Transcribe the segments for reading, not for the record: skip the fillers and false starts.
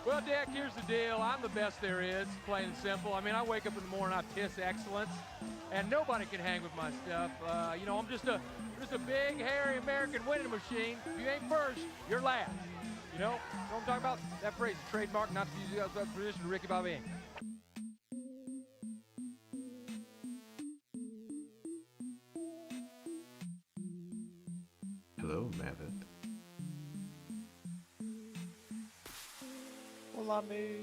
Well, Dick, here's the deal. I'm the best there is, plain and simple. I mean, I wake up in the morning, I piss excellence, and nobody can hang with my stuff. You know, I'm just a big, hairy American winning machine. If you ain't first, you're last. You know what I'm talking about? That phrase is trademark, not to use that position of Ricky Bobby. Hello, Mavitt. Hola, me.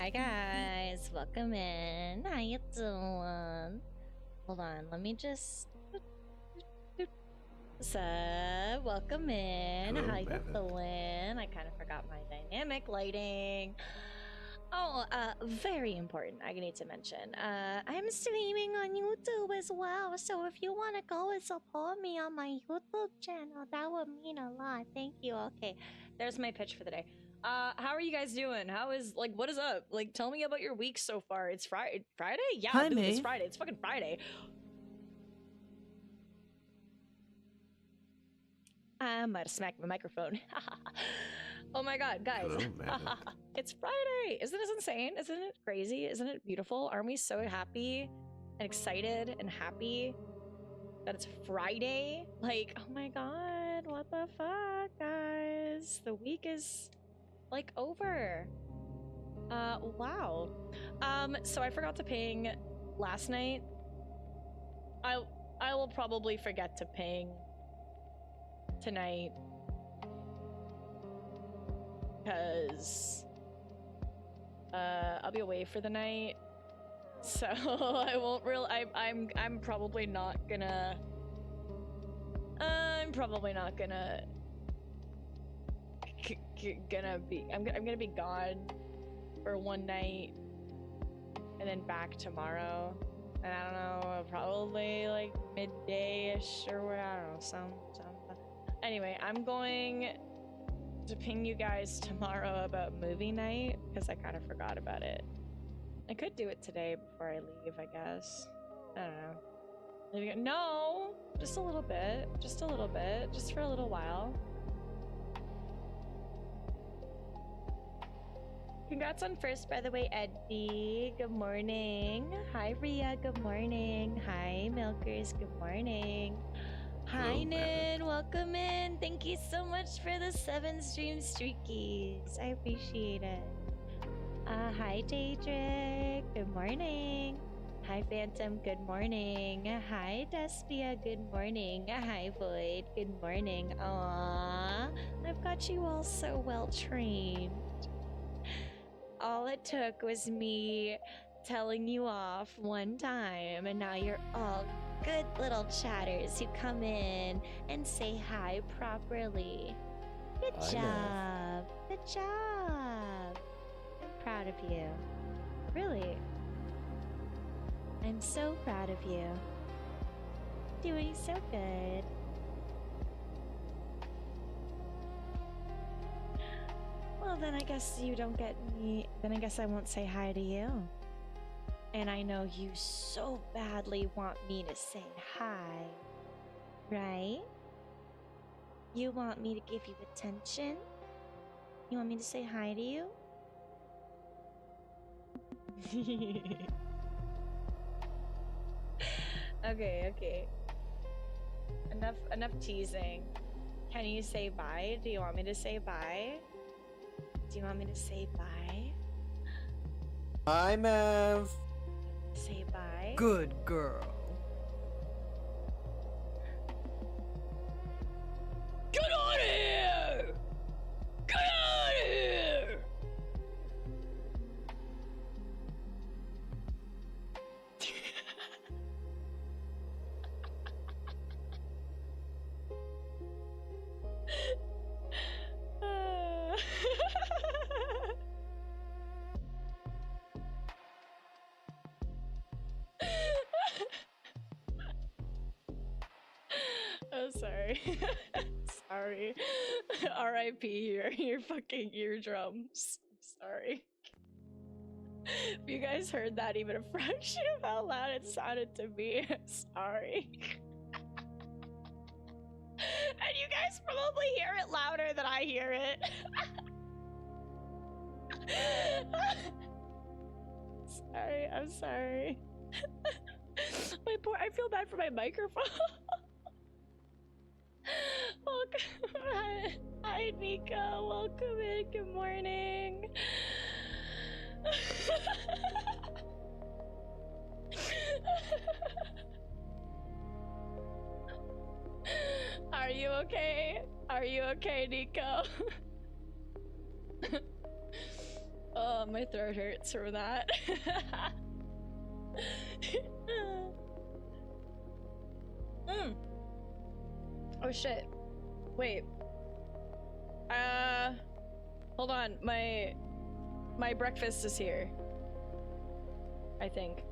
Hi guys, welcome in. How you doing? Hold on, let me just. So, welcome in. Hello, How you Mavitt. doing? I kind of forgot my dynamic lighting. Oh, very important. I need to mention. I'm streaming on YouTube as well, so if you want to go and support me on my YouTube channel, that would mean a lot. Thank you. Okay, there's my pitch for the day. How are you guys doing? How is, like, what is up? Like, tell me about your week so far. It's Friday? Yeah, Hi, dude, it's May. Friday. It's fucking Friday. I might have smacked my microphone. Oh my god, guys. Hello, Mavitt. It's Friday. Isn't this insane? Isn't it crazy? Isn't it beautiful? Aren't we so happy and excited and happy that it's Friday? Like, oh my god, what the fuck, guys? The week is like over. Wow. So I forgot to ping last night. I will probably forget to ping tonight because I'll be away for the night. So I won't real. I'm probably not gonna. I'm probably not gonna. Gonna be. I'm gonna be gone for one night, and then back tomorrow. And I don't know, probably like midday-ish or what. I don't know. Some. Anyway, I'm going to ping you guys tomorrow about movie night because I kind of forgot about it. I could do it today before I leave, I guess. I don't know. No, just a little bit. Just a little bit. Just for a little while. Congrats on first, by the way, Eddie. Good morning. Hi, Ria. Good morning. Hi, Milkers. Good morning. Hi, Nin. Welcome in. Thank you so much for the 7 stream streakies. I appreciate it. Hi, Daedric. Good morning. Hi, Phantom. Good morning. Hi, Despia. Good morning. Hi, Void. Good morning. Aww. I've got you all so well trained. All it took was me telling you off one time, and now you're all good little chatters who come in and say hi properly. Good job. Good job. I'm proud of you. Really. I'm so proud of you. Doing so good. Well, then I guess you don't get me. Then I guess I won't say hi to you. And I know you so badly want me to say hi, right? You want me to give you attention? You want me to say hi to you? Okay. Enough teasing. Can you say bye? Do you want me to say bye? Do you want me to say bye? Hi, Mav. Say bye. Good girl. Get out of here! Get out of here! I'm sorry. Sorry. R.I.P. your fucking eardrums. Sorry. If you guys heard that even a fraction of how loud it sounded to me, I'm sorry. And you guys probably hear it louder than I hear it. Sorry, I'm sorry. I feel bad for my microphone. Welcome. Hi, Nika. Welcome in. Good morning. Are you okay? Are you okay, Nico? Oh, my throat hurts from that. Oh shit. Wait. Hold on. My breakfast is here. I think.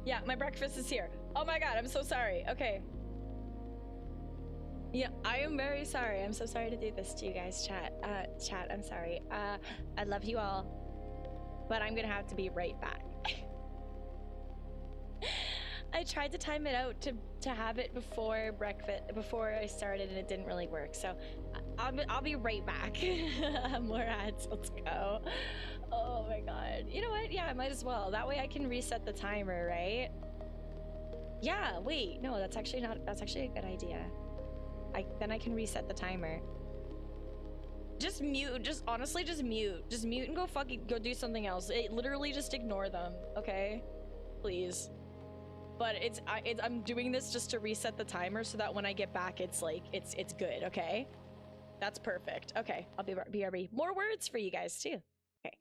Yeah, my breakfast is here. Oh my god, I'm so sorry. Okay. Yeah, I am very sorry. I'm so sorry to do this to you guys, chat. Chat, I'm sorry. I love you all, but I'm gonna have to be right back. I tried to time it out to have it before breakfast, before I started, and it didn't really work. So I'll be right back. More ads. Let's go. Oh my god. You know what? Yeah, I might as well. That way I can reset the timer, right? Yeah. Wait. No, that's actually a good idea. Then I can reset the timer. Just mute. Just honestly, just mute. Just mute and go do something else. Literally just ignore them. Okay? Please. But I'm doing this just to reset the timer so that when I get back, it's like, it's good, okay? That's perfect. Okay, I'll be BRB. More words for you guys too. Okay.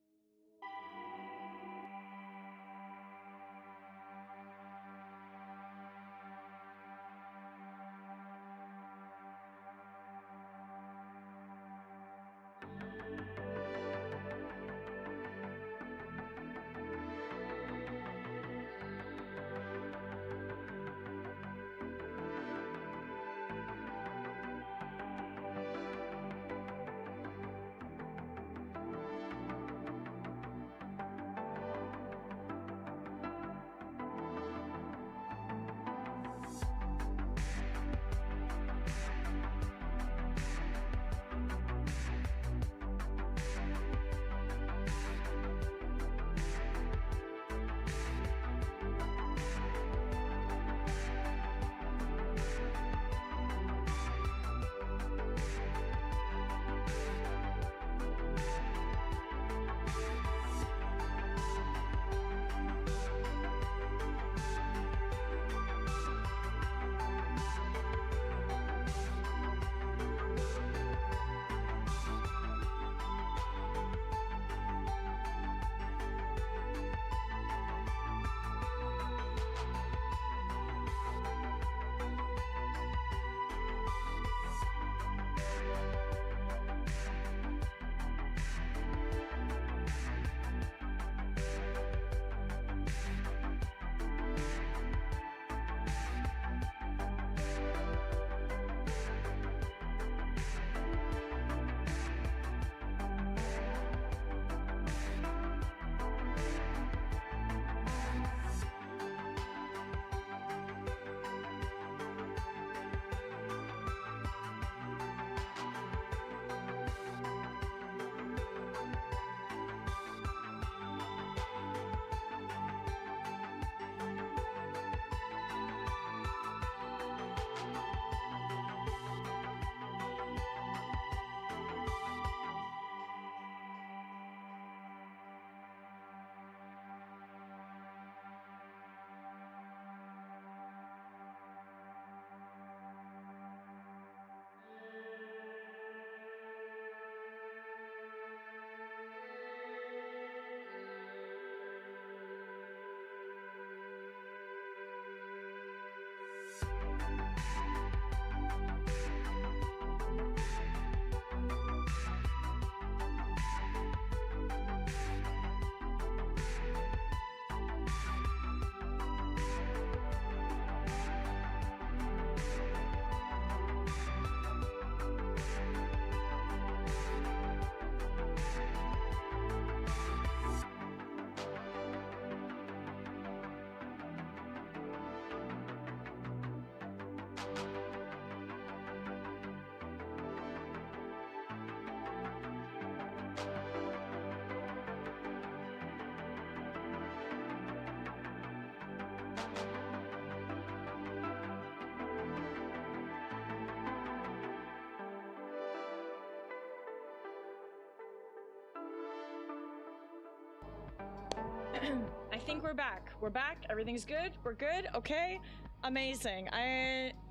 I think we're back. We're back. Everything's good. We're good. Okay. Amazing.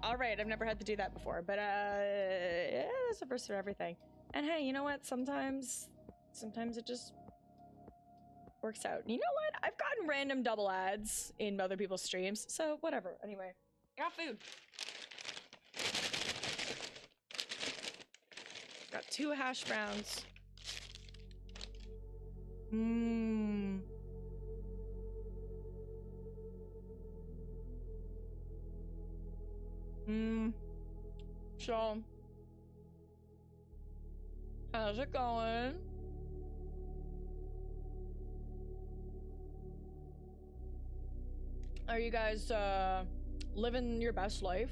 All right. I've never had to do that before, but yeah, that's the first for everything. And hey, you know what? Sometimes it just works out. You know what? I've gotten random double ads in other people's streams, so whatever. Anyway, I got food. Got 2 hash browns. Mmm. So, how's it going? Are you guys, living your best life?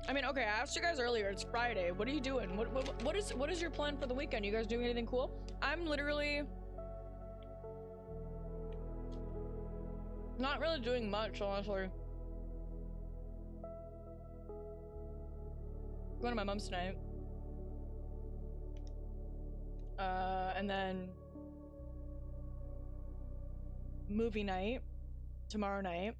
I mean, okay, I asked you guys earlier, it's Friday. What are you doing? What is your plan for the weekend? You guys doing anything cool? I'm literally not really doing much, honestly. Going to my mom's tonight. And then movie night tomorrow night.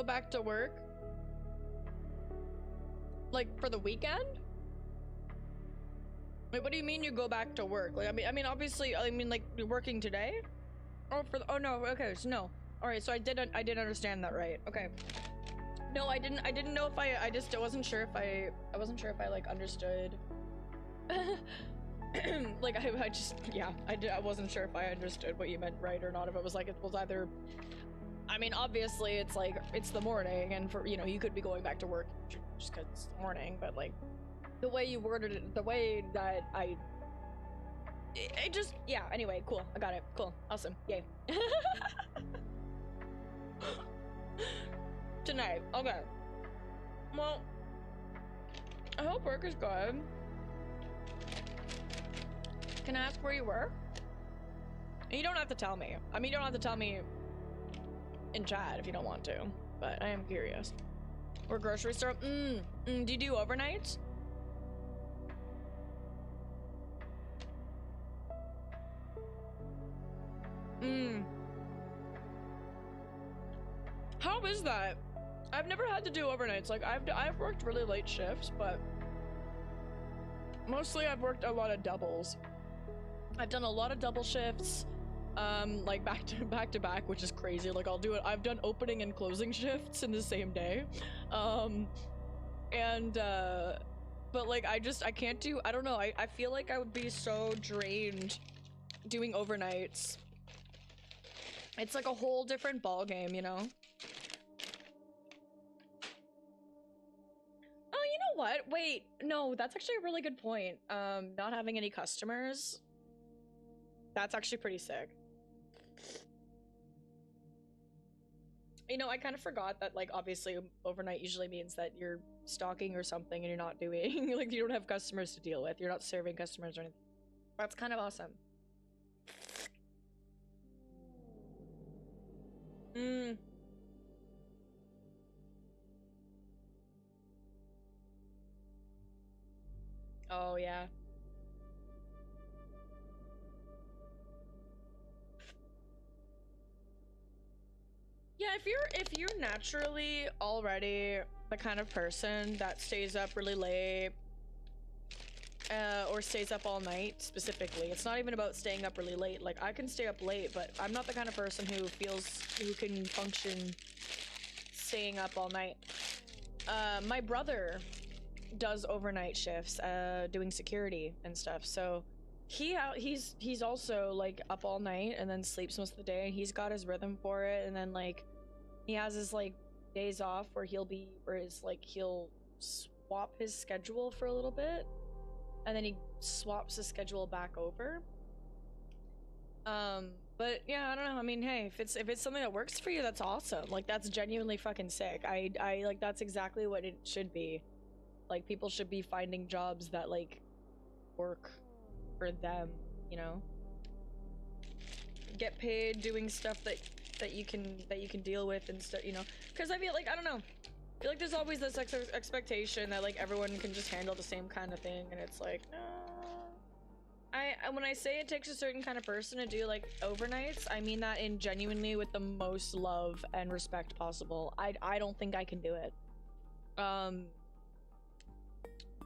go back to work? Like for the weekend? Wait, what do you mean you go back to work? Like, I mean, obviously, I mean, like, you're working today? Oh, oh no, okay, so no. All right, so I didn't understand that right. Okay. No, I didn't know if I just wasn't sure if I like understood. Like, I just, yeah, I wasn't sure if I understood what you meant right or not. If it was like, it was either, I mean, obviously it's like, it's the morning and for, you know, you could be going back to work just cause it's the morning, but like, the way you worded it, the way that it just, yeah, anyway, cool, I got it, cool, awesome, yay. Tonight, okay. Well, I hope work is good. Can I ask where you were? You don't have to tell me. I mean, you don't have to tell me in chat if you don't want to, but I am curious. Or grocery store? Do you do overnights? How is that? I've never had to do overnights. Like, I've worked really late shifts, but mostly I've worked a lot of doubles. I've done a lot of double shifts, like back to back, which is crazy. Like, I've done opening and closing shifts in the same day. But like, I can't do, I don't know, I feel like I would be so drained doing overnights. It's like a whole different ball game, you know? Oh, you know what? Wait, no, that's actually a really good point. Not having any customers. That's actually pretty sick. You know, I kind of forgot that, like, obviously overnight usually means that you're stalking or something and you're not doing, like, you don't have customers to deal with. You're not serving customers or anything. That's kind of awesome. Oh, yeah. Yeah, if you're naturally already the kind of person that stays up really late, or stays up all night specifically, it's not even about staying up really late. Like, I can stay up late, but I'm not the kind of person who can function staying up all night. My brother does overnight shifts, doing security and stuff, so he's also like up all night and then sleeps most of the day. He's got his rhythm for it, and then like he has his like days off where he'll swap his schedule for a little bit, and then he swaps his schedule back over. But yeah, I don't know. I mean, hey, if it's something that works for you, that's awesome. Like, that's genuinely fucking sick. I like, that's exactly what it should be. Like, people should be finding jobs that like work for them, you know? Get paid doing stuff that you can deal with and stuff, you know? Because I feel like, I don't know, I feel like there's always this expectation that like everyone can just handle the same kind of thing, and it's like, no. When I say it takes a certain kind of person to do like overnights, I mean that in genuinely with the most love and respect possible. I don't think I can do it.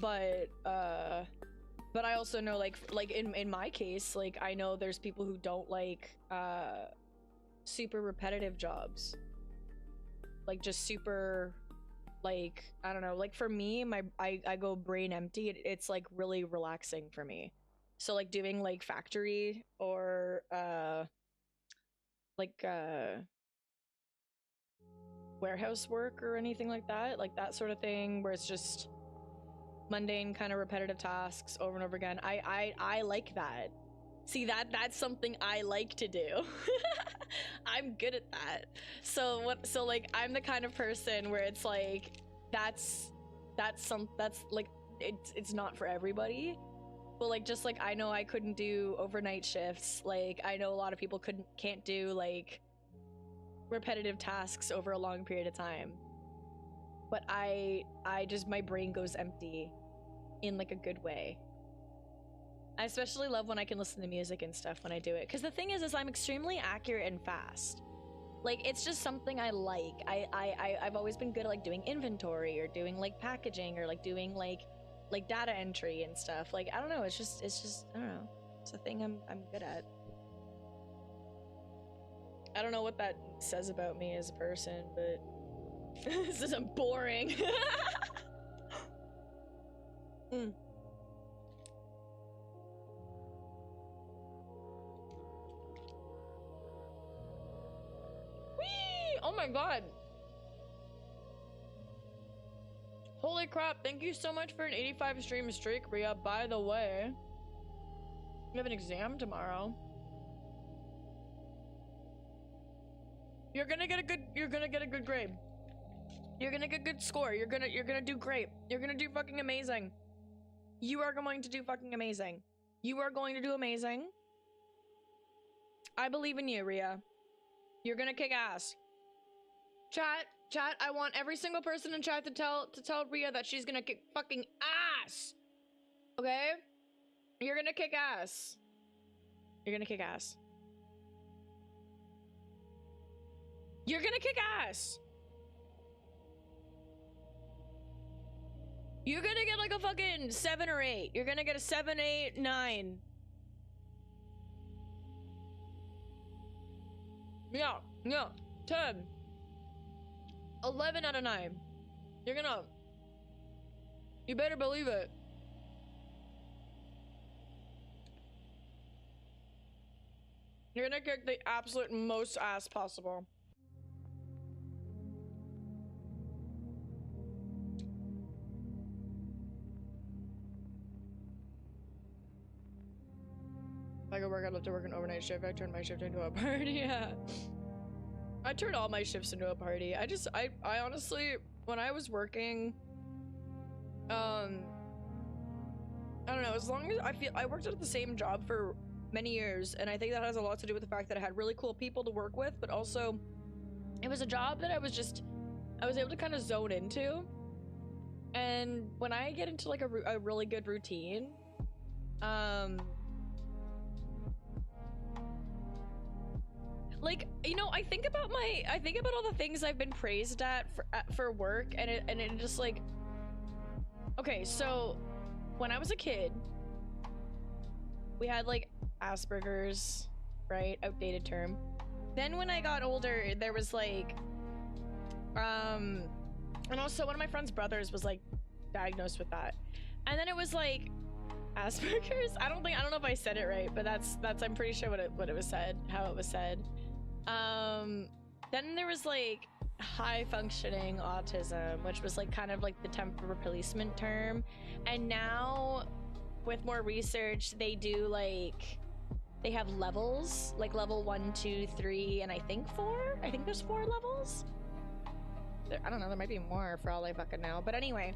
But I also know like in my case, like, I know there's people who don't like super repetitive jobs, like just super, like, I don't know, like for me, I go brain empty. It's like really relaxing for me. So like doing like factory or warehouse work or anything like that sort of thing, where it's just mundane kind of repetitive tasks over and over again. I like that. See, that's something I like to do. I'm good at that. So like, I'm the kind of person where it's like that's like, it's not for everybody. But like, just like, I know I couldn't do overnight shifts. Like, I know a lot of people can't do like repetitive tasks over a long period of time. But I just, my brain goes empty in like a good way. I especially love when I can listen to music and stuff when I do it. Because the thing is I'm extremely accurate and fast. Like, it's just something I like. I've always been good at like doing inventory or doing like packaging or like doing like data entry and stuff. Like, I don't know, it's just I don't know. It's a thing I'm good at. I don't know what that says about me as a person, but this isn't boring. Mm. Whee! Oh my god. Holy crap, thank you so much for an 85 stream streak, Rhea. By the way, we have an exam tomorrow. You're gonna get a good grade. You're gonna get a good score. You're gonna do great. You're gonna do fucking amazing. You are going to do fucking amazing. You are going to do amazing. I believe in you, Rhea. You're gonna kick ass. Chat, I want every single person in chat to tell Rhea that she's gonna kick fucking ass. Okay? You're gonna kick ass. You're gonna kick ass. You're gonna kick ass. You're gonna get like a fucking 7 or 8. You're gonna get a 7, 8, 9. Yeah, 10. 11 out of 9. You're gonna... You better believe it. You're gonna kick the absolute most ass possible. I go work, I love to work an overnight shift. I turn my shift into a party. Yeah. I turn all my shifts into a party. I honestly, when I was working, I don't know, as long as I worked at the same job for many years, and I think that has a lot to do with the fact that I had really cool people to work with, but also it was a job that I was able to kind of zone into. And when I get into like a really good routine, like, you know, I think about all the things I've been praised at for work, and it just like, okay, so when I was a kid, we had like Asperger's, right? Outdated term. Then when I got older, there was like, and also one of my friend's brothers was like diagnosed with that, and then it was like Asperger's. I don't know if I said it right, but that's I'm pretty sure what it was said, how it was said. Then there was like high functioning autism, which was like kind of like the temper replacement term. And now with more research, they do like, they have levels, like level 1, 2, 3, and I think 4. I think there's 4 levels. I don't know, there might be more for all I fucking know. But anyway,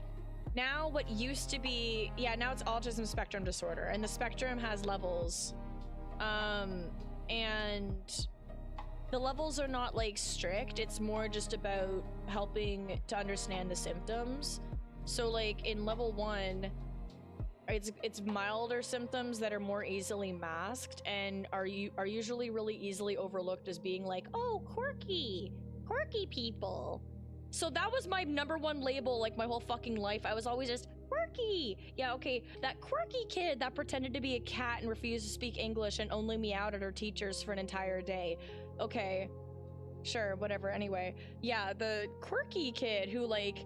now what used to be, yeah, now it's autism spectrum disorder, and the spectrum has levels. And the levels are not like strict, it's more just about helping to understand the symptoms. So like in level 1, it's milder symptoms that are more easily masked and are usually really easily overlooked as being like, oh, quirky people. So that was my #1 label like my whole fucking life. I was always just quirky. Yeah, okay, that quirky kid that pretended to be a cat and refused to speak English and only meowed at her teachers for an entire day. Okay, sure, whatever. Anyway, yeah, the quirky kid who like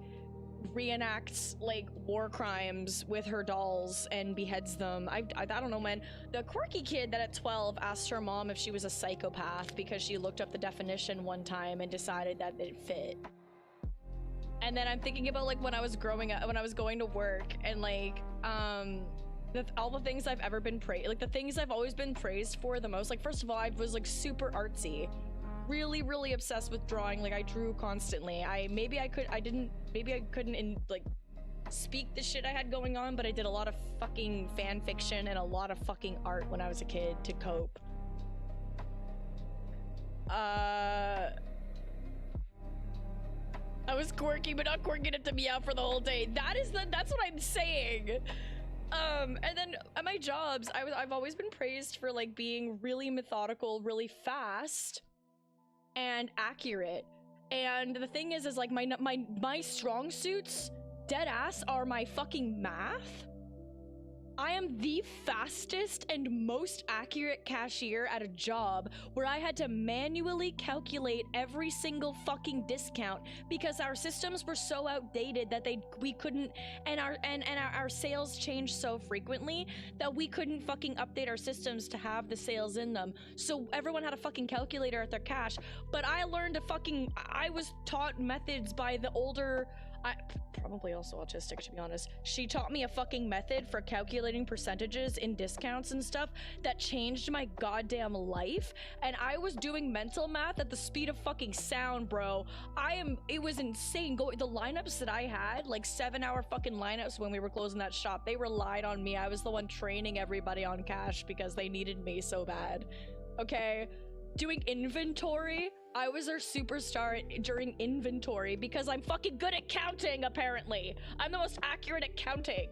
reenacts like war crimes with her dolls and beheads them. I don't know, man. The quirky kid that at 12 asked her mom if she was a psychopath because she looked up the definition one time and decided that it fit. And then I'm thinking about like when I was growing up, when I was going to work, and like all the things I've ever been praised, like the things I've always been praised for the most. Like, first of all, I was like super artsy, really obsessed with drawing. Like I drew constantly. Maybe I couldn't like speak the shit I had going on, but I did a lot of fucking fan fiction and a lot of fucking art when I was a kid to cope. I was quirky, but not quirky enough to meow for the whole day. That's what I'm saying. And then at my jobs, I've always been praised for like being really methodical, really fast. and accurate. And the thing is like my strong suits, dead ass, are my fucking math. I am the fastest and most accurate cashier at a job where I had to manually calculate every single fucking discount because our systems were so outdated that we couldn't, and our sales changed so frequently that we couldn't fucking update our systems to have the sales in them. So everyone had a fucking calculator at their cash, but I was taught methods by the older, probably also autistic to be honest. She taught me a fucking method for calculating percentages in discounts and stuff that changed my goddamn life. And I was doing mental math at the speed of fucking sound, bro. It was insane. The lineups that I had, like 7-hour fucking lineups when we were closing that shop, they relied on me. I was the one training everybody on cash because they needed me so bad. Okay? Doing inventory, I was their superstar during inventory because I'm fucking good at counting, apparently. I'm the most accurate at counting.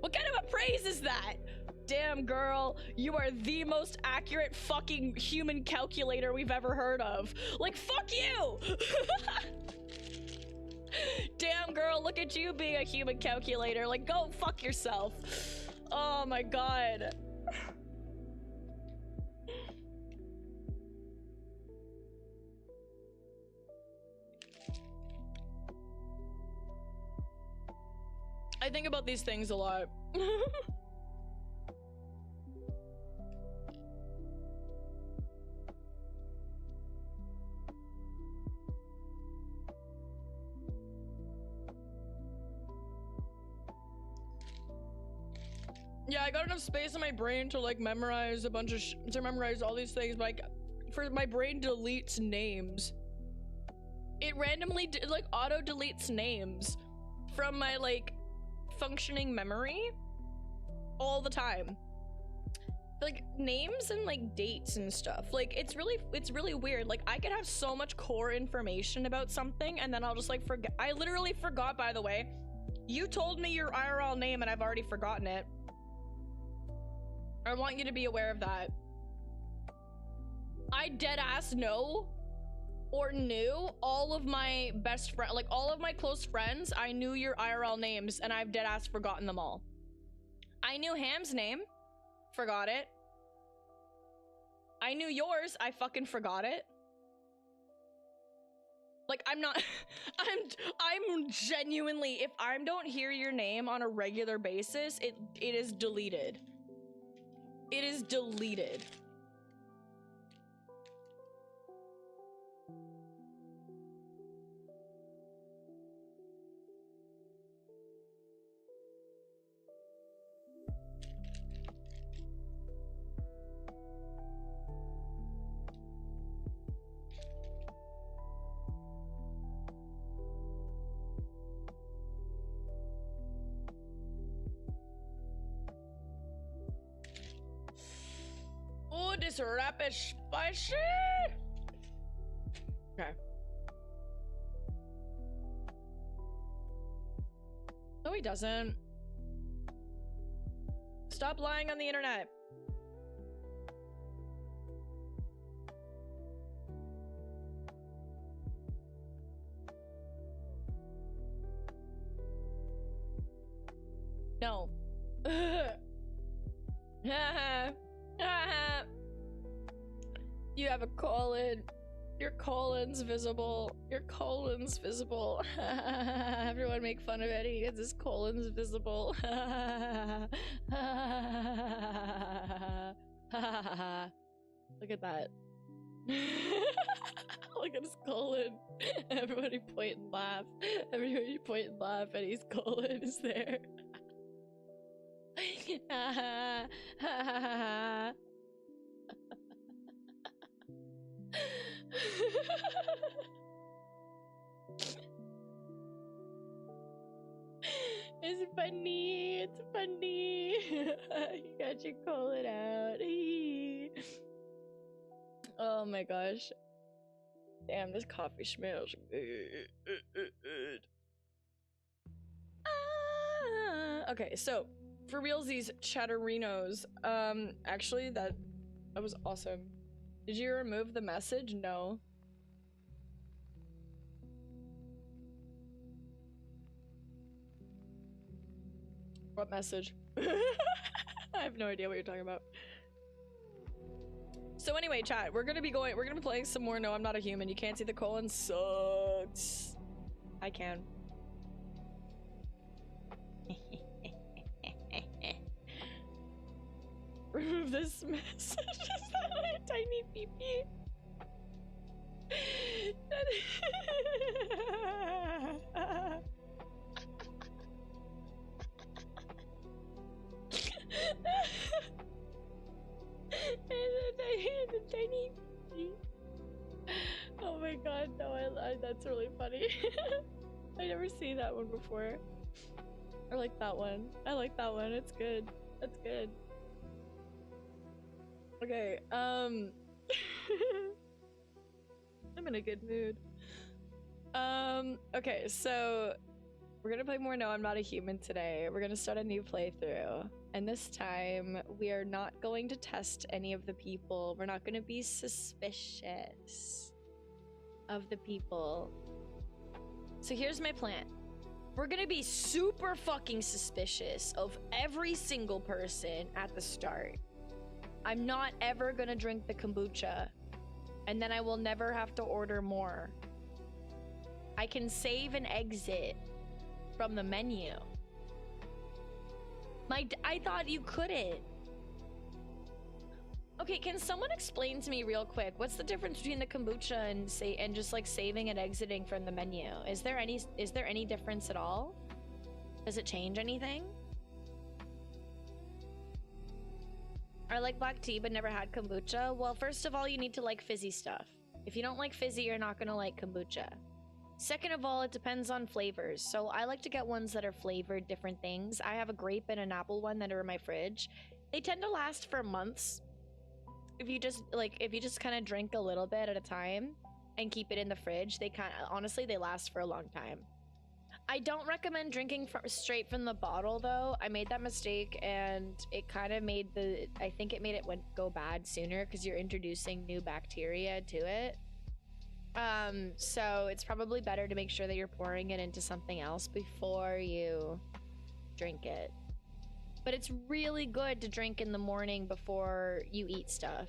What kind of a praise is that? Damn, girl, you are the most accurate fucking human calculator we've ever heard of. Like, fuck you! Damn, girl, look at you being a human calculator. Like, go fuck yourself. Oh my god. I think about these things a lot. Yeah, I got enough space in my brain to like memorize a bunch of to memorize all these things, but for my brain deletes names. It randomly like auto deletes names from my like functioning memory all the time, like names and like dates and stuff. Like it's really weird. Like I could have so much core information about something and then I'll just like forget. I literally forgot, by the way. You told me your IRL name and I've already forgotten it. I want you to be aware of that. I dead ass know or knew all of my best friends, like all of my close friends. I knew your IRL names and I've dead ass forgotten them all. I knew Ham's name, forgot it. I knew yours, I fucking forgot it. Like I'm not, I'm genuinely, if I don't hear your name on a regular basis, it is deleted. It is deleted. Oh, this rap is spicy. Okay. No, he doesn't. Stop lying on the internet. No. You have a colon. Your colon's visible. Your colon's visible. Everyone make fun of Eddie because his colon's visible. Look at that. Look at his colon. Everybody point and laugh. Everybody point and laugh. Eddie's colon is there. It's funny. It's funny. You got your colon out. Oh my gosh. Damn, this coffee smells good. Okay, so for realsies, chatterinos. Actually, that was awesome. Did you remove the message? No. What message? I have no idea what you're talking about. So anyway, chat, we're gonna be playing some more No, I'm Not a Human. You can't see the colon sucks. I can. Remove this message. Is that my tiny pee-pee? the tiny pee. Oh my god, no, that's really funny. I never seen that one before. I like that one. I like that one. It's good. That's good. Okay, I'm in a good mood. Okay, so we're gonna play more No, I'm Not a Human today. We're gonna start a new playthrough. And this time, we are not going to test any of the people. We're not gonna be suspicious of the people. So here's my plan. We're gonna be super fucking suspicious of every single person at the start. I'm not ever gonna drink the kombucha, and then I will never have to order more. I can save and exit from the menu. I thought you couldn't. Okay, can someone explain to me real quick, what's the difference between the kombucha and just like saving and exiting from the menu? Is there any difference at all? Does it change anything? I like black tea but never had kombucha. Well, first of all, you need to like fizzy stuff. If you don't like fizzy, you're not gonna like kombucha. Second of all, it depends on flavors. So I like to get ones that are flavored different things. I have a grape and an apple one that are in my fridge. They tend to last for months. If you just kind of drink a little bit at a time and keep it in the fridge, honestly, they last for a long time. I don't recommend drinking straight from the bottle though. I made that mistake and it kind of made I think it made it go bad sooner because you're introducing new bacteria to it. So it's probably better to make sure that you're pouring it into something else before you drink it. But it's really good to drink in the morning before you eat stuff.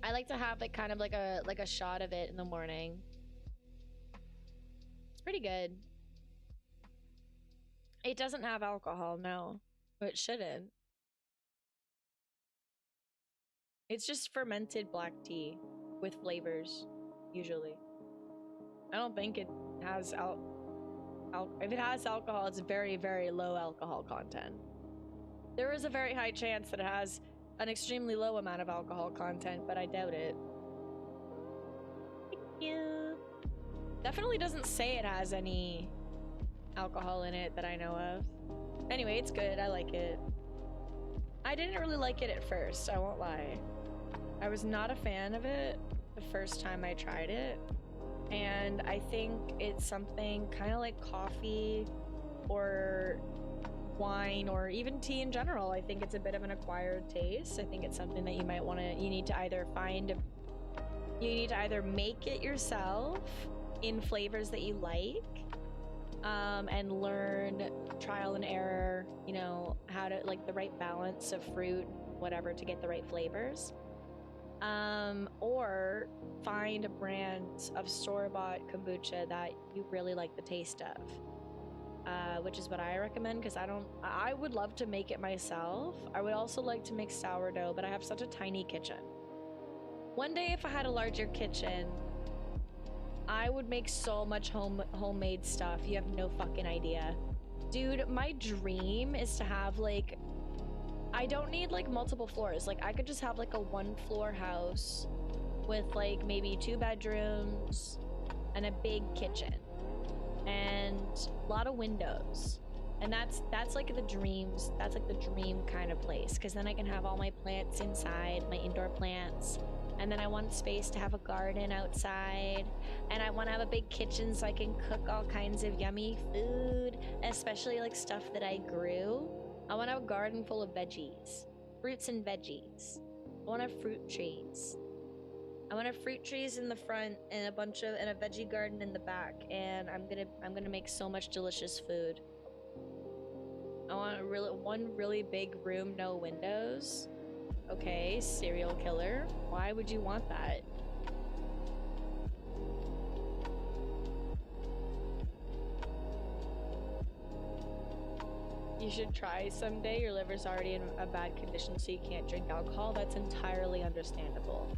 I like to have like kind of like a shot of it in the morning. It's pretty good. It doesn't have alcohol, no. It shouldn't. It's just fermented black tea with flavors, usually. I don't think it has if it has alcohol, it's very, very low alcohol content. There is a very high chance that it has an extremely low amount of alcohol content, but I doubt it. Thank you. Definitely doesn't say it has any alcohol in it that I know of. Anyway, it's good. I like it. I didn't really like it at first, I won't lie. I was not a fan of it the first time I tried it. And I think it's something kind of like coffee or wine or even tea in general. I think it's a bit of an acquired taste. I think it's something that you might want to, you need to either make it yourself in flavors that you like, and learn trial and error, you know, how to like the right balance of fruit, whatever, to get the right flavors. Or find a brand of store-bought kombucha that you really like the taste of. Which is what I recommend, because I would love to make it myself. I would also like to make sourdough, but I have such a tiny kitchen. One day, if I had a larger kitchen, I would make so much homemade stuff. You have no fucking idea. Dude, my dream is to have like, I don't need like multiple floors. Like I could just have like a 1-floor house with like maybe 2 bedrooms and a big kitchen and a lot of windows. And that's like the dreams. That's like the dream kind of place, because then I can have all my plants inside, my indoor plants. And then I want space to have a garden outside. And I want to have a big kitchen so I can cook all kinds of yummy food, especially like stuff that I grew. I want to have a garden full of veggies, fruits and veggies. I want to have fruit trees. I want a fruit trees in the front and a veggie garden in the back, and I'm gonna make so much delicious food. I want one really big room, no windows. Okay, serial killer. Why would you want that? You should try someday. Your liver's already in a bad condition, so you can't drink alcohol. That's entirely understandable.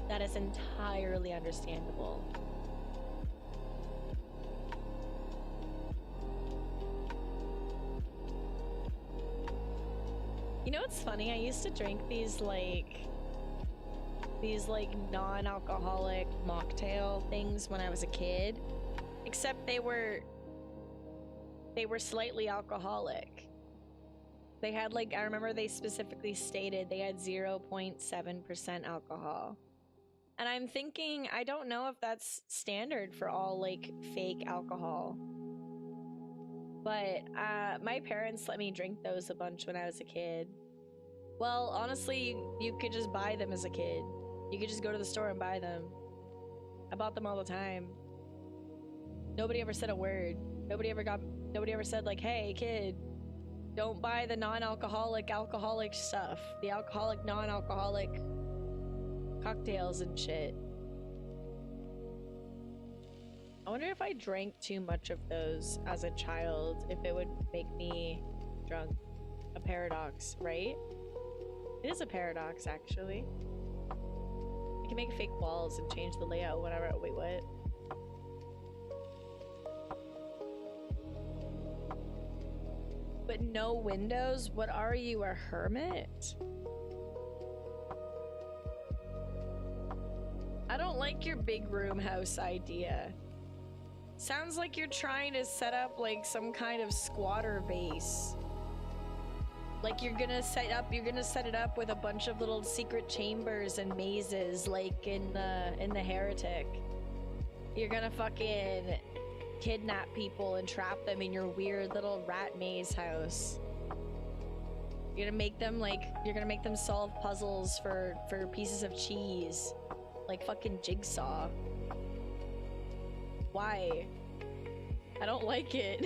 That is entirely understandable. You know what's funny? I used to drink these non-alcoholic mocktail things when I was a kid, except they were slightly alcoholic. They had I remember they specifically stated they had 0.7% alcohol. And I'm thinking, I don't know if that's standard for all fake alcohol. But my parents let me drink those a bunch when I was a kid. Well, honestly, you could just buy them as a kid. You could just go to the store and buy them. I bought them all the time. Nobody ever said a word. Nobody ever said hey kid, don't buy the non-alcoholic alcoholic stuff. The alcoholic, non-alcoholic cocktails and shit. I wonder if I drank too much of those as a child, if it would make me drunk. A paradox, right? It is a paradox, actually. I can make fake walls and change the layout whenever. Wait, what? But no windows? What are you, a hermit? I don't like your big room house idea. Sounds like you're trying to set up some kind of squatter base. You're gonna set it up with a bunch of little secret chambers and mazes in the Heretic. You're gonna fucking kidnap people and trap them in your weird little rat maze house. You're gonna make them solve puzzles for pieces of cheese. Like fucking Jigsaw. Why? I don't like it.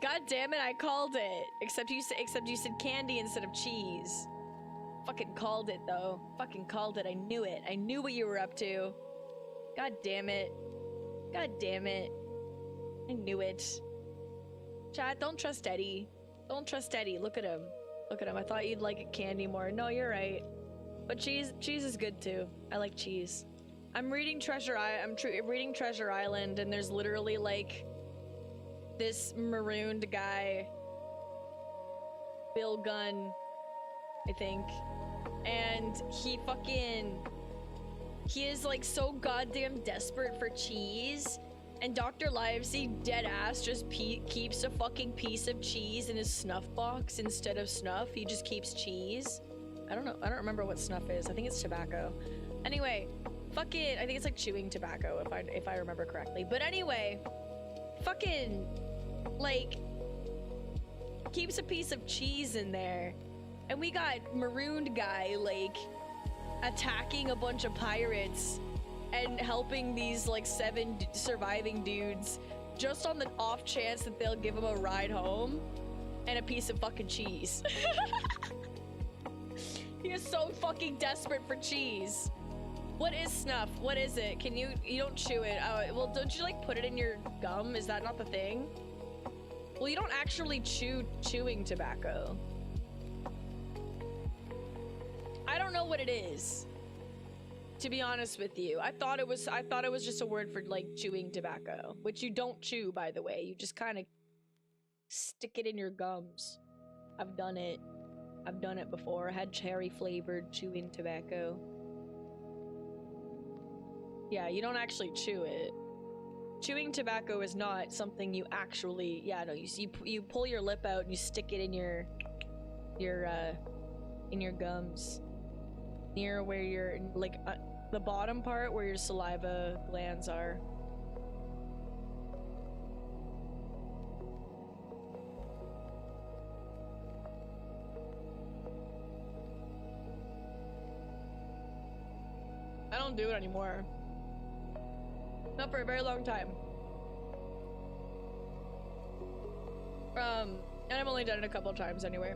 God damn it, I called it. Except you said candy instead of cheese. Fucking called it though. Fucking called it. I knew it. I knew what you were up to. God damn it. God damn it. I knew it. Chat, don't trust Eddie. Don't trust Eddie. Look at him. Look at him. I thought you'd like candy more. No, you're right. But cheese is good too. I like cheese. I'm reading Treasure Island, and there's literally this marooned guy, Bill Gunn, I think, and he is so goddamn desperate for cheese, and Dr. Livesey dead-ass just keeps a fucking piece of cheese in his snuff box instead of snuff. He just keeps cheese. I don't know. I don't remember what snuff is. I think it's tobacco. Anyway, fucking, I think it's chewing tobacco if I remember correctly. But anyway, fucking keeps a piece of cheese in there, and we got marooned guy attacking a bunch of pirates and helping these 7 surviving dudes just on the off chance that they'll give him a ride home and a piece of fucking cheese. He is so fucking desperate for cheese. What is snuff? What is it? Can you don't chew it. Well, don't you put it in your gum? Is that not the thing? Well, you don't actually chewing tobacco. I don't know what it is, to be honest with you. I thought it was just a word for chewing tobacco, which you don't chew, by the way. You just kind of stick it in your gums. I've done it. I've done it before. I had cherry flavored chewing tobacco. Yeah, you don't actually chew it. Chewing tobacco is not something you actually, no, you pull your lip out and you stick it in your gums, near where your the bottom part where your saliva glands are. don't do it anymore. Not for a very long time. And I've only done it a couple times anyway.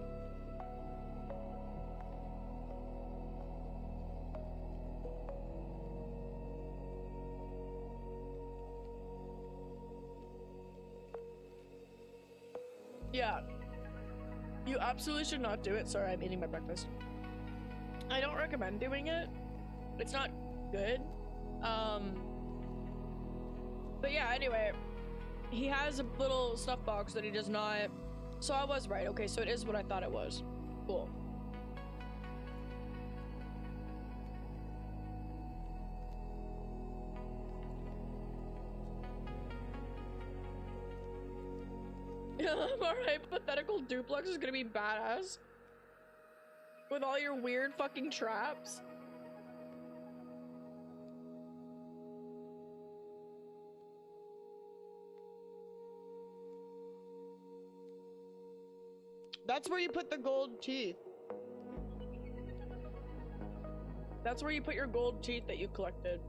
Yeah. You absolutely should not do it. Sorry, I'm eating my breakfast. I don't recommend doing it. It's not good. But yeah, anyway. He has a little snuff box that he does not. So I was right. Okay, so it is what I thought it was. Cool. Our hypothetical duplex is gonna be badass. With all your weird fucking traps. That's where you put the gold teeth. That's where you put your gold teeth that you collected.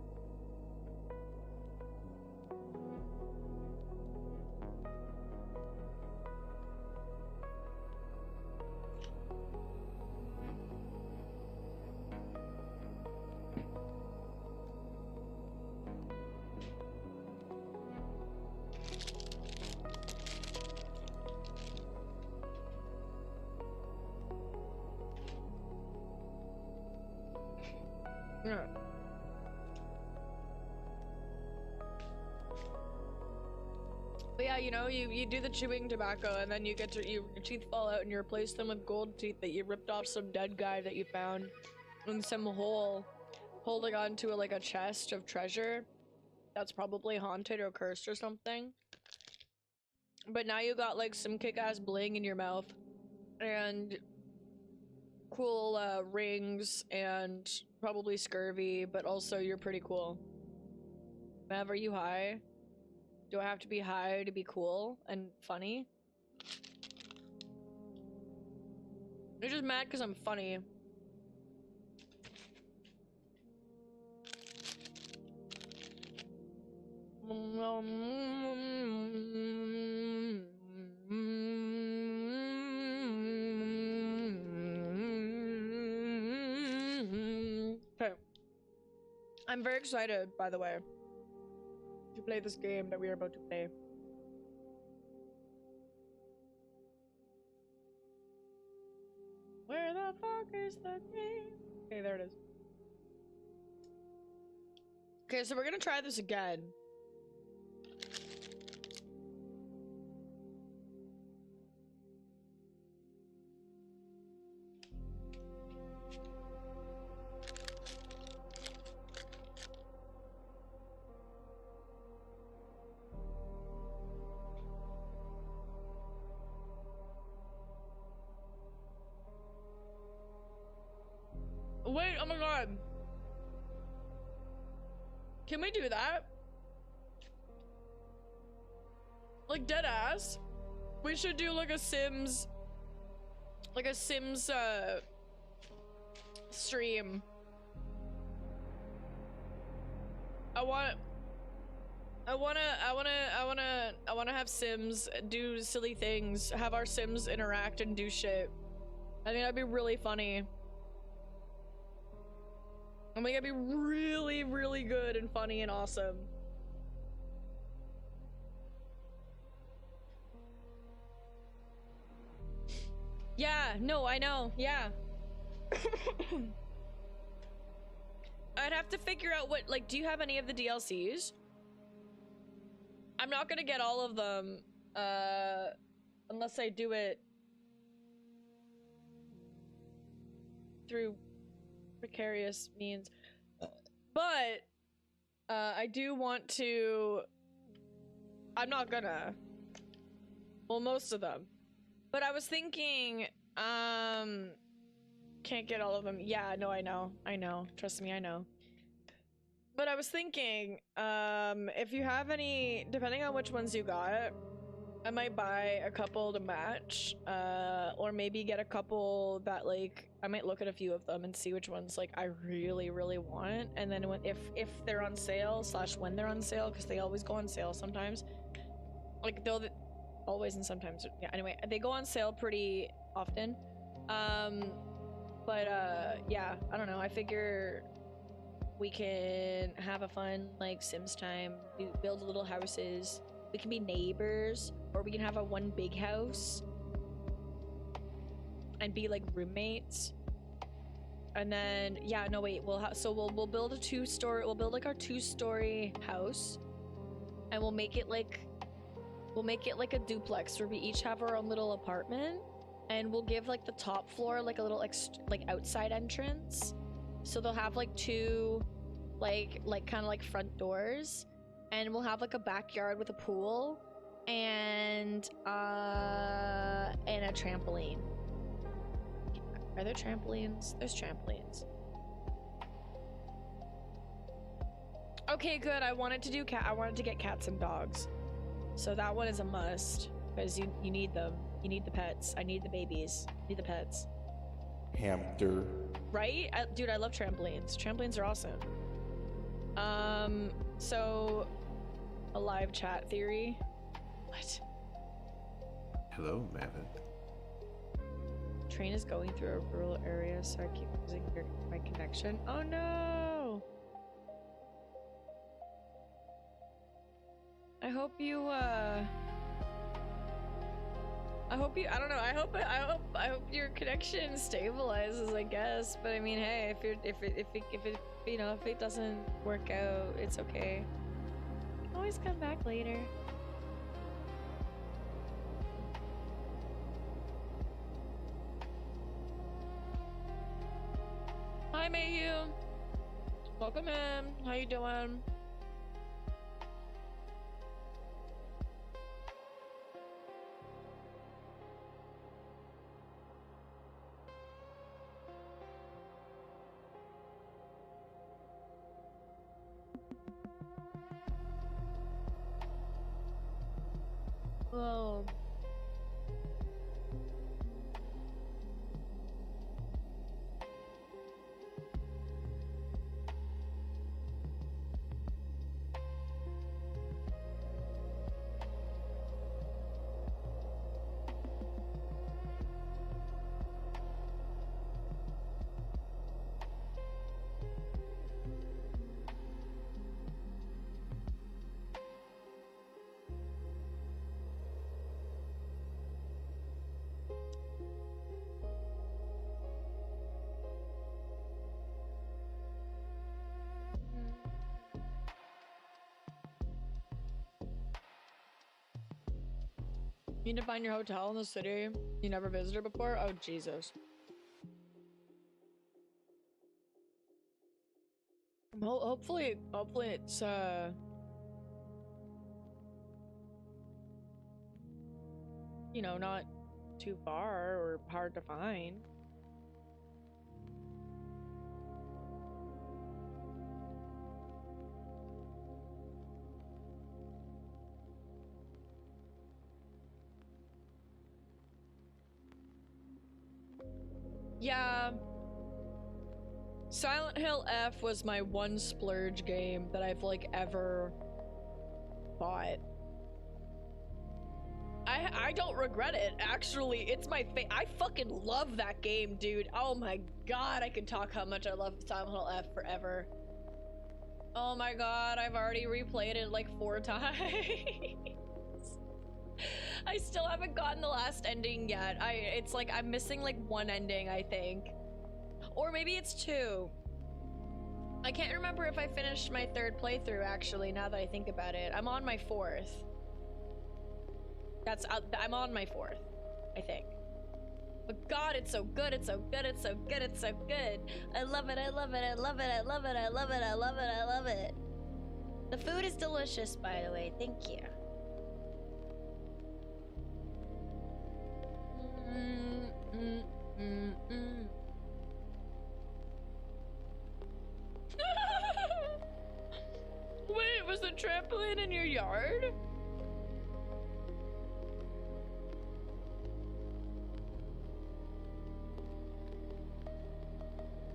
Yeah. But yeah, you know, you do the chewing tobacco and then you get to your teeth fall out and you replace them with gold teeth that you ripped off some dead guy that you found in some hole holding on to like a chest of treasure that's probably haunted or cursed or something. But now you got like some kick-ass bling in your mouth and cool rings and probably scurvy, but also you're pretty cool. Mav, are you high? Do I have to be high to be cool and funny? You're just mad because I'm funny. Okay. I'm very excited, by the way, to play this game that we are about to play. Where the fuck is the game? Okay, there it is. Okay, so we're gonna try this again. Wait, oh my god. Can we do that? Like dead ass? We should do like a Sims stream. I wanna have Sims do silly things, have our Sims interact and do shit. I think that'd be really funny. I think it'd be really, really good and funny and awesome. Yeah, no, I know, yeah. I'd have to figure out what, like, do you have any of the DLCs? I'm not gonna get all of them, unless I do it through precarious means. But, I do want to... I'm not gonna. Well, most of them. But I was thinking, can't get all of them. Yeah, no, I know. I know. Trust me, I know. But I was thinking, if you have any, depending on which ones you got, I might buy a couple to match, or maybe get a couple that like I might look at a few of them and see which ones like I really want, and then if they're on sale slash when they're on sale, because they always go on sale sometimes, like always and sometimes, yeah, anyway, they go on sale pretty often, but yeah, I don't know, I figure we can have a fun like Sims time, we build little houses, we can be neighbors, or we can have a one big house and be like roommates. And then yeah, no wait, we'll build a we'll build like our 2-story house, and we'll make it like a duplex where we each have our own little apartment, and we'll give like the top floor like a little like outside entrance, so they'll have like 2 like kind of like front doors, and we'll have like a backyard with a pool and a trampoline. Are there trampolines? There's trampolines. Okay, good. I wanted to get cats and dogs, so that one is a must because you need them. You need the pets. I need the babies. I need the pets. Hamster. Right? Dude, I love trampolines. Trampolines are awesome. So a live chat theory. What? Hello, Mavin. Train is going through a rural area, so I keep losing my connection. Oh no! I hope I don't know, I hope your connection stabilizes, I guess. But I mean, hey, if it you know, if it doesn't work out, it's okay. You can always come back later. Hi Mayhew. Welcome in. How you doing? Whoa. You need to find your hotel in the city you never visited before? Oh, Jesus. Hopefully it's, you know, not too far or hard to find. Yeah. Silent Hill F was my one splurge game that I've like ever bought. I don't regret it. Actually, it's my I fucking love that game, dude. Oh my god, I could talk how much I love Silent Hill F forever. Oh my god, I've already replayed it like 4 times. I still haven't gotten the last ending yet. It's like I'm missing like 1 ending, I think. Or maybe it's 2. I can't remember if I finished my 3rd playthrough actually, now that I think about it. I'm on my 4th. I'm on my 4th, I think. But god, it's so good, it's so good, it's so good, it's so good. I love it, I love it, I love it, I love it, I love it, I love it, I love it. The food is delicious, by the way, thank you. Wait, was the trampoline in your yard?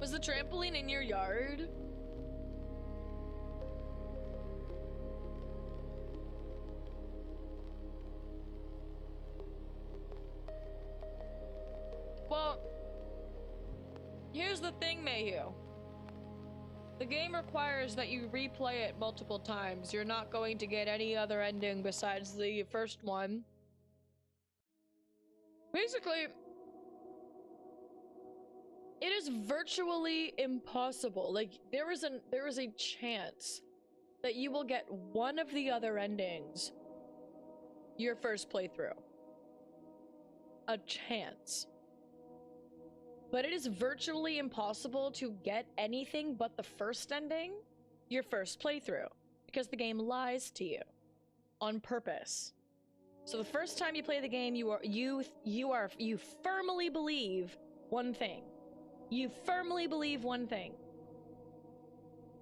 Was the trampoline in your yard? Well, here's the thing, Mayhew. The game requires that you replay it multiple times. You're not going to get any other ending besides the first one. Basically, it is virtually impossible. Like, there is a chance that you will get one of the other endings your first playthrough. A chance. But it is virtually impossible to get anything but the first ending your first playthrough, because the game lies to you on purpose. So the first time you play the game, you firmly believe one thing. You firmly believe one thing.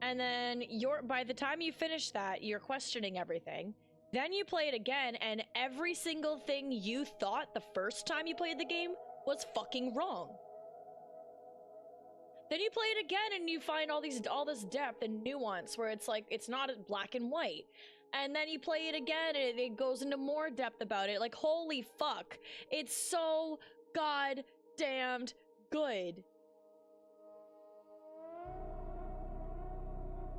And then by the time you finish that, you're questioning everything. Then you play it again, and every single thing you thought the first time you played the game was fucking wrong. Then you play it again and you find all this depth and nuance where it's like, it's not black and white. And then you play it again and it goes into more depth about it. Like, holy fuck. It's so goddamned good.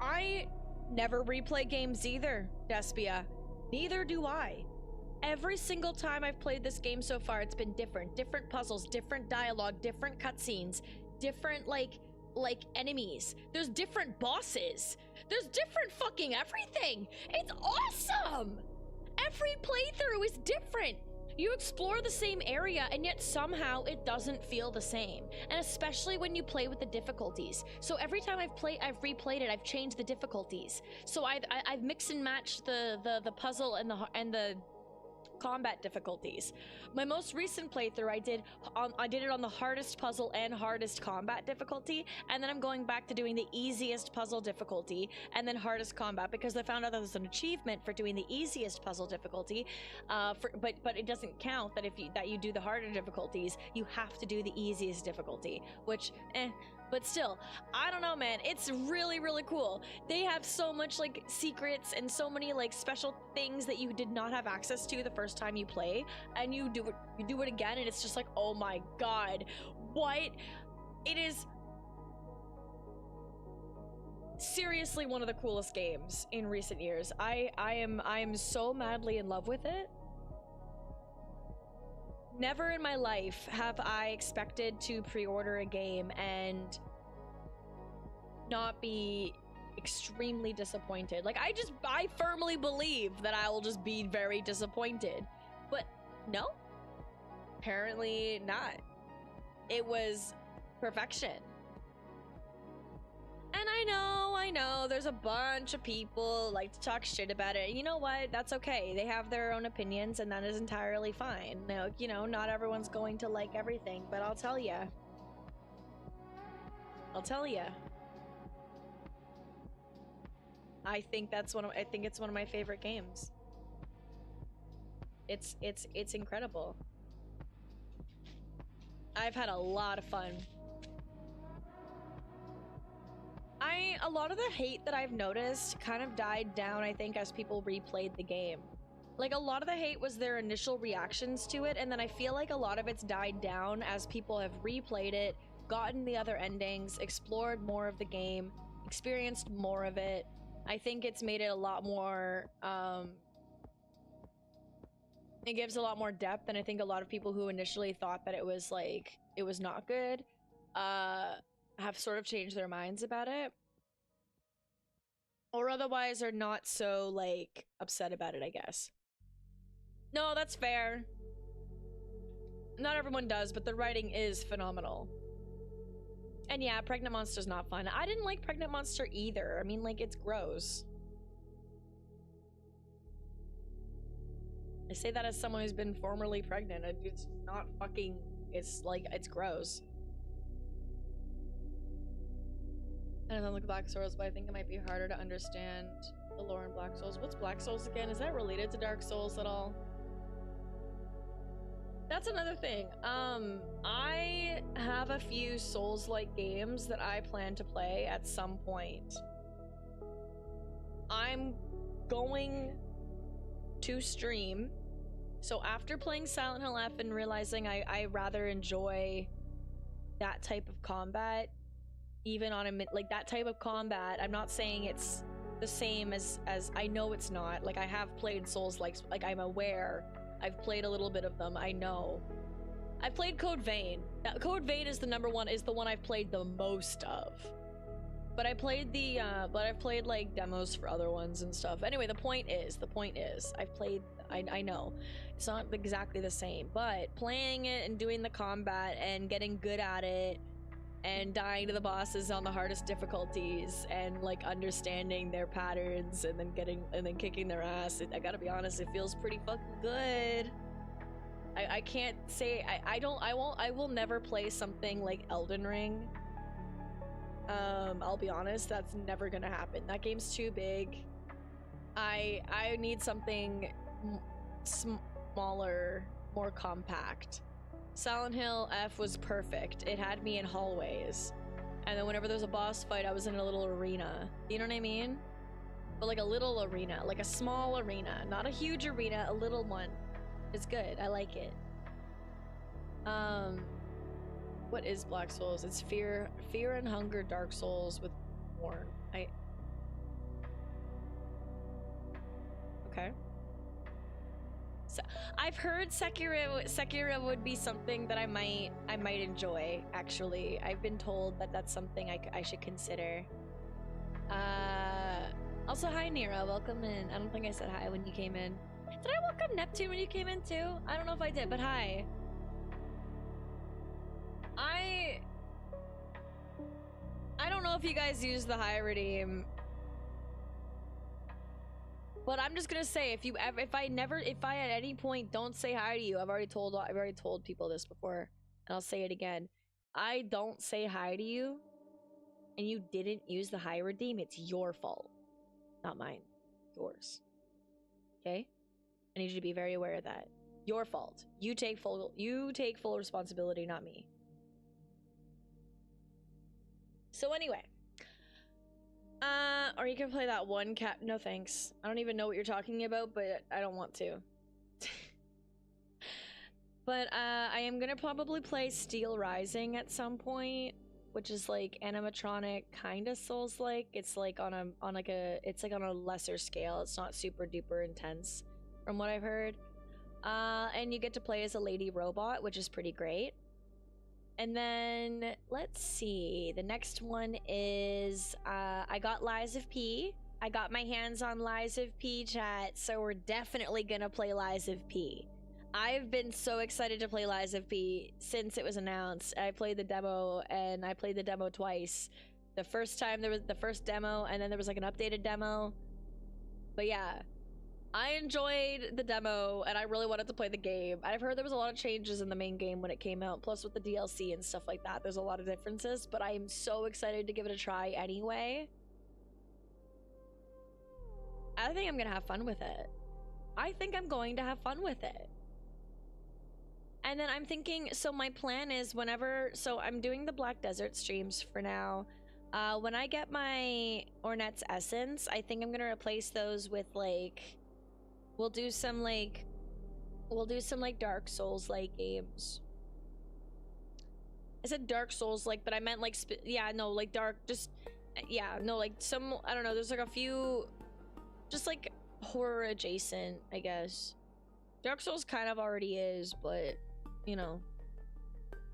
I never replay games either, Despia. Neither do I. Every single time I've played this game so far, it's been different. Different puzzles, different dialogue, different cutscenes. Different, like enemies. There's different bosses. There's different fucking everything. It's awesome! Every playthrough is different. You explore the same area, and yet somehow it doesn't feel the same. And especially when you play with the difficulties. So every time I've replayed it, I've changed the difficulties. So I've mixed and matched the puzzle and the combat difficulties. My most recent playthrough, I did it on the hardest puzzle and hardest combat difficulty, and then I'm going back to doing the easiest puzzle difficulty and then hardest combat, because I found out there was an achievement for doing the easiest puzzle difficulty, but it doesn't count that that you do the harder difficulties. You have to do the easiest difficulty, which but still, I don't know, man. It's really, really cool. They have so much, like, secrets and so many, like, special things that you did not have access to the first time you play. And you do it again, and it's just like, oh my god. What? It is seriously one of the coolest games in recent years. I am so madly in love with it. Never in my life have I expected to pre-order a game and not be extremely disappointed. Like, I firmly believe that I will just be very disappointed. But no, apparently not. It was perfection. And I know, there's a bunch of people like to talk shit about it. You know what? That's okay. They have their own opinions, and that is entirely fine. Now, you know, not everyone's going to like everything, but I'll tell ya. I think it's one of my favorite games. It's incredible. I've had a lot of fun. A lot of the hate that I've noticed kind of died down, I think, as people replayed the game. Like, a lot of the hate was their initial reactions to it, and then I feel like a lot of it's died down as people have replayed it, gotten the other endings, explored more of the game, experienced more of it. I think it's made it a lot more, it gives a lot more depth, and I think a lot of people who initially thought that it was, like, it was not good, have sort of changed their minds about it. Or otherwise are not so, like, upset about it, I guess. No, that's fair. Not everyone does, but the writing is phenomenal. And yeah, Pregnant Monster's not fun. I didn't like Pregnant Monster either. I mean, like, it's gross. I say that as someone who's been formerly pregnant. It's not fucking... It's, like, it's gross. I don't like Black Souls, but I think it might be harder to understand the lore in Black Souls. What's Black Souls again? Is that related to Dark Souls at all? That's another thing. I have a few Souls-like games that I plan to play at some point. I'm going to stream. So after playing Silent Hill F and realizing I rather enjoy that type of combat, even on a like that type of combat, I'm not saying it's the same as I know it's not. Like I have played Souls like I'm aware. I've played a little bit of them. I know. I've played Code Vein. Now, Code Vein is the one I've played the most of. But I played I've played like demos for other ones and stuff. Anyway, the point is, I've played, I know. It's not exactly the same, but playing it and doing the combat and getting good at it and dying to the bosses on the hardest difficulties and like understanding their patterns and then kicking their ass. I gotta be honest, it feels pretty fucking good. I can't say I will never play something like Elden Ring. I'll be honest, that's never gonna happen. That game's too big. I need something smaller, more compact. Silent Hill F was perfect. It had me in hallways. And then whenever there was a boss fight, I was in a little arena. You know what I mean? But like a little arena, like a small arena. Not a huge arena, a little one. It's good. I like it. What is Black Souls? It's Fear and Hunger Dark Souls with Warn. Okay. So, I've heard Sekiro would be something that I might enjoy, actually. I've been told that that's something I should consider. Also, hi Nira, welcome in. I don't think I said hi when you came in. Did I welcome Neptune when you came in too? I don't know if I did, but hi. I don't know if you guys use the high redeem. But I'm just gonna say, if I at any point don't say hi to you, I've already told people this before, and I'll say it again. I don't say hi to you, and you didn't use the high redeem. It's your fault, not mine. Yours. Okay? I need you to be very aware of that. Your fault. You take full responsibility, not me. So anyway. Or you can play that one cap. No thanks. I don't even know what you're talking about, but I don't want to. But I am gonna probably play Steel Rising at some point, which is like animatronic kind of Souls-like. It's like on a lesser scale. It's not super duper intense from what I've heard. And you get to play as a lady robot, which is pretty great. And then let's see, the next one is I got Lies of P. I got my hands on Lies of P, chat, so we're definitely gonna play Lies of P. I've been so excited to play Lies of P since it was announced. I played the demo, and I played the demo twice. The first time there was the first demo, and then there was like an updated demo. But yeah, I enjoyed the demo, and I really wanted to play the game. I've heard there was a lot of changes in the main game when it came out, plus with the DLC and stuff like that. There's a lot of differences, but I am so excited to give it a try anyway. I think I'm gonna have fun with it. I think I'm going to have fun with it. And then I'm thinking, so my plan is so I'm doing the Black Desert streams for now. When I get my Ornette's Essence, I think I'm gonna replace those with like, we'll do some like Dark Souls like games. I said Dark Souls like, but I meant like dark, just like some, I don't know, there's like a few just like horror adjacent, I guess. Dark Souls kind of already is, but you know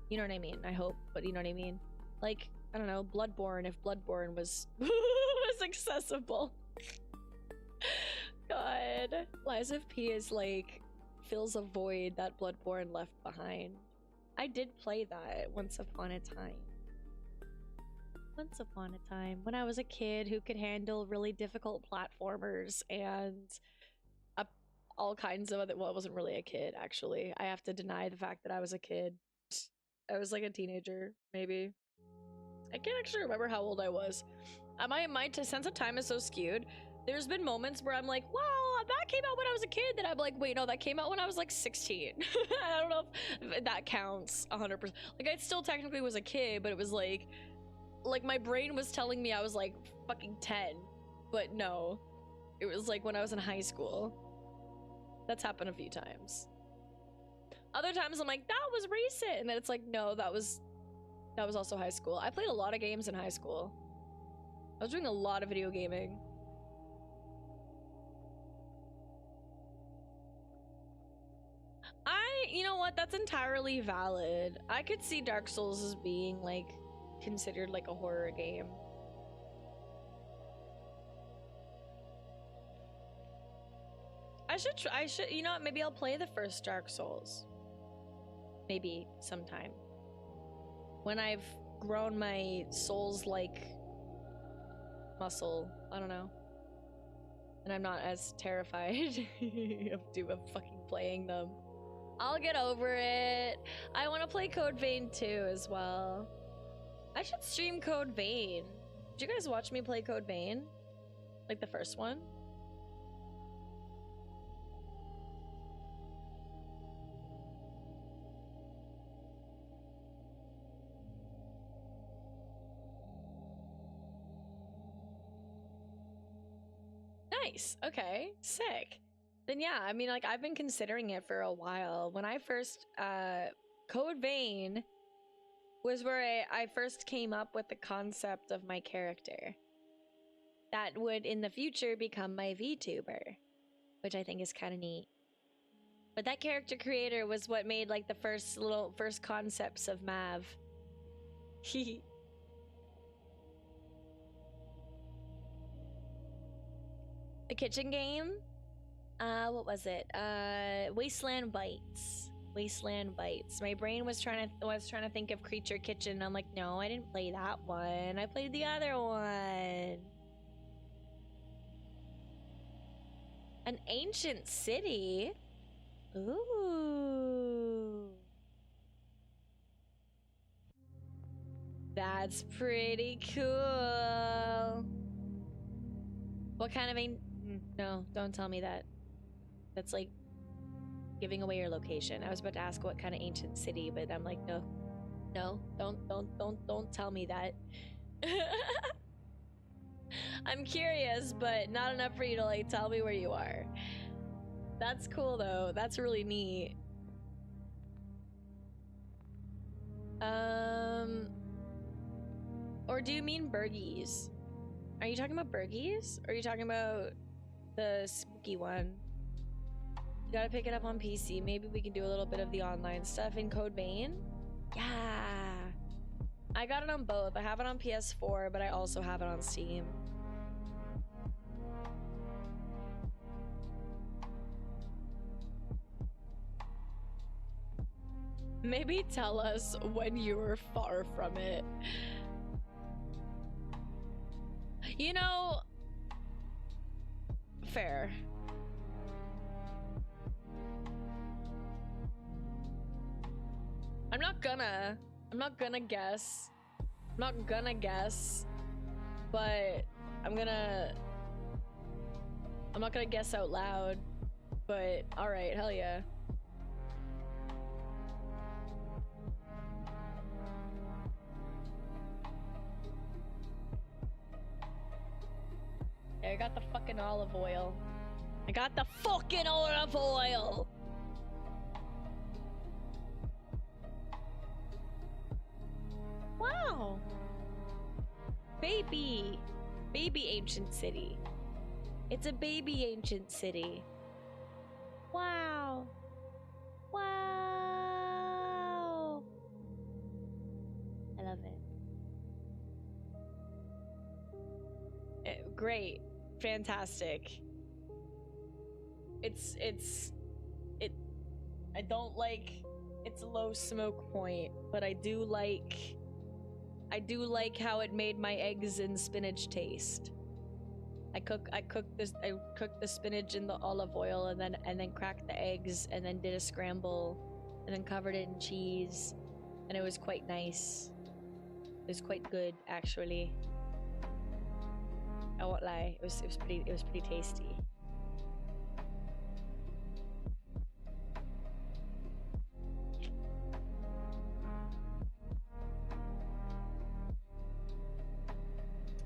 what I mean. I hope, but you know what I mean. Like, I don't know, Bloodborne, if Bloodborne was was accessible. God, Lies of P is like fills a void that Bloodborne left behind. I did play that once upon a time. Once upon a time, when I was a kid who could handle really difficult platformers and all kinds of other. Well, I wasn't really a kid, actually. I have to deny the fact that I was a kid. I was like a teenager, maybe. I can't actually remember how old I was. My sense of time is so skewed. There's been moments where I'm like, well, that came out when I was a kid, then I'm like, wait, no, that came out when I was like 16. I don't know if that counts 100%. Like, I still technically was a kid, but it was like my brain was telling me I was like fucking 10, but no, it was like when I was in high school. That's happened a few times. Other times I'm like, that was recent, and then it's like, no, that was also high school. I played a lot of games in high school. I was doing a lot of video gaming. You know what, that's entirely valid. I could see Dark Souls as being like considered like a horror game. I should, you know what, maybe I'll play the first Dark Souls. Maybe sometime. When I've grown my Souls-like muscle, I don't know. And I'm not as terrified of fucking playing them. I'll get over it. I want to play Code Vein 2 as well. I should stream Code Vein. Did you guys watch me play Code Vein? Like the first one? Nice. Okay. Sick. Then yeah, I mean, like, I've been considering it for a while. When I first, Code Vein was where I first came up with the concept of my character that would in the future become my VTuber, which I think is kind of neat. But that character creator was what made like the first concepts of Mav. The kitchen game? What was it? Wasteland Bites. Wasteland Bites. My brain was trying to think of Creature Kitchen. I'm like, no, I didn't play that one. I played the other one. An ancient city? Ooh. That's pretty cool. What kind of no, don't tell me that. That's like giving away your location. I was about to ask what kind of ancient city, but I'm like, no, don't tell me that. I'm curious, but not enough for you to like tell me where you are. That's cool though. That's really neat. Or do you mean Burgies? Are you talking about Burgies? Or are you talking about the spooky one? You gotta pick it up on PC. Maybe we can do a little bit of the online stuff in Code Vein. Yeah. I got it on both. I have it on PS4, but I also have it on Steam. Maybe tell us when you were far from it. You know, fair. I'm not gonna guess. I'm not gonna guess, but I'm not gonna guess out loud, but all right, hell yeah. I got the fucking olive oil. I got the fucking olive oil. Wow. Baby ancient city. It's a baby ancient city. Wow. Wow. I love it. Great. Fantastic. I don't like its low smoke point, but I do like how it made my eggs and spinach taste. I cooked the spinach in the olive oil and then cracked the eggs and then did a scramble and then covered it in cheese, and it was quite nice. It was quite good, actually. I won't lie. It was pretty tasty.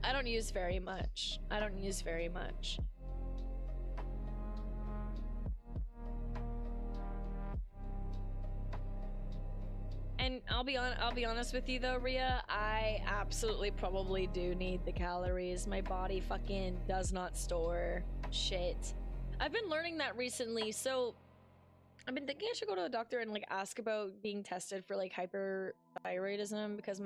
I don't use very much. I don't use very much. And I'll be honest with you though, Rhea, I absolutely probably do need the calories. My body fucking does not store shit. I've been learning that recently, so I've been thinking I should go to a doctor and like ask about being tested for like hyperthyroidism because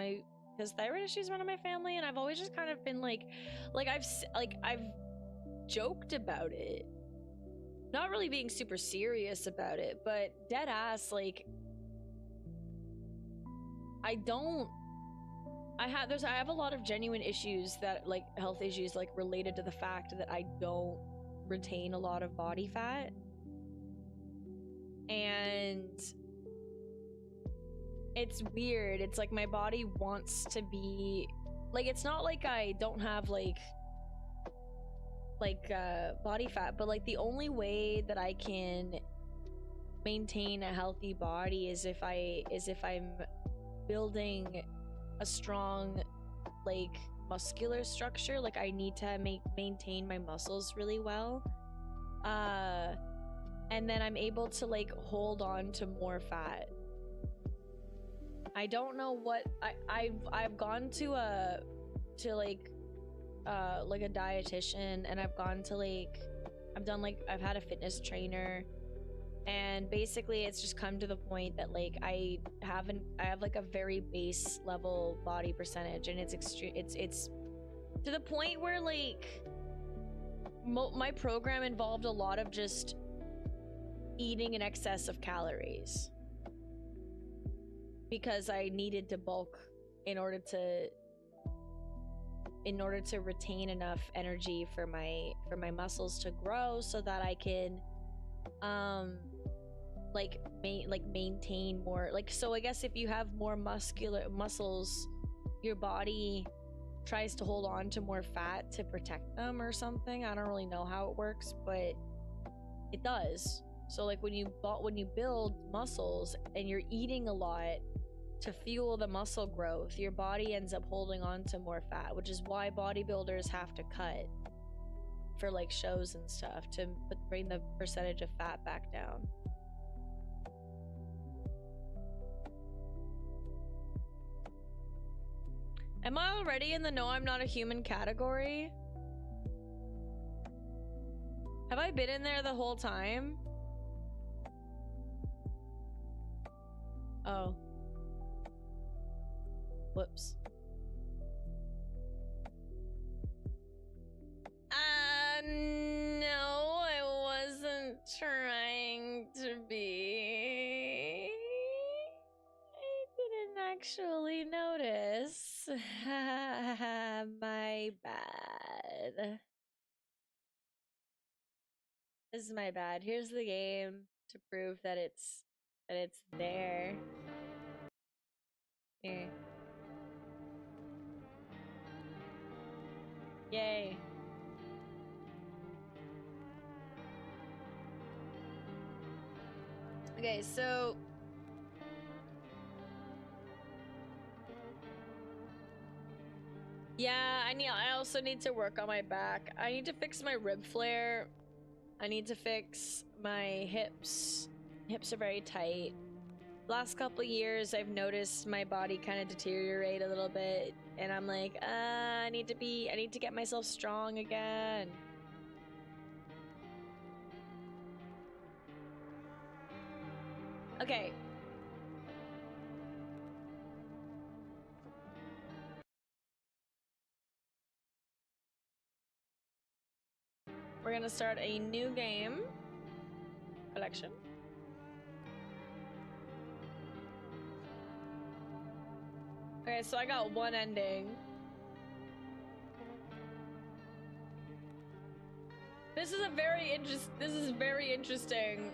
thyroid issues run in my family, and I've always just kind of been like I've joked about it, not really being super serious about it, but dead ass like I have a lot of genuine issues that like health issues like related to the fact that I don't retain a lot of body fat. And it's weird. It's like my body wants to be like, it's not like I don't have like body fat, but like the only way that I can maintain a healthy body is if I'm building a strong like muscular structure. Like I need to maintain my muscles really well, and then I'm able to like hold on to more fat. I don't know what I've gone to a dietitian, and I've gone to I've had a fitness trainer, and basically it's just come to the point that like I have like a very base level body percentage, and it's extreme. It's to the point where like my program involved a lot of just eating in excess of calories because I needed to bulk in order to retain enough energy for my muscles to grow, so that I can maintain more. Like, so I guess if you have more muscles, your body tries to hold on to more fat to protect them or something. I don't really know how it works, but it does. So like when you build muscles and you're eating a lot to fuel the muscle growth, your body ends up holding on to more fat, which is why bodybuilders have to cut for like shows and stuff to bring the percentage of fat back down. Am I already in the no I'm not a human category? Have I been in there the whole time? Oh. Whoops. No, I wasn't trying to be. I didn't actually notice. My bad. This is my bad. Here's the game to prove that it's there. Here. Yay. Okay, so yeah, I also need to work on my back. I need to fix my rib flare. I need to fix my hips. Hips are very tight. Last couple years, I've noticed my body kind of deteriorate a little bit, and I'm like, I need to get myself strong again. Okay. We're gonna start a new game. Collection. Okay, so I got one ending. This is very interesting.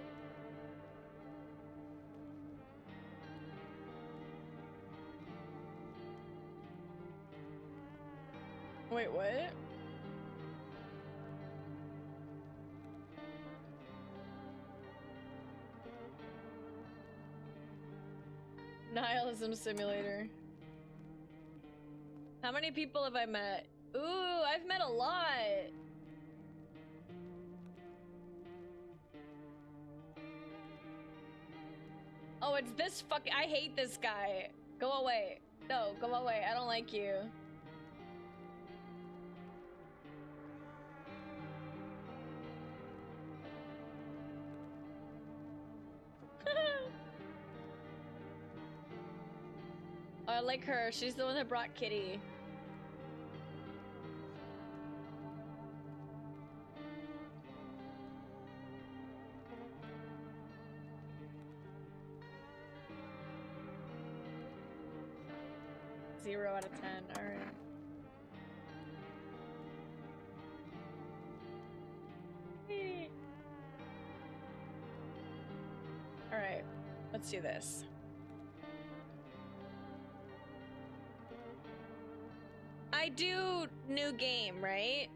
Wait, what? Nihilism simulator. How many people have I met? Ooh, I've met a lot. Oh, it's this fuck. I hate this guy. Go away. No, go away. I don't like you. Oh, I like her. She's the one that brought Kitty. Zero out of 10. All right. All right. Let's do this. I do new game, right?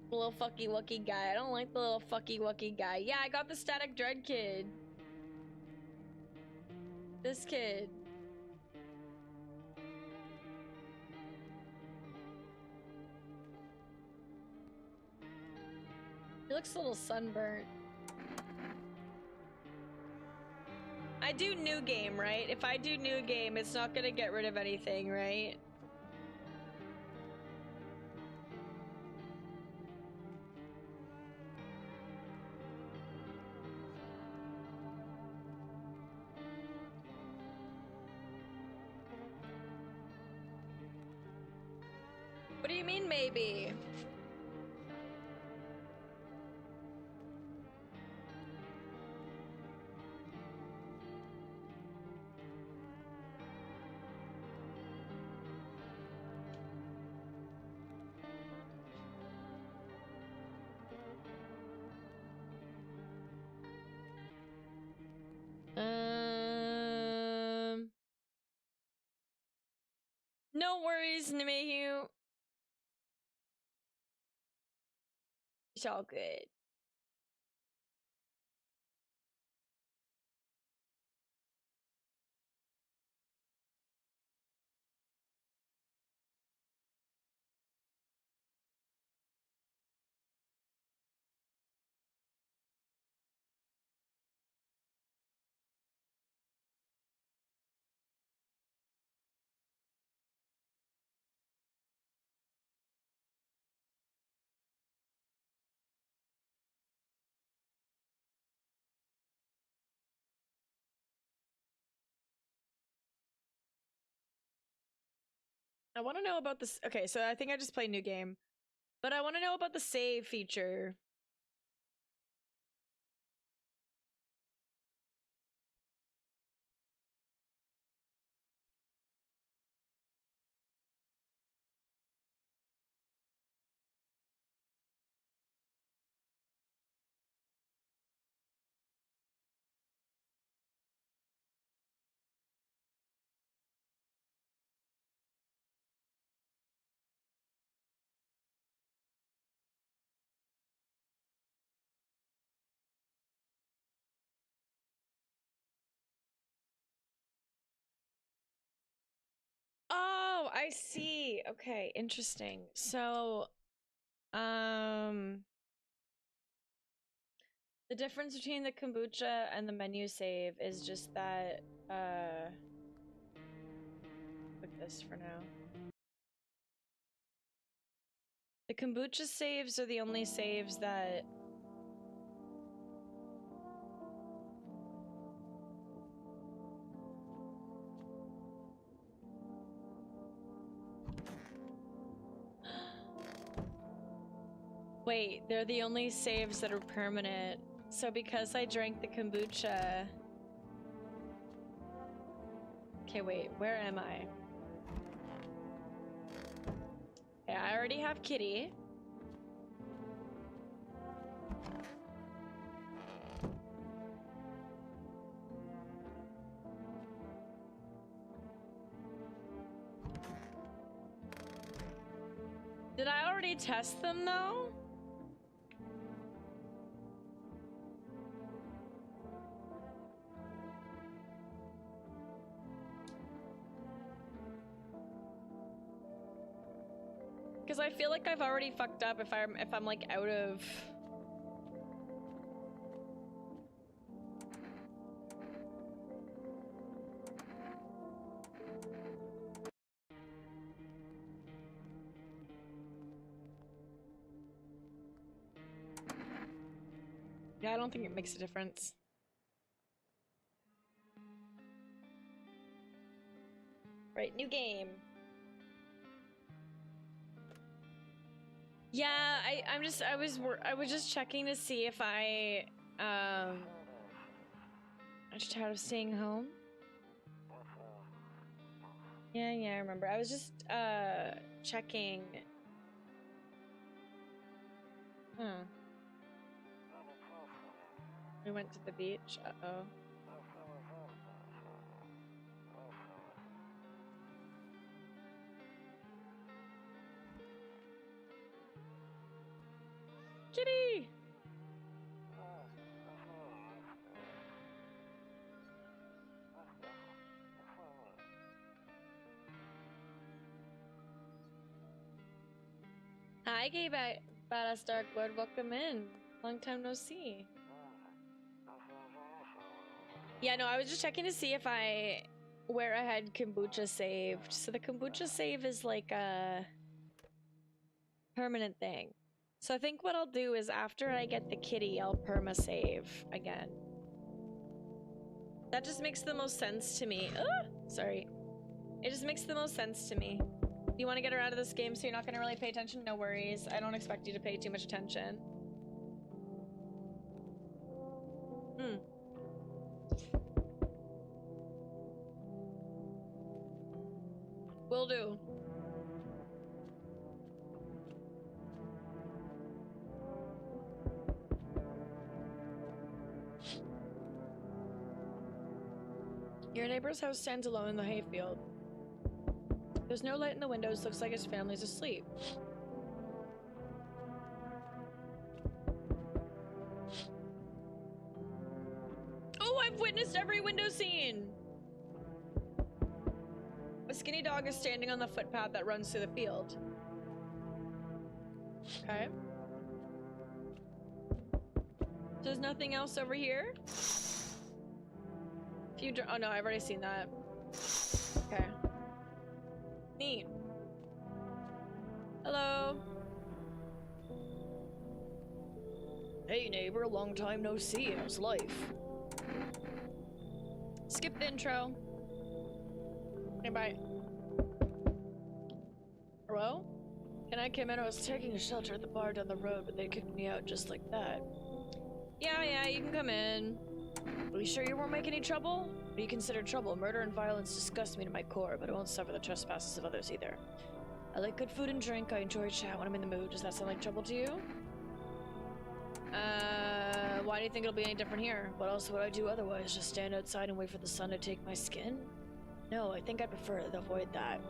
The little fucky wucky guy. I don't like the little fucky wucky guy. Yeah, I got the Static Dread kid. This kid. He looks a little sunburnt. I do new game, right? If I do new game, it's not gonna get rid of anything, right? What do you mean, maybe? No worries, Nimehu. It's all good. I want to know about this. Okay, so I think I just played new game, but I want to know about the save feature. Oh, I see. Okay, interesting. So, the difference between the kombucha and the menu save is just that, like this for now. The kombucha saves are the only saves that wait, they're the only saves that are permanent. So because I drank the kombucha... Okay, wait, where am I? Okay, I already have Kitty. Did I already test them though? Because I feel like I've already fucked up if I'm like out of. Yeah, I don't think it makes a difference. Right, new game. Yeah, I was just checking to see if I'm just tired of staying home. Yeah, I remember. I was just checking. We went to the beach. Uh-oh. Kitty! Hi, gay badass Darkwood. Welcome in. Long time no see. Yeah, no, I was just checking to see if where I had kombucha saved. So the kombucha save is like a permanent thing. So I think what I'll do is after I get the kitty, I'll perma save again. That just makes the most sense to me. Sorry. It just makes the most sense to me. You want to get her out of this game so you're not going to really pay attention? No worries. I don't expect you to pay too much attention. Will do. Your neighbor's house stands alone in the hayfield. There's no light in the windows. Looks like his family's asleep. Oh, I've witnessed every window scene! A skinny dog is standing on the footpath that runs through the field. Okay. There's nothing else over here? Oh no, I've already seen that. Okay. Neat. Hello. Hey neighbor, long time no see. How's life? Skip the intro. Okay, bye. Hello? Can I come in? I was taking a shelter at the bar down the road, but they kicked me out just like that. Yeah, you can come in. Are you sure you won't make any trouble? What do you consider trouble? Murder and violence disgust me to my core, but I won't suffer the trespasses of others either. I like good food and drink. I enjoy chat when I'm in the mood. Does that sound like trouble to you? Why do you think it'll be any different here? What else would I do otherwise? Just stand outside and wait for the sun to take my skin? No, I think I'd prefer to avoid that.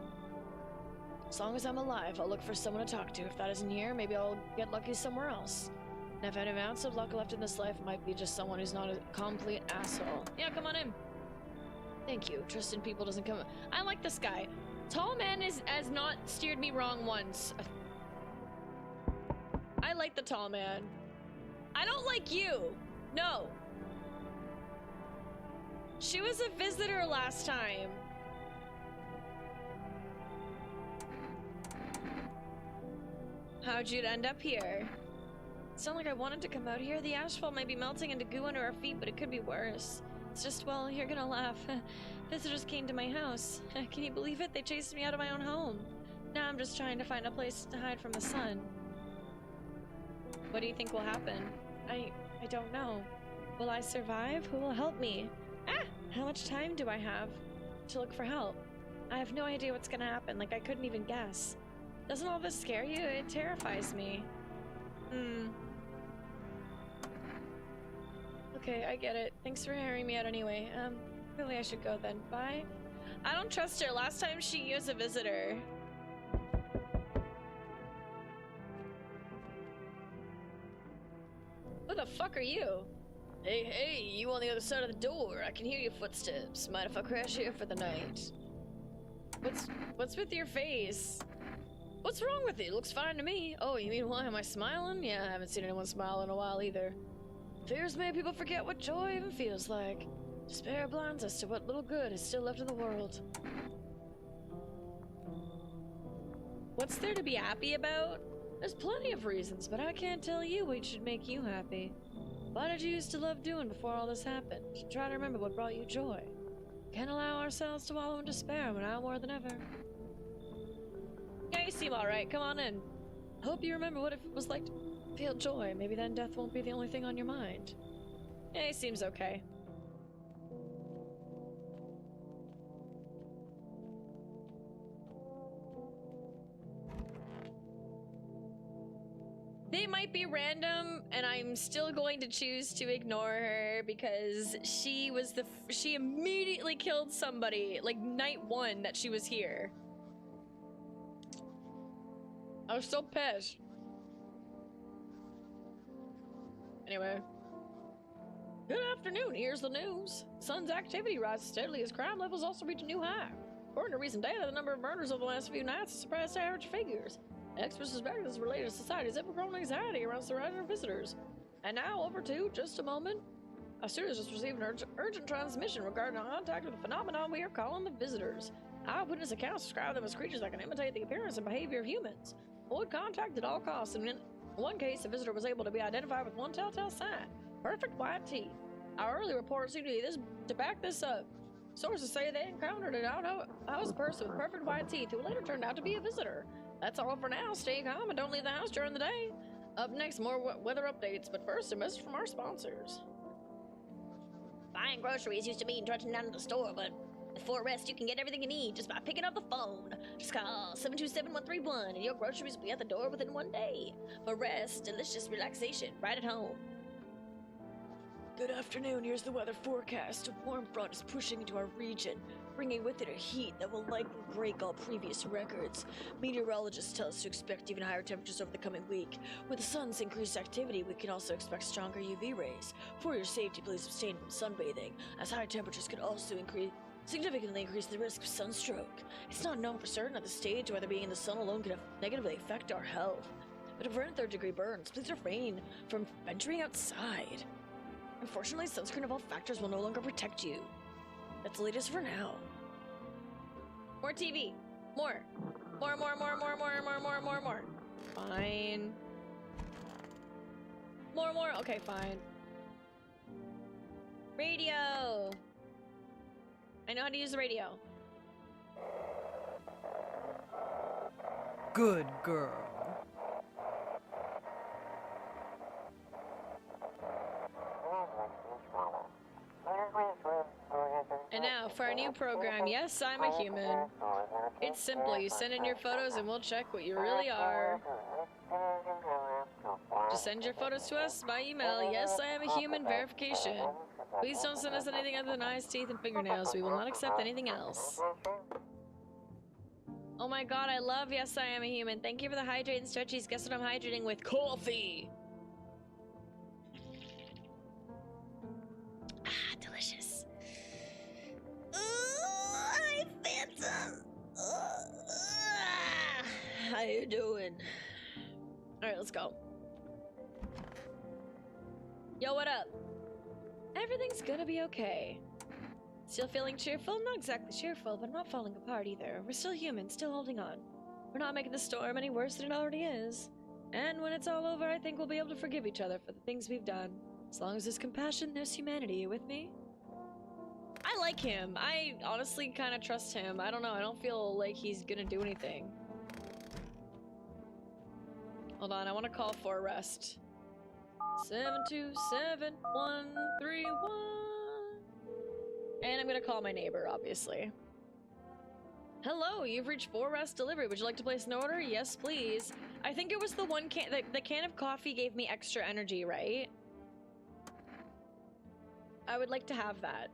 As long as I'm alive, I'll look for someone to talk to. If that isn't here, maybe I'll get lucky somewhere else. And if I have an ounce of luck left in this life, it might be just someone who's not a complete asshole. Yeah, come on in. Thank you. Trust in people doesn't come. I like this guy. Tall man has not steered me wrong once. I like the tall man. I don't like you. No. She was a visitor last time. How'd you end up here? It's not like I wanted to come out here. The asphalt might be melting into goo under our feet, but it could be worse. It's just, well, you're gonna laugh. Visitors came to my house. Can you believe it? They chased me out of my own home. Now I'm just trying to find a place to hide from the sun. What do you think will happen? I don't know. Will I survive? Who will help me? How much time do I have to look for help? I have no idea what's gonna happen. Like, I couldn't even guess. Doesn't all this scare you? It terrifies me. Okay, I get it. Thanks for hearing me out anyway. Really I should go then. Bye. I don't trust her. Last time she was a visitor. Who the fuck are you? Hey, you on the other side of the door. I can hear your footsteps. Mind if I crash here for the night? What's with your face? What's wrong with it? It looks fine to me. Oh, you mean why am I smiling? Yeah, I haven't seen anyone smile in a while either. Fears made people forget what joy even feels like. Despair blinds us to what little good is still left in the world. What's there to be happy about? There's plenty of reasons, but I can't tell you what should make you happy. What did you used to love doing before all this happened? Try to remember what brought you joy. Can't allow ourselves to wallow in despair now more than ever. Yeah, you seem alright. Come on in. Hope you remember what it was like to feel joy. Maybe then death won't be the only thing on your mind. Yeah, he seems okay. They might be random, and I'm still going to choose to ignore her because she immediately killed somebody, like night one that she was here. I was so pissed. Anyway. Good afternoon, here's the news. Sun's activity rises steadily as crime levels also reach a new high. According to recent data, the number of murders over the last few nights has surpassed average figures. Experts suspect this is related to society's ever-growing anxiety around surrounding visitors. And now, over to just a moment. A student just received an urgent transmission regarding contact with a phenomenon we are calling the visitors. Eyewitness accounts describe them as creatures that can imitate the appearance and behavior of humans. Avoid contact at all costs, and in one case, the visitor was able to be identified with one telltale sign: perfect white teeth. Our early reports seem to back this up. Sources say they encountered an outhouse person with perfect white teeth who later turned out to be a visitor. That's all for now. Stay calm and don't leave the house during the day. Up next, more weather updates, but first, a message from our sponsors. Buying groceries used to mean trudging down to the store, but with 4 Rest, you can get everything you need just by picking up the phone. Just call 727-131 and your groceries will be at the door within 1 day. For Rest, delicious relaxation right at home. Good afternoon, here's the weather forecast. A warm front is pushing into our region, bringing with it a heat that will likely break all previous records. Meteorologists tell us to expect even higher temperatures over the coming week. With the sun's increased activity, we can also expect stronger UV rays. For your safety, please abstain from sunbathing, as high temperatures could also significantly increase the risk of sunstroke. It's not known for certain at this stage whether being in the sun alone can negatively affect our health. But to prevent third-degree burns, please refrain from venturing outside. Unfortunately, sunscreen of all factors will no longer protect you. That's the latest for now. More TV. More. More. Fine. More. Okay, fine. Radio. I know how to use the radio. Good girl. And now for our new program, Yes, I'm a Human. It's simple, you send in your photos and we'll check what you really are. Just send your photos to us by email, Yes, I am a Human verification. Please don't send us anything other than eyes, teeth, and fingernails. We will not accept anything else. Oh my god, I love Yes, I am a Human. Thank you for the hydrate and stretchies. Guess what I'm hydrating with? Coffee! Ah, delicious. Hi, Phantom. How you doing? Alright, let's go. Yo, what up? Everything's gonna be okay. Still feeling cheerful? Not exactly cheerful, but not falling apart either. We're still human, still holding on. We're not making the storm any worse than it already is. And when it's all over, I think we'll be able to forgive each other for the things we've done. As long as there's compassion, there's humanity. You with me? I like him. I honestly kind of trust him. I don't know. I don't feel like he's gonna do anything. Hold on. I want to call for arrest. 727-131. And I'm gonna call my neighbor, obviously. Hello, you've reached 4 Rest Delivery. Would you like to place an order? Yes, please. I think it was the one can. The can of coffee gave me extra energy, right? I would like to have that.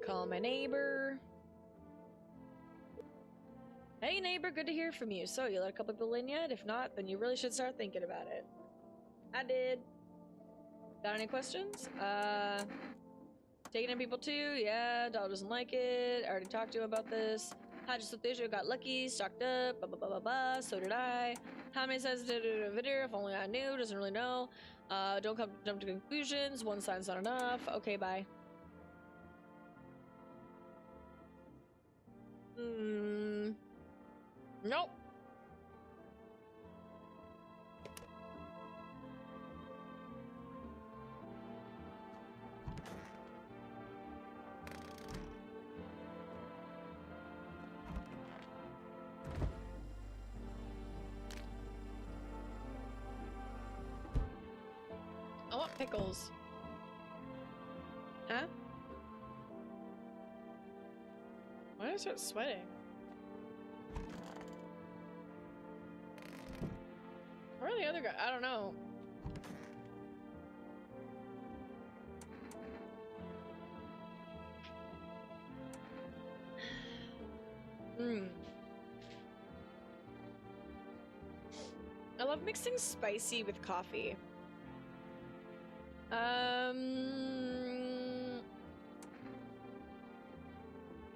Call my neighbor. Hey neighbor, good to hear from you. So, you let a couple people in yet? If not, then you really should start thinking about it. I did. Got any questions? Taking in people too? Yeah, dog doesn't like it. I already talked to him about this. Hajisutejo got lucky, stocked up, blah blah blah blah blah. So did I. How many says video? If only I knew, doesn't really know. Don't jump to conclusions. One sign's not enough. Okay, bye. Nope. I want pickles. Huh? Why did I start sweating? Where are the other guys? I don't know. I love mixing spicy with coffee.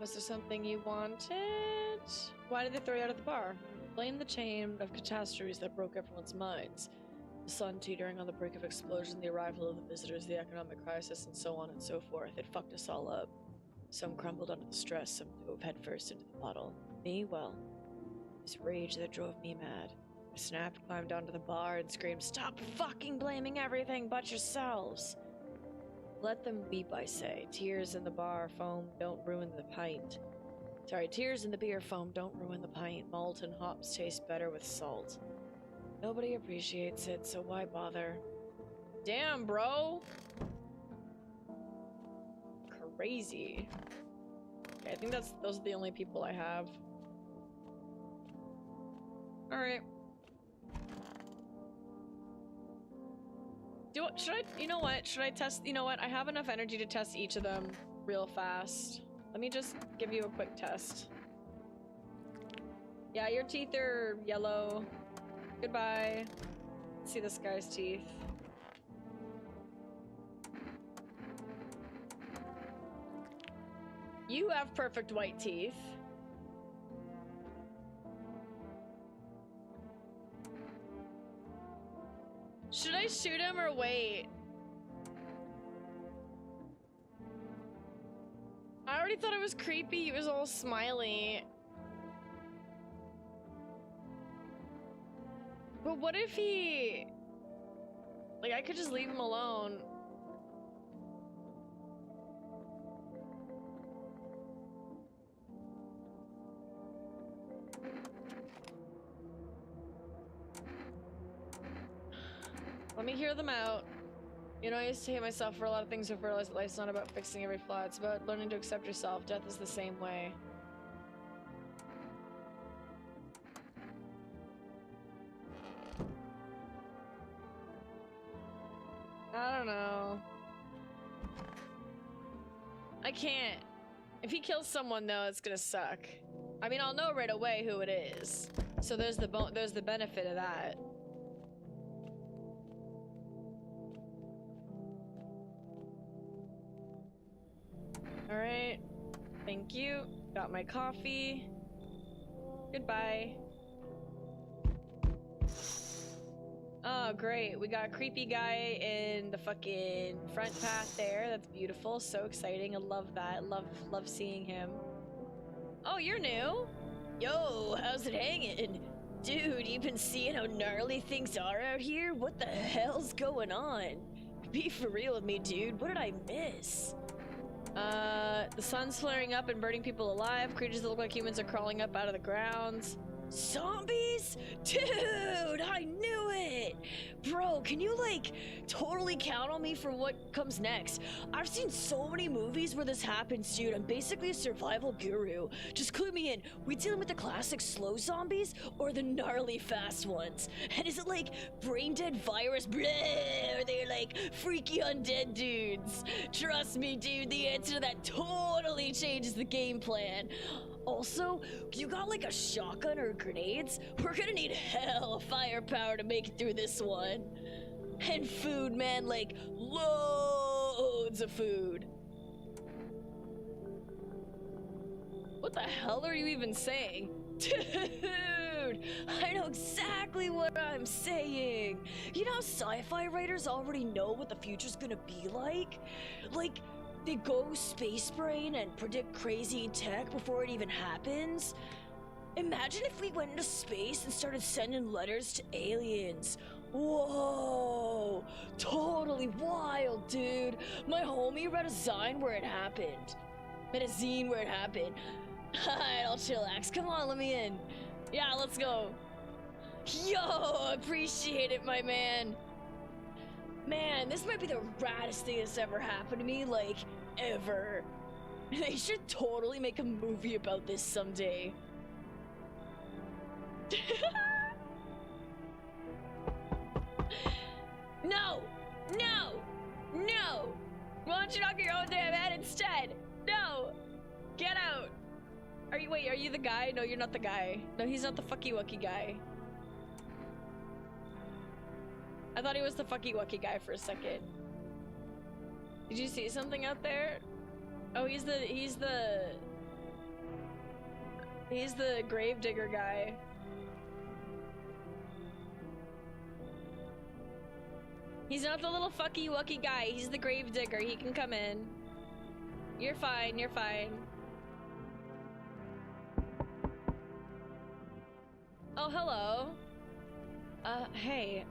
Was there something you wanted? Why did they throw you out of the bar? Blame the chain of catastrophes that broke everyone's minds. The sun teetering on the brink of explosion, the arrival of the visitors, the economic crisis, and so on and so forth. It fucked us all up. Some crumbled under the stress, some dove headfirst into the puddle. Me, well, it was rage that drove me mad. I snapped, climbed onto the bar, and screamed, "Stop fucking blaming everything but yourselves!" Let them weep, I say. Tears in the bar foam don't ruin the pint. Sorry, tears in the beer foam don't ruin the pint. Malt and hops taste better with salt. Nobody appreciates it, so why bother? Damn, bro! Crazy. Okay, I think those are the only people I have. Alright. You know what? Should I test? You know what? I have enough energy to test each of them real fast. Let me just give you a quick test. Yeah, your teeth are yellow. Goodbye. Let's see this guy's teeth. You have perfect white teeth. Should I shoot him or wait? I already thought it was creepy. He was all smiley. But what if he... Like, I could just leave him alone. Let me hear them out. You know, I used to hate myself for a lot of things, but realized that life's not about fixing every flaw. It's about learning to accept yourself. Death is the same way. I don't know. I can't. If he kills someone, though, it's gonna suck. I mean, I'll know right away who it is. So there's the benefit of that. Alright. Thank you. Got my coffee. Goodbye. Oh, great. We got a creepy guy in the fucking front path there. That's beautiful. So exciting. I love that. Love seeing him. Oh, you're new? Yo, how's it hanging? Dude, you been seeing how gnarly things are out here? What the hell's going on? Be for real with me, dude. What did I miss? The sun's flaring up and burning people alive. Creatures that look like humans are crawling up out of the ground. Zombies? Dude, I knew it! Bro, can you, like, totally count on me for what comes next? I've seen so many movies where this happens, dude. I'm basically a survival guru. Just clue me in. We dealing with the classic slow zombies or the gnarly fast ones? And is it, like, brain-dead virus? Bleh, or are they, like, freaky undead dudes? Trust me, dude, the answer to that totally changes the game plan. Also, you got like a shotgun or grenades? We're gonna need hell firepower to make it through this one. And food, man, like loads of food. What the hell are you even saying? Dude, I know exactly what I'm saying. You know how sci-fi writers already know what the future's gonna be like? Like, they go space brain and predict crazy tech before it even happens? Imagine if we went into space and started sending letters to aliens. Whoa, totally wild, dude. My homie read a zine where it happened. Read a zine where it happened. Alright, I'll chillax. Come on, let me in. Yeah, let's go. Yo, appreciate it, my man. Man, this might be the raddest thing that's ever happened to me, like, ever. They should totally make a movie about this someday. No! No! No! Why don't you knock your own damn head instead? No! Get out! Are you the guy? No, you're not the guy. No, he's not the fucky wucky guy. I thought he was the fucky wucky guy for a second. Did you see something out there? Oh, he's the gravedigger guy. He's not the little fucky wucky guy. He's the gravedigger. He can come in. You're fine. You're fine. Oh, hello. Hey.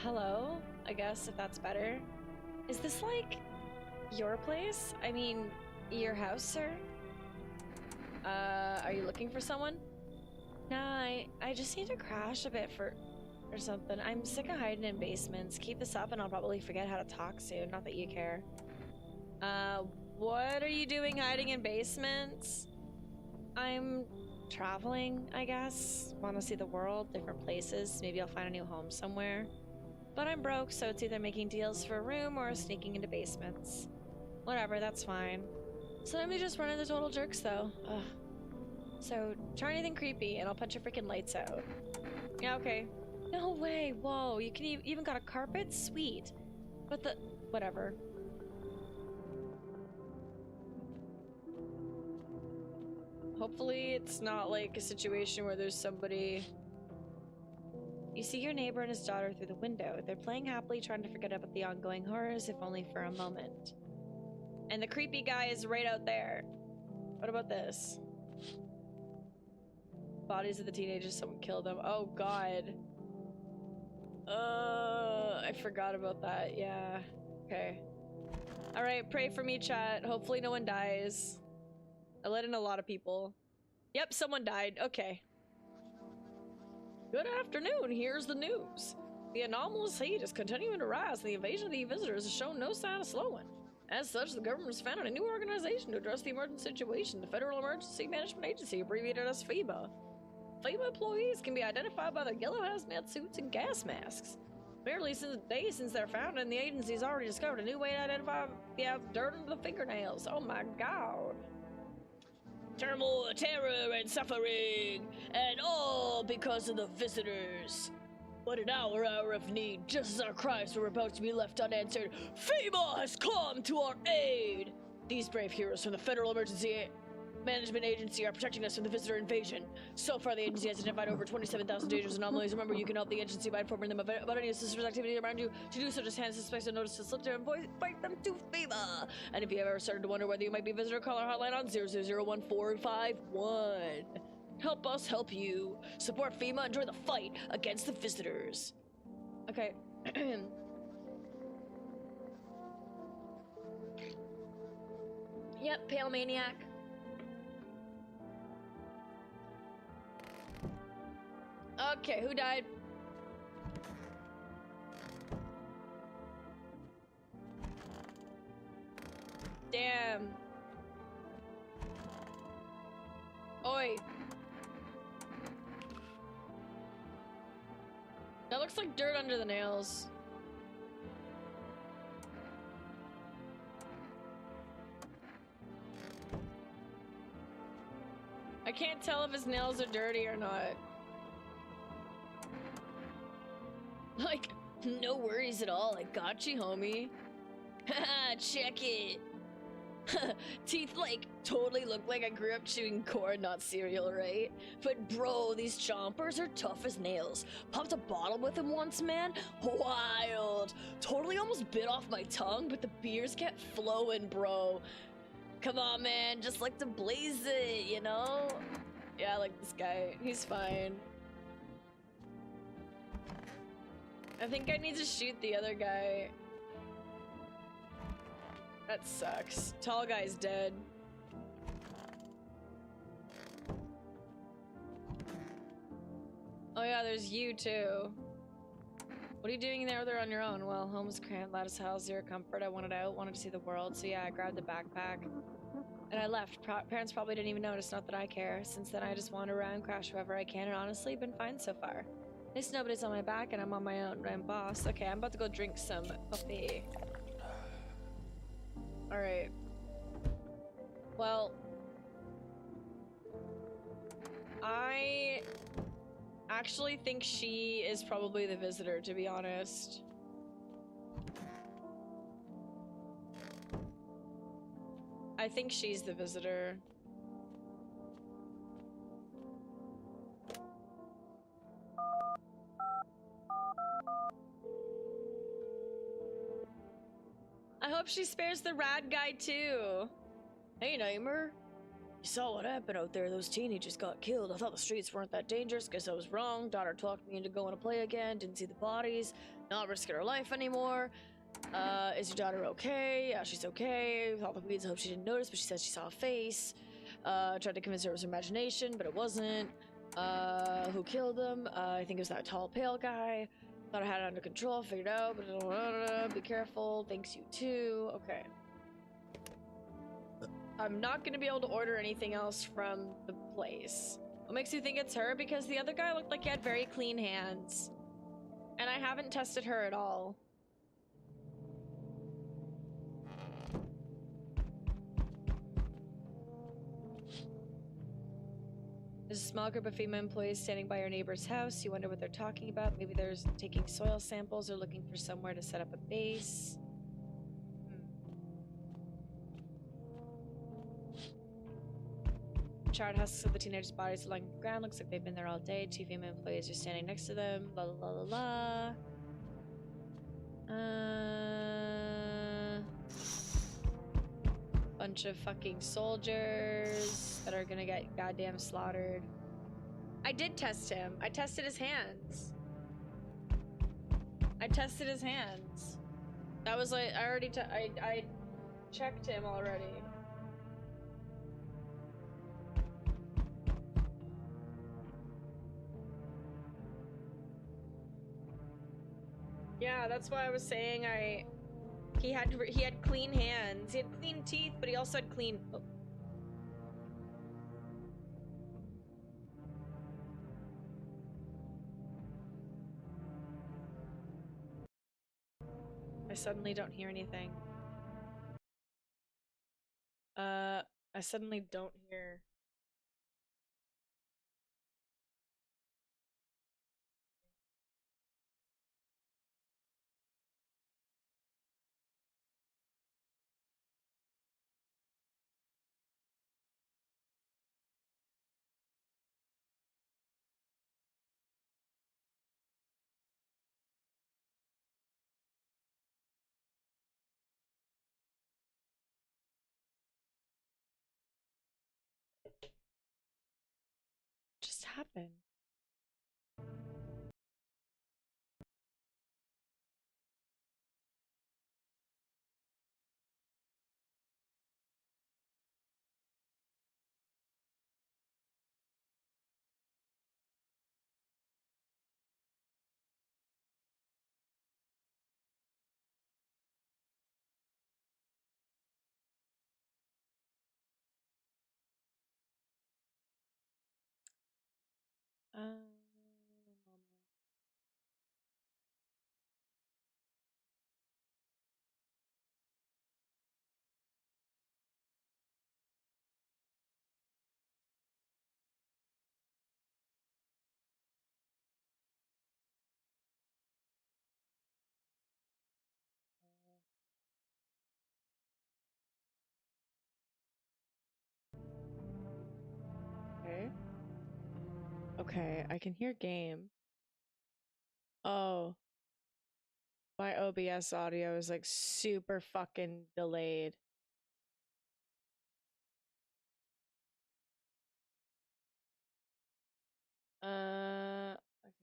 Hello. I guess if that's better. Is this like your place? I mean, your house, sir? Are you looking for someone? Nah, I just need to crash a bit or something. I'm sick of hiding in basements. Keep this up and I'll probably forget how to talk soon. Not that you care. What are you doing hiding in basements? I'm traveling, I guess. Want to see the world, different places. Maybe I'll find a new home somewhere. But I'm broke, so it's either making deals for a room or sneaking into basements. Whatever, that's fine. Sometimes we just run into total jerks, though. Ugh. So, try anything creepy and I'll punch your freaking lights out. Yeah, okay. No way, whoa, you can even got a carpet? Sweet. But whatever. Hopefully it's not like a situation where there's somebody... You see your neighbor and his daughter through the window. They're playing happily, trying to forget about the ongoing horrors, if only for a moment. And the creepy guy is right out there. What about this? Bodies of the teenagers, someone killed them. Oh god. I forgot about that, yeah. Okay. Alright, pray for me, chat. Hopefully no one dies. I let in a lot of people. Yep, someone died. Okay. Good afternoon, here's the news. The anomalous heat is continuing to rise and the invasion of the visitors has shown no sign of slowing. As such, the government has founded a new organization to address the emergent situation, the Federal Emergency Management Agency, abbreviated as FEMA. FEMA employees can be identified by their yellow hazmat suits and gas masks. Barely since the day since their founding, the agency has already discovered a new way to identify dirt under the fingernails. Oh my god. Turmoil, terror, and suffering, and all because of the visitors. What an hour of need, just as our cries were about to be left unanswered, FEMA has come to our aid! These brave heroes from the Federal Emergency Management Agency are protecting us from the visitor invasion. So far, the agency has identified over 27,000 dangerous anomalies. Remember, you can help the agency by informing them about any suspicious activity around you. To do so, just hand suspects a notice to slip to and fight them to FEMA. And if you ever started to wonder whether you might be a visitor, call our hotline on 0001451. Help us help you. Support FEMA and join the fight against the visitors. Okay. Yep, Pale Maniac. Okay, who died? Damn. Oi. That looks like dirt under the nails. I can't tell if his nails are dirty or not. Like, no worries at all. I got you, homie. Haha, check it. Teeth like totally look like I grew up chewing corn, not cereal, right? But bro, these chompers are tough as nails. Popped a bottle with them once, man. Wild. Totally almost bit off my tongue, but the beers kept flowing, bro. Come on, man. Just like to blaze it, you know? Yeah, I like this guy. He's fine. I think I need to shoot the other guy. That sucks. Tall guy's dead. Oh yeah, there's you too. What are you doing there on your own? Well, home was cramped, loud as hell, zero comfort. I wanted out, wanted to see the world, so yeah, I grabbed the backpack. And I left. Parents probably didn't even notice, not that I care. Since then, I just wander around, crash wherever I can, and honestly, been fine so far. At least nobody's on my back, and I'm on my own. I'm boss. Okay, I'm about to go drink some coffee. Alright. Well, I actually think she is probably the visitor, to be honest. I think she's the visitor. I hope she spares the rad guy too. Hey, Namer. You saw what happened out there. Those teenagers got killed. I thought the streets weren't that dangerous. Guess I was wrong. Daughter talked me into going to play again. Didn't see the bodies. Not risking her life anymore. Is your daughter okay? Yeah, she's okay. With all the weeds, I hope she didn't notice, but she said she saw a face. Tried to convince her it was her imagination, but it wasn't. Who killed them? I think it was that tall, pale guy. Thought I had it under control, figured out, but be careful. Thanks, you too. Okay. I'm not gonna be able to order anything else from the place. What makes you think it's her? Because the other guy looked like he had very clean hands. And I haven't tested her at all. There's a small group of female employees standing by your neighbor's house. You wonder what they're talking about. Maybe they're taking soil samples or looking for somewhere to set up a base. Charred husks of the teenagers' bodies lying on the ground. Looks like they've been there all day. Two female employees are standing next to them. La la la la la. Bunch of fucking soldiers that are gonna get goddamn slaughtered. I did test him. I tested his hands. I tested his hands. That was like, I checked him already. Yeah, that's why I was saying he had clean hands. He had clean teeth, but he also had clean. Oh. I suddenly don't hear anything. I suddenly don't hear. Just happened. One moment. Okay, I can hear game. Oh. My OBS audio is like super fucking delayed. Okay,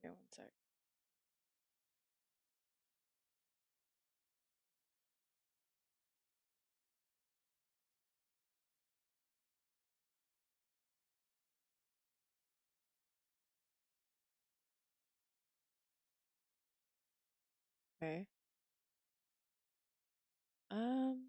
one sec. Okay. Um,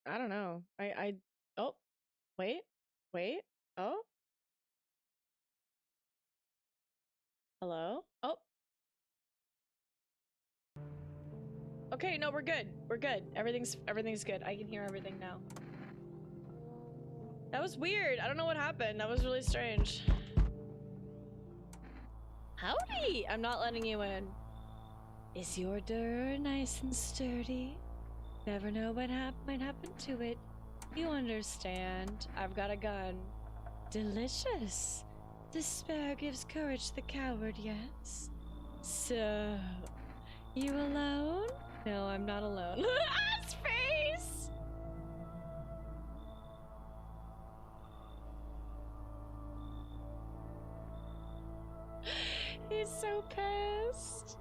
I don't know. Oh, wait, wait. Oh, hello? Oh. Okay, no, we're good. We're good. Everything's good. I can hear everything now. That was weird. I don't know what happened. That was really strange. Howdy! I'm not letting you in. Is your door nice and sturdy? Never know what might happen to it. You understand. I've got a gun. Delicious. Despair gives courage to the coward, yes? So, you alone? No, I'm not alone. His face! He's so pissed.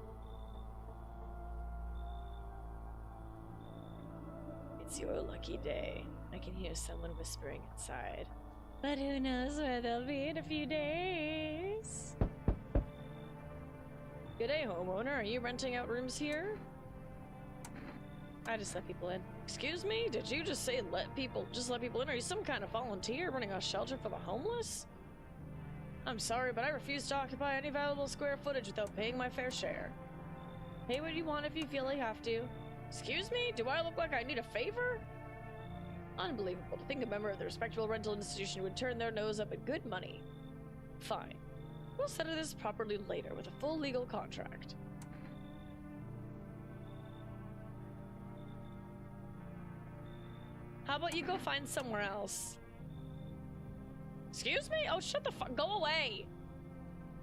It's your lucky day. I can hear someone whispering inside. But who knows where they'll be in a few days? Good day, homeowner. Are you renting out rooms here? I just let people in. Excuse me? Did you just say let people in? Are you some kind of volunteer running a shelter for the homeless? I'm sorry, but I refuse to occupy any valuable square footage without paying my fair share. Pay what you want if you feel like you have to. Excuse me? Do I look like I need a favor? Unbelievable to think a member of the respectable rental institution would turn their nose up at good money. Fine. We'll settle this properly later with a full legal contract. How about you go find somewhere else? Excuse me? Oh, shut the fuck. Go away.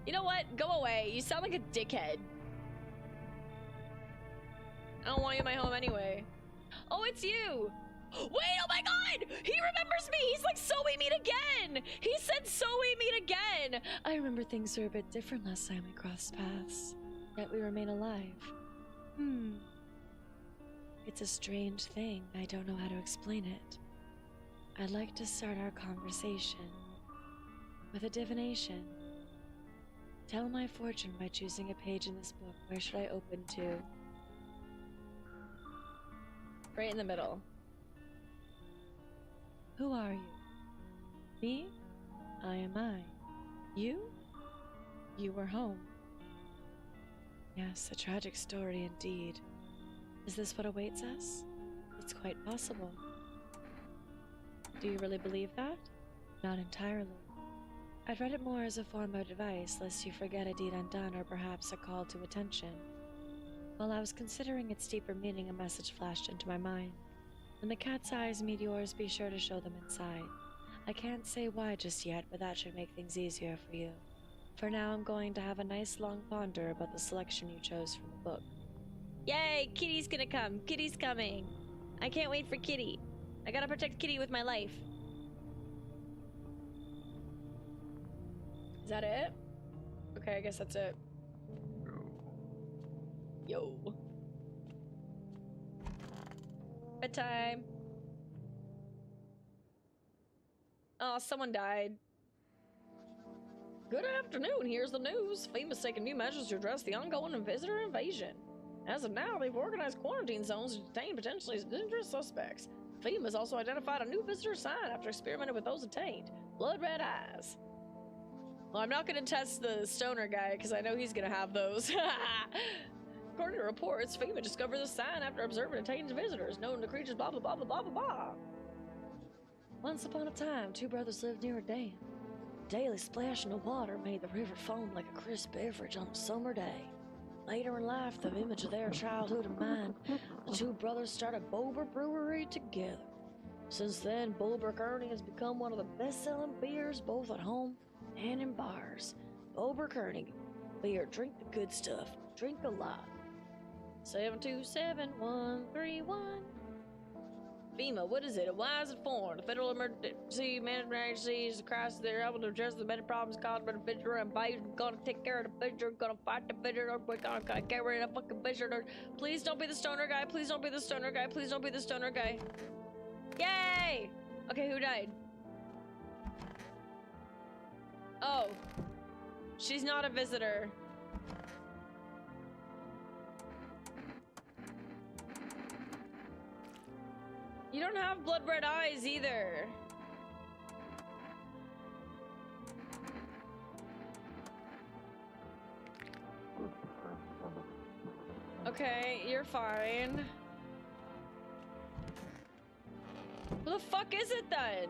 You know what? Go away. You sound like a dickhead. I don't want you in my home anyway. Oh, it's you. Wait, oh my god! He remembers me! He's like, so we meet again! He said, so we meet again! I remember things were a bit different last time we crossed paths. Yet we remain alive. It's a strange thing. I don't know how to explain it. I'd like to start our conversation with a divination. Tell my fortune by choosing a page in this book. Where should I open to? Right in the middle. Who are you? Me? I am I. You? You were home. Yes, a tragic story indeed. Is this what awaits us? It's quite possible. Do you really believe that? Not entirely. I'd read it more as a form of advice, lest you forget a deed undone or perhaps a call to attention. While I was considering its deeper meaning, a message flashed into my mind. When the cat's eyes meet yours, be sure to show them inside. I can't say why just yet, but that should make things easier for you. For now, I'm going to have a nice long ponder about the selection you chose from the book. Yay! Kitty's gonna come! Kitty's coming! I can't wait for Kitty! I gotta protect Kitty with my life. Is that it? Okay, I guess that's it. Yo. Bedtime. Oh, someone died. Good afternoon, here's the news. FEMA is taking new measures to address the ongoing visitor invasion. As of now, they've organized quarantine zones to detain potentially dangerous suspects. FEMA has also identified a new visitor sign after experimenting with those detained. Blood red eyes. Well, I'm not gonna test the stoner guy because I know he's gonna have those. According to reports, FEMA discovered the sign after observing Titan's visitors, known the creatures blah blah blah blah blah blah blah. Once upon a time, two brothers lived near a dam. Daily splashing of water made the river foam like a crisp beverage on a summer day. Later in life, the image of their childhood in mind, the two brothers started Bober Brewery together. Since then, Bober Kearney has become one of the best-selling beers both at home and in bars. Bober Kearney beer, drink the good stuff, drink a lot. 727-131. FEMA, what is it? Why is it formed? The Federal Emergency Management Agency is the crisis. They're able to address the many problems caused by the visitor and invasion. Gonna take care of the visitor. Gonna fight the visitor. We're gonna get rid of the fucking visitor. Please don't be the stoner guy. Please don't be the stoner guy. Please don't be the stoner guy. Yay! Okay, who died? Oh. She's not a visitor. You don't have blood red eyes either. Okay, you're fine. Who the fuck is it then?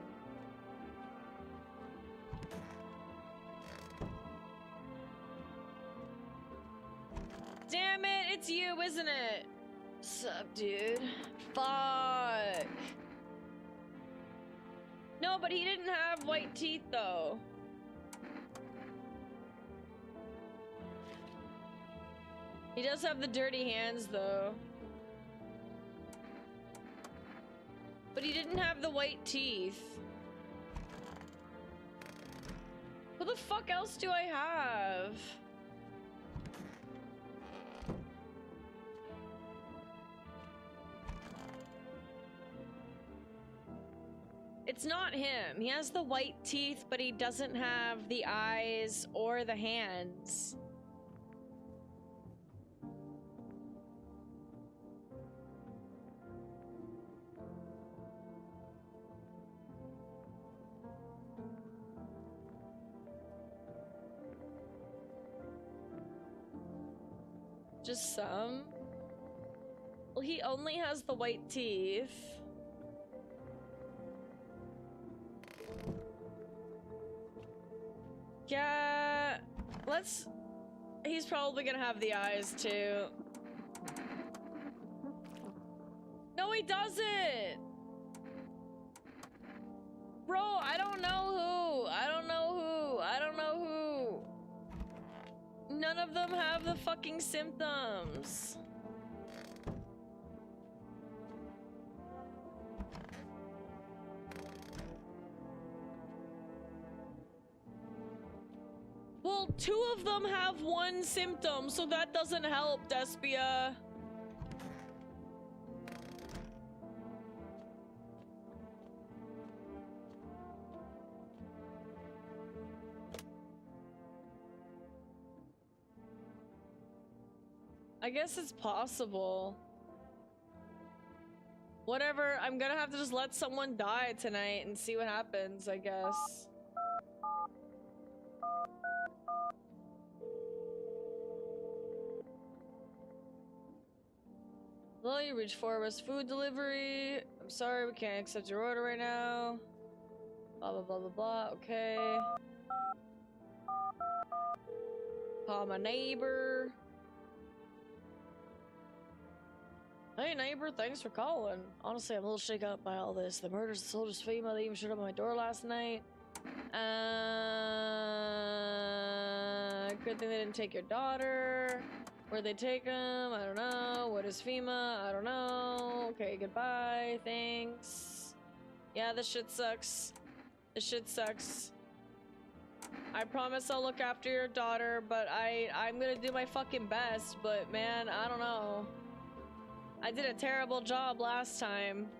Damn it, it's you, isn't it? Sup, dude? Fuck. No, but he didn't have white teeth, though. He does have the dirty hands, though. But he didn't have the white teeth. Who the fuck else do I have? It's not him. He has the white teeth, but he doesn't have the eyes or the hands. Just some? Well, he only has the white teeth. Yeah, let's... He's probably gonna have the eyes, too. No, he doesn't! Bro, I don't know who. I don't know who. I don't know who. None of them have the fucking symptoms. Well, two of them have one symptom, so that doesn't help, Despia. I guess it's possible. Whatever, I'm gonna have to just let someone die tonight and see what happens, I guess. Hello, you reached Forest Food Delivery. I'm sorry, we can't accept your order right now. Blah, blah, blah, blah, blah. Okay. Call my neighbor. Hey, neighbor, thanks for calling. Honestly, I'm a little shaken up by all this. The murders of the soldiers FEMA, they even showed up at my door last night. Good thing they didn't take your daughter. Where'd they take him? I don't know. What is FEMA? I don't know. Okay, goodbye. Thanks. Yeah, this shit sucks. This shit sucks. I promise I'll look after your daughter, but I'm gonna do my fucking best, but man, I don't know. I did a terrible job last time.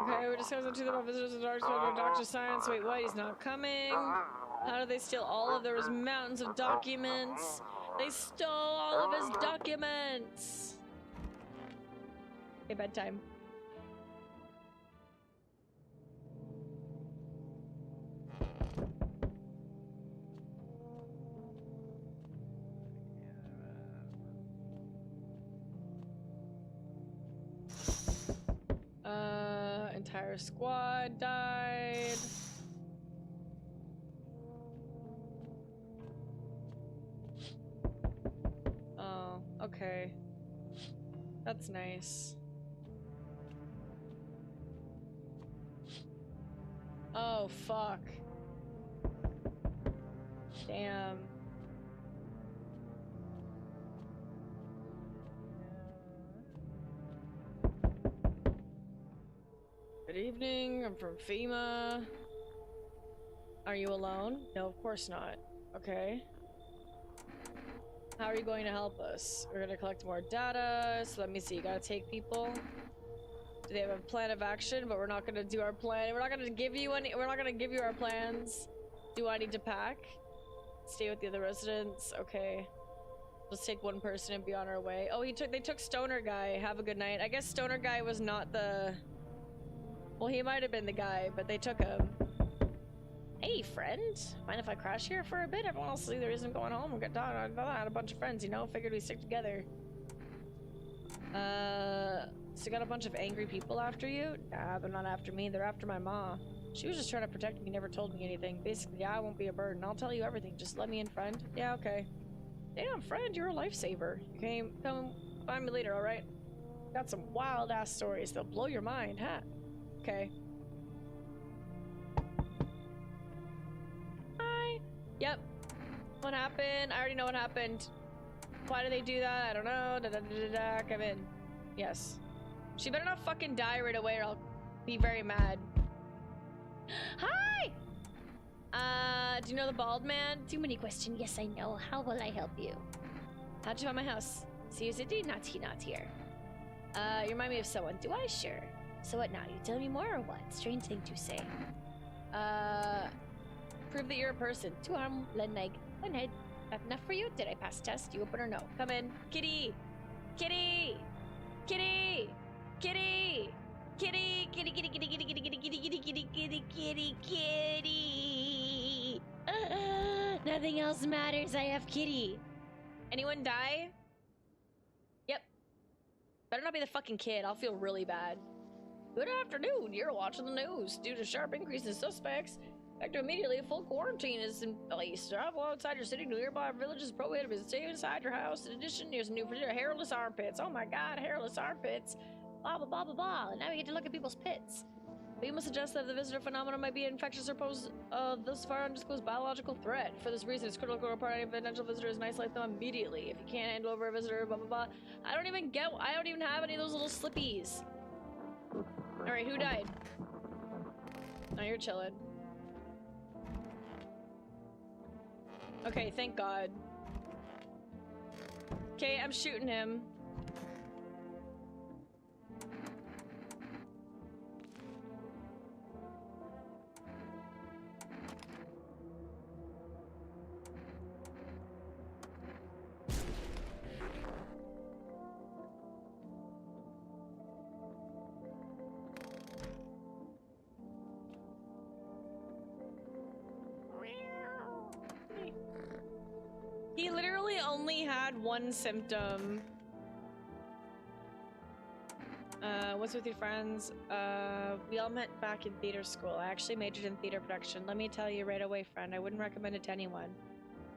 Okay, we're discussing the truth about visitors in the dark side of Dr. Science. Wait, what? He's not coming. How did they steal all of those mountains of documents? They stole all of his documents. Okay, bedtime. Entire squad died. Oh, okay. That's nice. Oh, fuck. Damn. Good evening, I'm from FEMA. Are you alone? No, of course not. Okay. How are you going to help us? We're gonna collect more data, so let me see, you gotta take people. Do they have a plan of action? But we're not gonna do our plan. We're not gonna give you any, we're not gonna give you our plans. Do I need to pack? Stay with the other residents? Okay. Let's take one person and be on our way. Oh, they took Stoner Guy. Have a good night. I guess Stoner Guy was not the... Well, he might have been the guy, but they took him. Hey, friend. Mind if I crash here for a bit? Everyone else either isn't going home. We got done. I had a bunch of friends, you know? Figured we'd stick together. So you got a bunch of angry people after you? Nah, they're not after me. They're after my ma. She was just trying to protect me, never told me anything. Basically, I won't be a burden. I'll tell you everything. Just let me in, friend. Yeah, okay. Damn, friend, you're a lifesaver. You come find me later, alright? Got some wild-ass stories. They'll blow your mind, huh? Okay. Hi. Yep. What happened? I already know what happened. Why do they do that? I don't know. Da-da-da-da-da. Come in. Yes. She better not fucking die right away or I'll be very mad. Hi! Do you know the bald man? Too many questions. Yes, I know. How will I help you? How'd you find my house? Seriously, not here. You remind me of someone. Do I? Sure. So what now? You tell me more or what? Strange thing to say. Prove that you're a person. Two arm, one leg, one head. Not enough for you? Did I pass test? You open or no? Come in. Kitty! Kitty! Kitty! Kitty! Kitty! Kitty! Kitty! Kitty! Kitty! Kitty! Kitty! Kitty! Kitty! Kitty! Kitty! Nothing else matters. I have kitty. Anyone die? Yep. Better not be the fucking kid. I'll feel really bad. Good afternoon. You're watching the news. Due to sharp increase in suspects, back to immediately a full quarantine is in place. Travel outside your city to nearby villages prohibited, but stay inside your house. In addition, there's a new procedure, hairless armpits. Oh my god, hairless armpits. Blah, blah, blah, blah, blah. And now we get to look at people's pits. We must suggest that the visitor phenomenon might be infectious or pose thus far undisclosed biological threat. For this reason, it's critical to report any potential visitors and isolate them immediately. If you can't handle over a visitor, blah, blah, blah. I don't even have any of those little slippies. Alright, who died? Oh, you're chilling. Okay, thank God. Okay, I'm shooting him. He literally only had one symptom. What's with your friends? We all met back in theater school. I actually majored in theater production. Let me tell you right away, friend, I wouldn't recommend it to anyone.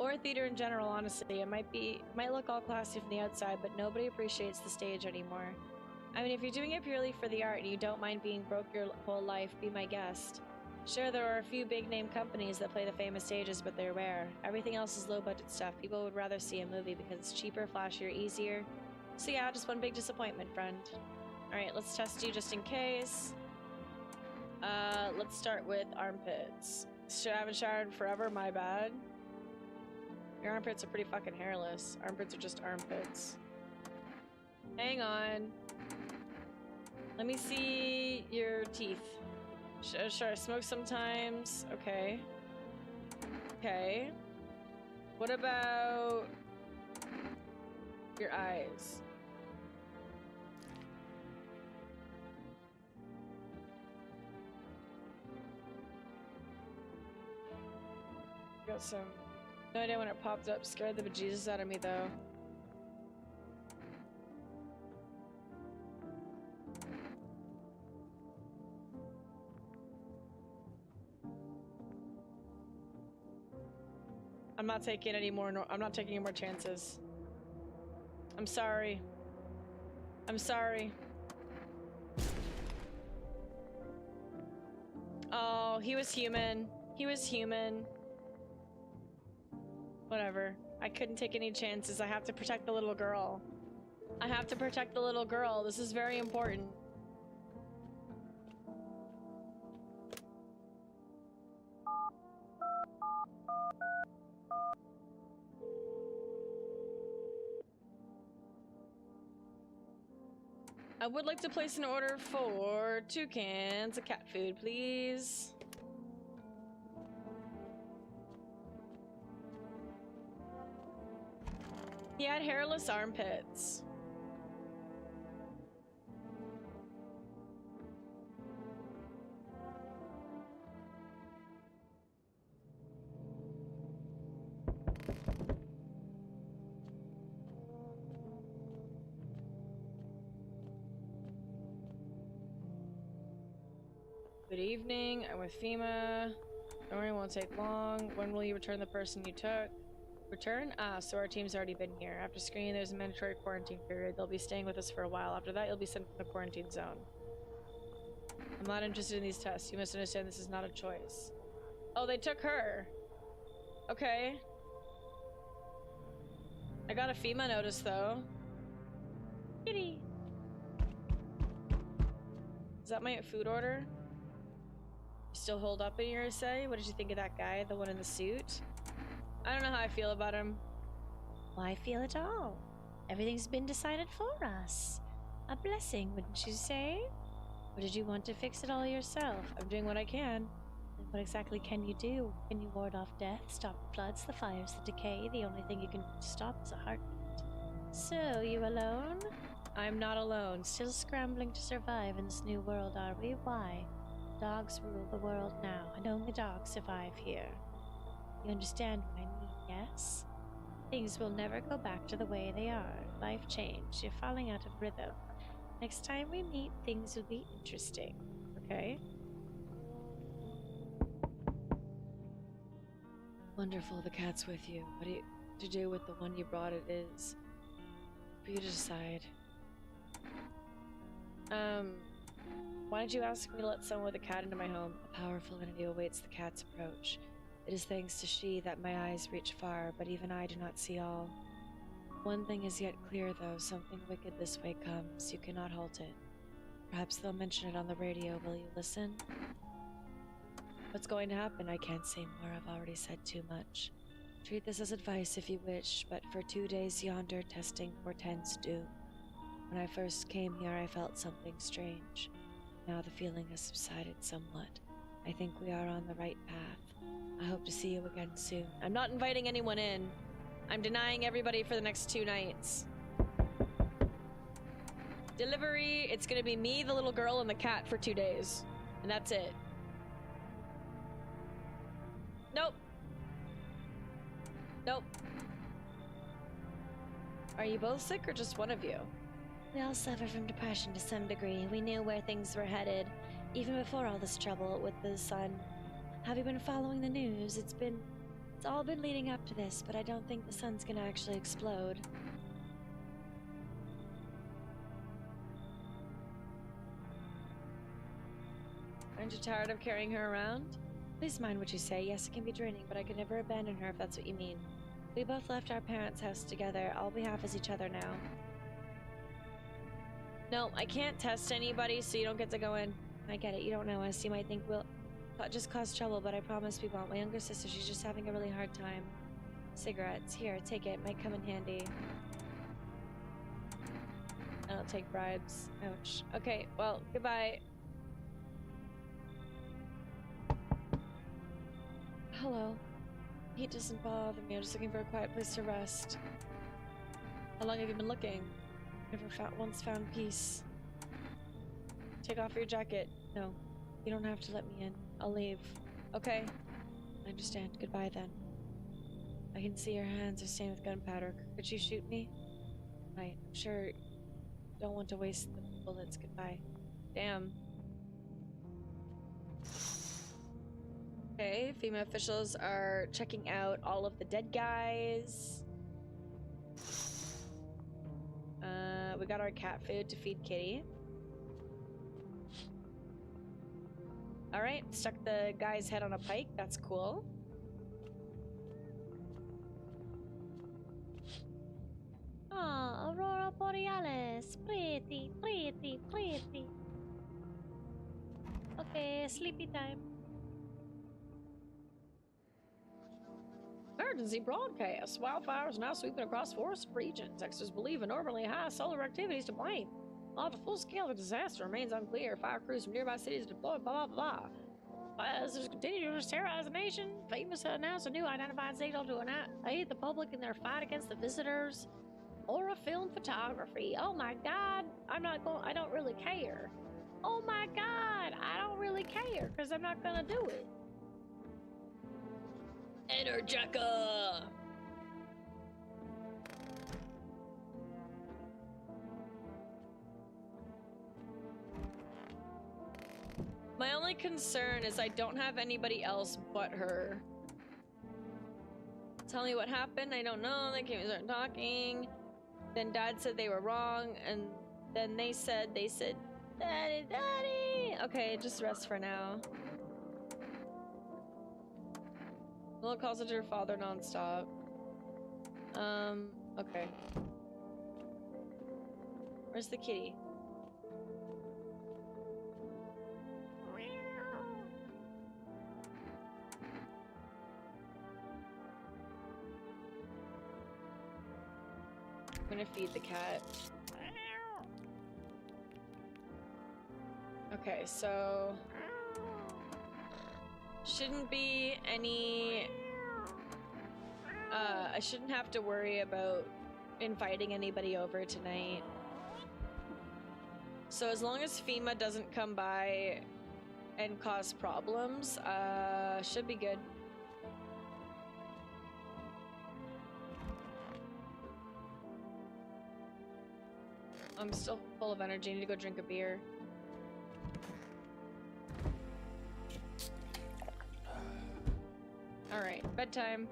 Or theater in general, honestly. It might look all classy from the outside, but nobody appreciates the stage anymore. I mean, if you're doing it purely for the art and you don't mind being broke your whole life, be my guest. Sure, there are a few big-name companies that play the famous stages, but they're rare. Everything else is low-budget stuff. People would rather see a movie because it's cheaper, flashier, easier. So yeah, just one big disappointment, friend. Alright, let's test you just in case. Let's start with armpits. I haven't showered in forever, my bad. Your armpits are pretty fucking hairless. Armpits are just armpits. Hang on. Let me see your teeth. Should I smoke sometimes? Okay. Okay. What about your eyes? Got some. No idea when it popped up. Scared the bejesus out of me though. I'm not taking any more. I'm not taking any more chances. I'm sorry. I'm sorry. Oh, he was human. He was human. Whatever. I couldn't take any chances. I have to protect the little girl. I have to protect the little girl. This is very important. I would like to place an order for 2 cans of cat food, please. He had hairless armpits. Good evening, I'm with FEMA. Don't worry, it won't take long. When will you return the person you took? Return? Ah, so our team's already been here. After screening, there's a mandatory quarantine period. They'll be staying with us for a while. After that, you'll be sent to the quarantine zone. I'm not interested in these tests. You must understand this is not a choice. Oh, they took her. Okay. I got a FEMA notice, though. Kitty. Is that my food order? You still hold up in your say? What did you think of that guy, the one in the suit? I don't know how I feel about him. Why feel at all? Everything's been decided for us. A blessing, wouldn't you say? Or did you want to fix it all yourself? I'm doing what I can. And what exactly can you do? Can you ward off death, stop the floods, the fires, the decay? The only thing you can stop is a heartbeat. So, you alone? I'm not alone. Still scrambling to survive in this new world, are we? Why? Dogs rule the world now, and only dogs survive here. You understand what I mean, yes? Things will never go back to the way they are. Life changed. You're falling out of rhythm. Next time we meet, things will be interesting. Okay. Wonderful, the cat's with you. What do you to do with the one you brought it is for you to decide. Why did you ask me to let someone with a cat into my home? A powerful entity awaits the cat's approach. It is thanks to she that my eyes reach far, but even I do not see all. One thing is yet clear, though. Something wicked this way comes. You cannot halt it. Perhaps they'll mention it on the radio. Will you listen? What's going to happen? I can't say more. I've already said too much. Treat this as advice if you wish, but for 2 days yonder, testing portends doom. When I first came here, I felt something strange. Now the feeling has subsided somewhat. I think we are on the right path. I hope to see you again soon. I'm not inviting anyone in. I'm denying everybody for the next 2 nights. Delivery, it's gonna be me, the little girl, and the cat for 2 days. And that's it. Nope. Nope. Are you both sick or just one of you? We all suffer from depression to some degree. We knew where things were headed, even before all this trouble with the sun. Have you been following the news? It's all been leading up to this, but I don't think the sun's gonna actually explode. Aren't you tired of carrying her around? Please mind what you say. Yes, it can be draining, but I could never abandon her if that's what you mean. We both left our parents' house together. All we have is each other now. No, I can't test anybody, so you don't get to go in. I get it. You don't know us. You might think we'll just cause trouble, but I promise we won't. My younger sister, she's just having a really hard time. Cigarettes. Here, take it. Might come in handy. I don't take bribes. Ouch. Okay, well, goodbye. Hello. Heat doesn't bother me. I'm just looking for a quiet place to rest. How long have you been looking? Never once found peace. Take off your jacket. No, you don't have to let me in. I'll leave. Okay. I understand. Goodbye then. I can see your hands are stained with gunpowder. Could you shoot me? Right. I'm sure you don't want to waste the bullets. Goodbye. Damn. Okay, FEMA officials are checking out all of the dead guys. We got our cat food to feed Kitty. Alright, stuck the guy's head on a pike. That's cool. Oh, Aurora Borealis. Pretty, pretty, pretty. Okay, sleepy time. Emergency broadcast. Wildfires now sweeping across forest regions. Experts believe enormously high solar activity is to blame. While the full scale of the disaster remains unclear, fire crews from nearby cities deployed, blah, blah, blah. Fires continue to terrorize the nation. Famous announced a new identified signal to aid the public in their fight against the visitors. Or a film photography. Oh my god. I don't really care. Oh my god. I don't really care because I'm not gonna do it. Energica! My only concern is I don't have anybody else but her. Tell me what happened. I don't know. They came and started talking. Then Dad said they were wrong, and then they said, Daddy, Daddy! Okay, just rest for now. Well, it calls it to her father nonstop. Okay. Where's the kitty? I'm gonna feed the cat. Okay, so shouldn't be any I shouldn't have to worry about inviting anybody over tonight. So as long as FEMA doesn't come by and cause problems, should be good. I'm still full of energy. I need to go drink a beer. Alright, bedtime.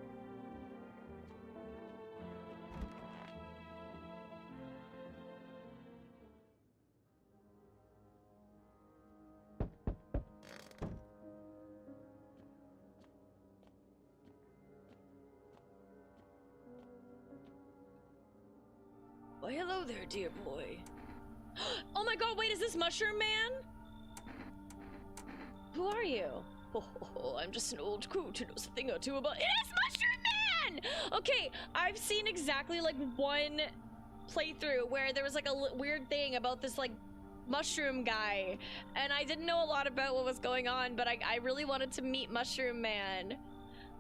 Why, hello there, dear boy. Oh my god, wait, is this Mushroom Man? Who are you? Oh, I'm just an old coot who knows a thing or two about— It is Mushroom Man! Okay, I've seen exactly like one playthrough where there was like a weird thing about this like mushroom guy, and I didn't know a lot about what was going on, but I really wanted to meet Mushroom Man.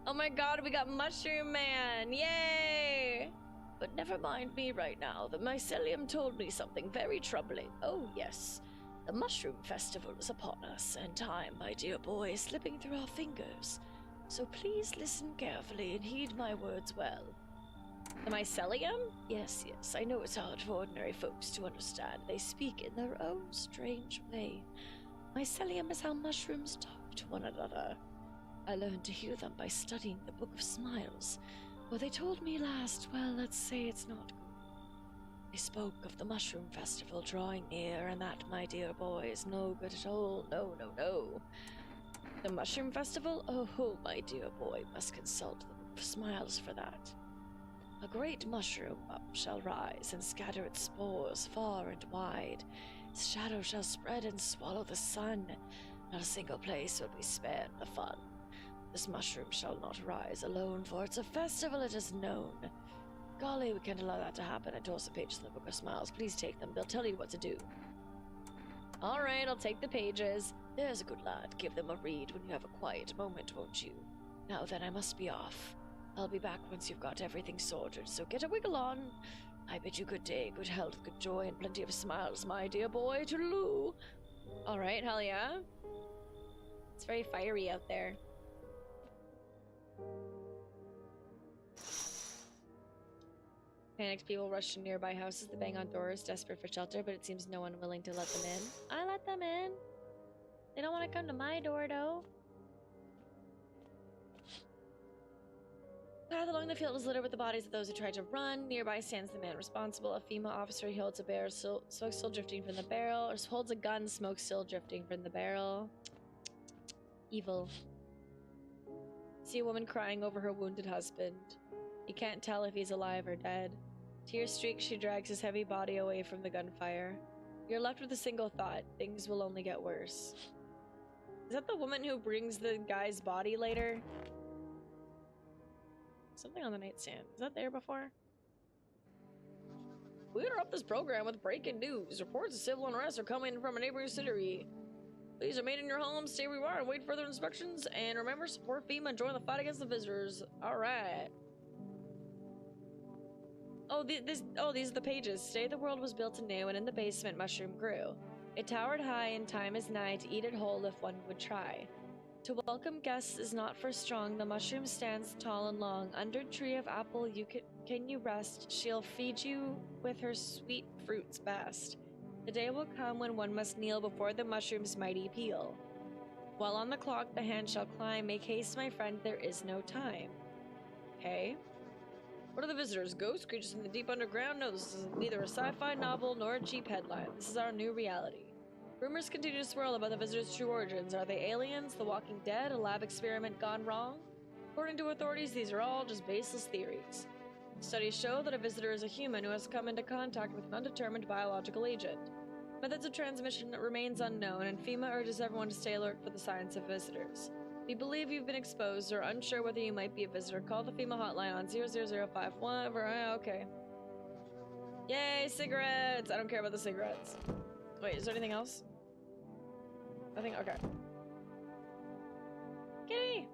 Oh my god, we got Mushroom Man! Yay! But never mind me right now. The mycelium told me something very troubling. Oh yes, the Mushroom Festival is upon us, and time, my dear boy, is slipping through our fingers. So please listen carefully and heed my words well. The mycelium? Yes, yes, I know it's hard for ordinary folks to understand. They speak in their own strange way. Mycelium is how mushrooms talk to one another. I learned to hear them by studying the Book of Smiles. Well, they told me last, well, let's say it's not good. They spoke of the Mushroom Festival drawing near, and that, my dear boy, is no good at all. No, no, no. The Mushroom Festival? Oh, my dear boy, must consult the Book of Smiles for that. A great mushroom up shall rise and scatter its spores far and wide. Its shadow shall spread and swallow the sun. Not a single place will be spared the fun. This mushroom shall not rise alone, for it's a festival, it is known. Golly, we can't allow that to happen. I told some pages in the Book of Smiles. Please take them. They'll tell you what to do. All right, I'll take the pages. There's a good lad. Give them a read when you have a quiet moment, won't you? Now then, I must be off. I'll be back once you've got everything sorted, so get a wiggle on. I bid you good day, good health, good joy, and plenty of smiles, my dear boy. Toodaloo. All right, hell yeah. It's very fiery out there. Panicked people rush to nearby houses to bang on doors, desperate for shelter, but it seems no one willing to let them in. I let them in. They don't want to come to my door, though. Path along the field is littered with the bodies of those who tried to run. Nearby stands the man responsible, a female officer. He holds a barrel, smoke still drifting from the barrel, or holds a gun, smoke still drifting from the barrel. Evil. See a woman crying over her wounded husband. You can't tell if he's alive or dead. Tears streak, she drags his heavy body away from the gunfire. You're left with a single thought. Things will only get worse. Is that the woman who brings the guy's body later? Something on the nightstand. Is that there before? We interrupt this program with breaking news. Reports of civil unrest are coming from a neighboring city. Please remain in your homes, stay where you are, and wait for further inspections. And remember, support FEMA and join the fight against the visitors. Alright. Oh, these are the pages. Today the world was built anew, and in the basement mushroom grew. It towered high, and time is nigh to eat it whole if one would try. To welcome guests is not for strong. The mushroom stands tall and long. Under tree of apple can you rest. She'll feed you with her sweet fruits best. The day will come when one must kneel before the mushroom's mighty peel. While on the clock the hand shall climb. Make haste, my friend, there is no time. Okay. What are the visitors? Ghosts? Creatures in the deep underground? No, this is neither a sci-fi novel nor a cheap headline. This is our new reality. Rumors continue to swirl about the visitors' true origins. Are they aliens, the walking dead, a lab experiment gone wrong? According to authorities, these are all just baseless theories. Studies show that a visitor is a human who has come into contact with an undetermined biological agent. Methods of transmission remains unknown, and FEMA urges everyone to stay alert for the signs of visitors. If you believe you've been exposed or unsure whether you might be a visitor, call the FEMA hotline on 00051. Okay. Yay, cigarettes! I don't care about the cigarettes. Wait, is there anything else? I think, okay. Kitty!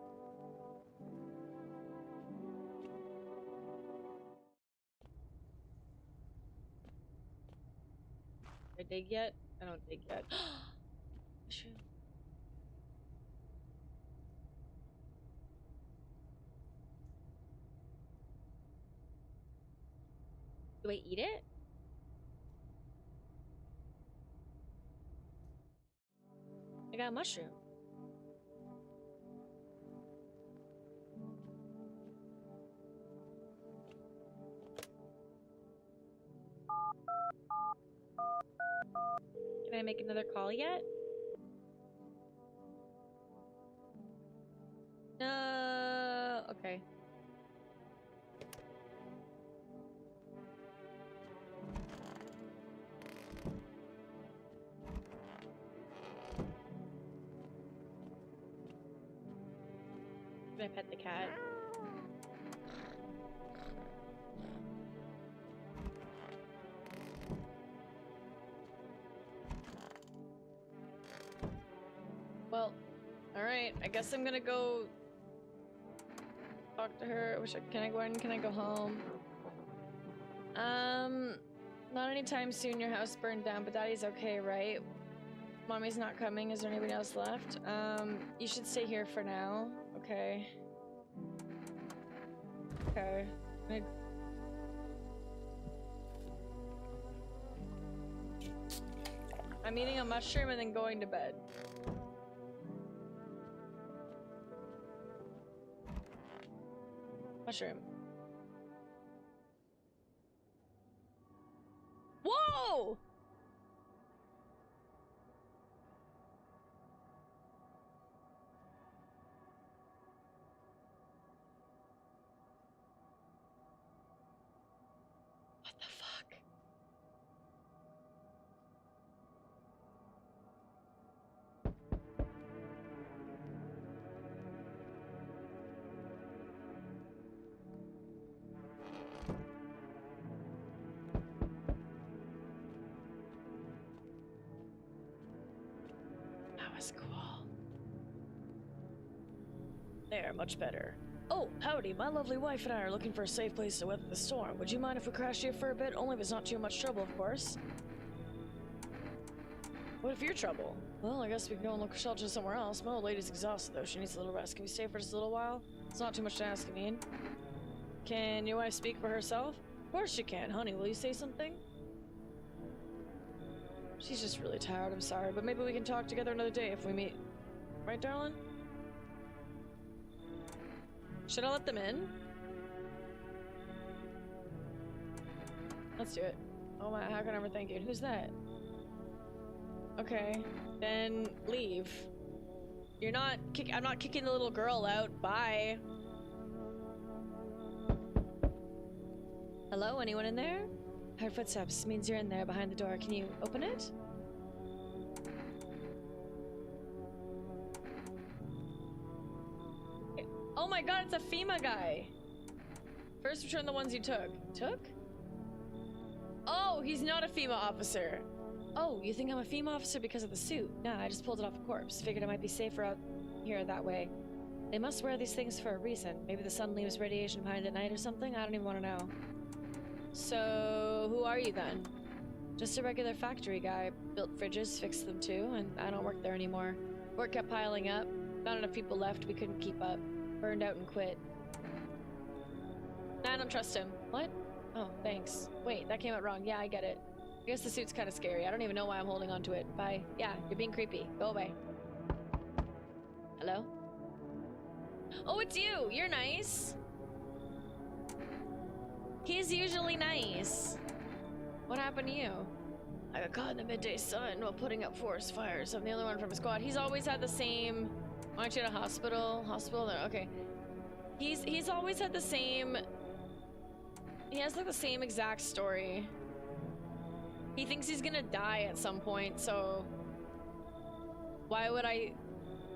Did I dig yet? I don't dig yet. Mushroom. Do I eat it? I got a mushroom. Can I make another call yet? No. Okay. Can I pet the cat? Well, alright. I guess I'm gonna go talk to her. Can I go in? Can I go home? Not anytime soon. Your house burned down, but Daddy's okay, right? Mommy's not coming. Is there anybody else left? You should stay here for now. Okay. Okay. I'm eating a mushroom and then going to bed. Mushroom. Whoa! What the fuck? that's cool. There, much better. Oh, howdy, my lovely wife and I are looking for a safe place to weather the storm. Would you mind if we crash here for a bit? Only if it's not too much trouble, of course. What if you're trouble? Well, I guess we can go and look for shelter somewhere else. My old lady's exhausted, though. She needs a little rest. Can we stay for just a little while? It's not too much to ask, I mean. Can your wife speak for herself? Of course she can. Honey, will you say something? She's just really tired, I'm sorry, but maybe we can talk together another day if we meet. Right, darling? Should I let them in? Let's do it. Oh my, how can I ever thank you? Who's that? Okay, then leave. You're not I'm not kicking the little girl out. Bye. Hello, anyone in there? Heard footsteps. Means you're in there behind the door. Can you open it? Oh my god, it's a FEMA guy. First return the ones you took. Took? Oh, he's not a FEMA officer. Oh, you think I'm a FEMA officer because of the suit? Nah, I just pulled it off a corpse. Figured I might be safer out here that way. They must wear these things for a reason. Maybe the sun leaves radiation behind at night or something? I don't even want to know. So, who are you then? Just a regular factory guy. Built fridges, fixed them too, and I don't work there anymore. Work kept piling up. Not enough people left, we couldn't keep up. Burned out and quit. Nah, I don't trust him. What? Oh, thanks. Wait, that came out wrong. Yeah, I get it. I guess the suit's kind of scary. I don't even know why I'm holding on to it. Bye. Yeah, you're being creepy. Go away. Hello? Oh, it's you! You're nice! He's usually nice. What happened to you? I got caught in the midday sun while putting out forest fires. I'm the only one from his squad. He's always had the same... Aren't you at a hospital? Hospital? No, okay. He's always had the same... He has like the same exact story. He thinks he's gonna die at some point, so... Why would I...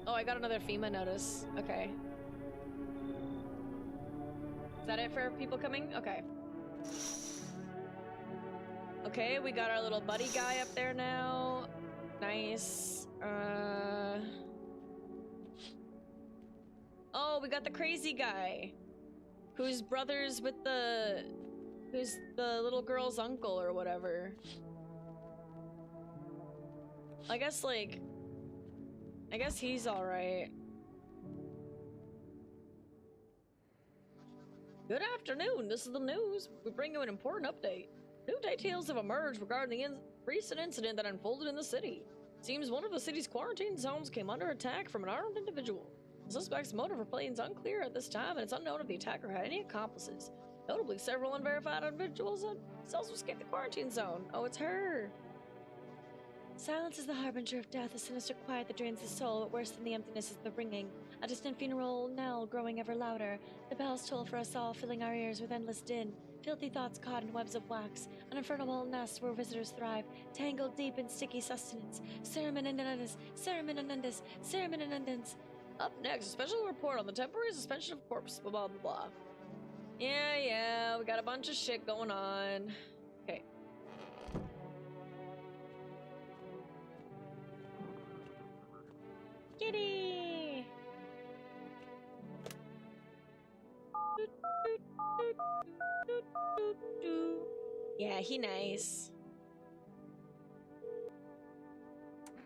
Oh, I got another FEMA notice. Okay. Is that it for people coming? Okay. Okay, we got our little buddy guy up there now. Nice. Oh, we got the crazy guy. Who's brothers with the... Who's the little girl's uncle or whatever. I guess, like... I guess he's alright. Good afternoon, this is the news. We bring you an important update. New details have emerged regarding the recent incident that unfolded in the city. Seems one of the city's quarantine zones came under attack from an armed individual. The suspect's motive for playing is unclear at this time, and it's unknown if the attacker had any accomplices. Notably, several unverified individuals have also escaped the quarantine zone. Oh, it's her. Silence is the harbinger of death, a sinister quiet that drains the soul, but worse than the emptiness is the ringing. A distant funeral knell growing ever louder. The bells toll for us all, filling our ears with endless din. Filthy thoughts caught in webs of wax. An infernal nest where visitors thrive, tangled deep in sticky sustenance. Ceremin and unundus, ceremin and undus, ceremin and undance. Up next, a special report on the temporary suspension of corpse, blah blah blah blah. Yeah, we got a bunch of shit going on. Okay. Kitty! Yeah, he nice.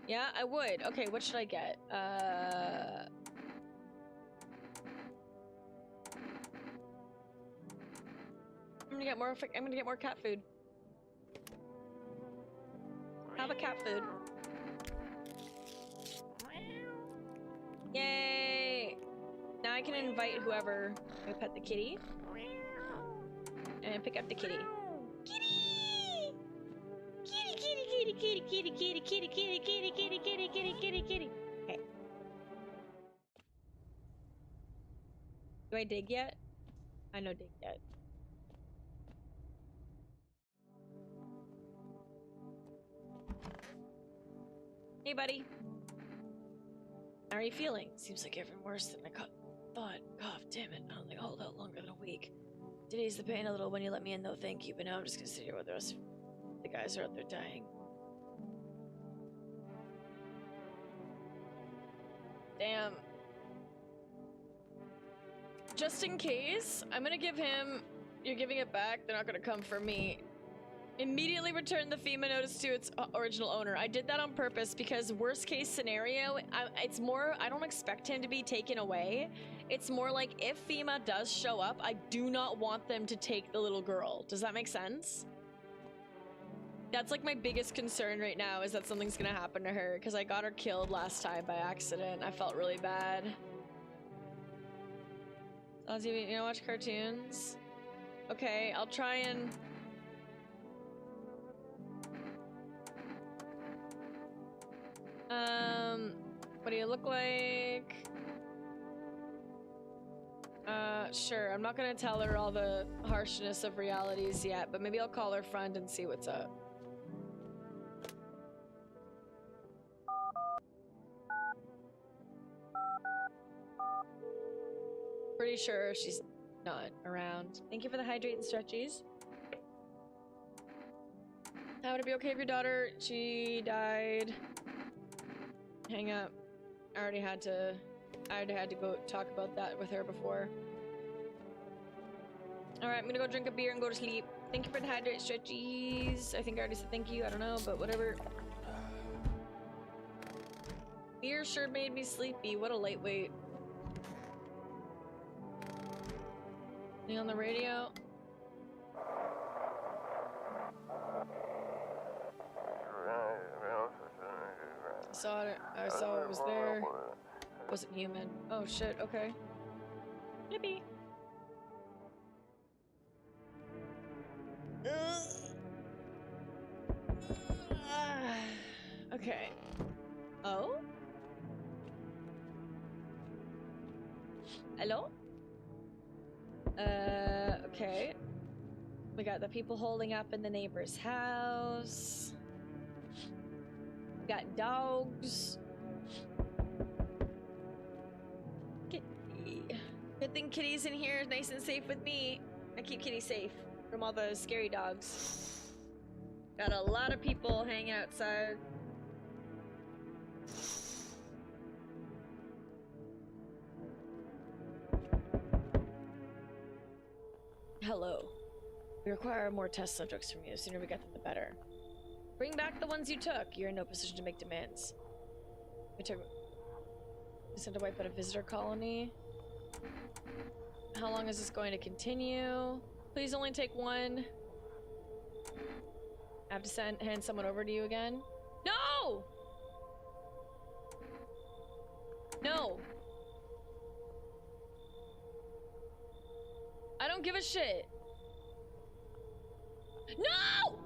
Yeah, I would. Okay, what should I get? I'm gonna get more cat food. Have a cat food. Yay! Now I can invite whoever. I'm gonna pet the kitty. And pick up the kitty. Kitty! Kitty, kitty, kitty, kitty, kitty, kitty, kitty, kitty, kitty, kitty, kitty, kitty, kitty, kitty. Okay. Do I dig yet? I know dig yet. Hey, buddy. How are you feeling? Seems like everything worse than I thought. God damn it. I don't think I'll hold out longer than a week. Did ease the pain a little when you let me in, though. Thank you. But now I'm just gonna sit here with the rest of the guys are out there dying. Damn. Just in case, I'm gonna give him... You're giving it back, they're not gonna come for me. Immediately return the FEMA notice to its original owner. I did that on purpose because worst case scenario, it's more, I don't expect him to be taken away. It's more like if FEMA does show up, I do not want them to take the little girl. Does that make sense? That's like my biggest concern right now, is that something's gonna happen to her because I got her killed last time by accident. I felt really bad. Ozzy, you know, watch cartoons? Okay, I'll try and... What do you look like? Sure. I'm not gonna tell her all the harshness of realities yet, but maybe I'll call her friend and see what's up. Pretty sure she's not around. Thank you for the hydrate and stretchies. How would it be okay if your daughter, she died? Hang up. I already had to go talk about that with her before. Alright, I'm gonna go drink a beer and go to sleep. Thank you for the hydrate stretchies. I think I already said thank you, I don't know, but whatever. Beer sure made me sleepy. What a lightweight. Anything on the radio? I saw it was there. Wasn't human. Oh shit, okay. Yippee. Okay. Oh? Hello? Okay. We got the people holding up in the neighbor's house. We got dogs. Good thing Kitty's in here, nice and safe with me. I keep Kitty safe from all the scary dogs. Got a lot of people hanging outside. Hello. We require more test subjects from you. The sooner we get them, the better. Bring back the ones you took. You're in no position to make demands. We sent to wipe out a visitor colony. How long is this going to continue? Please only take one. I have to hand someone over to you again. No! No! I don't give a shit. No!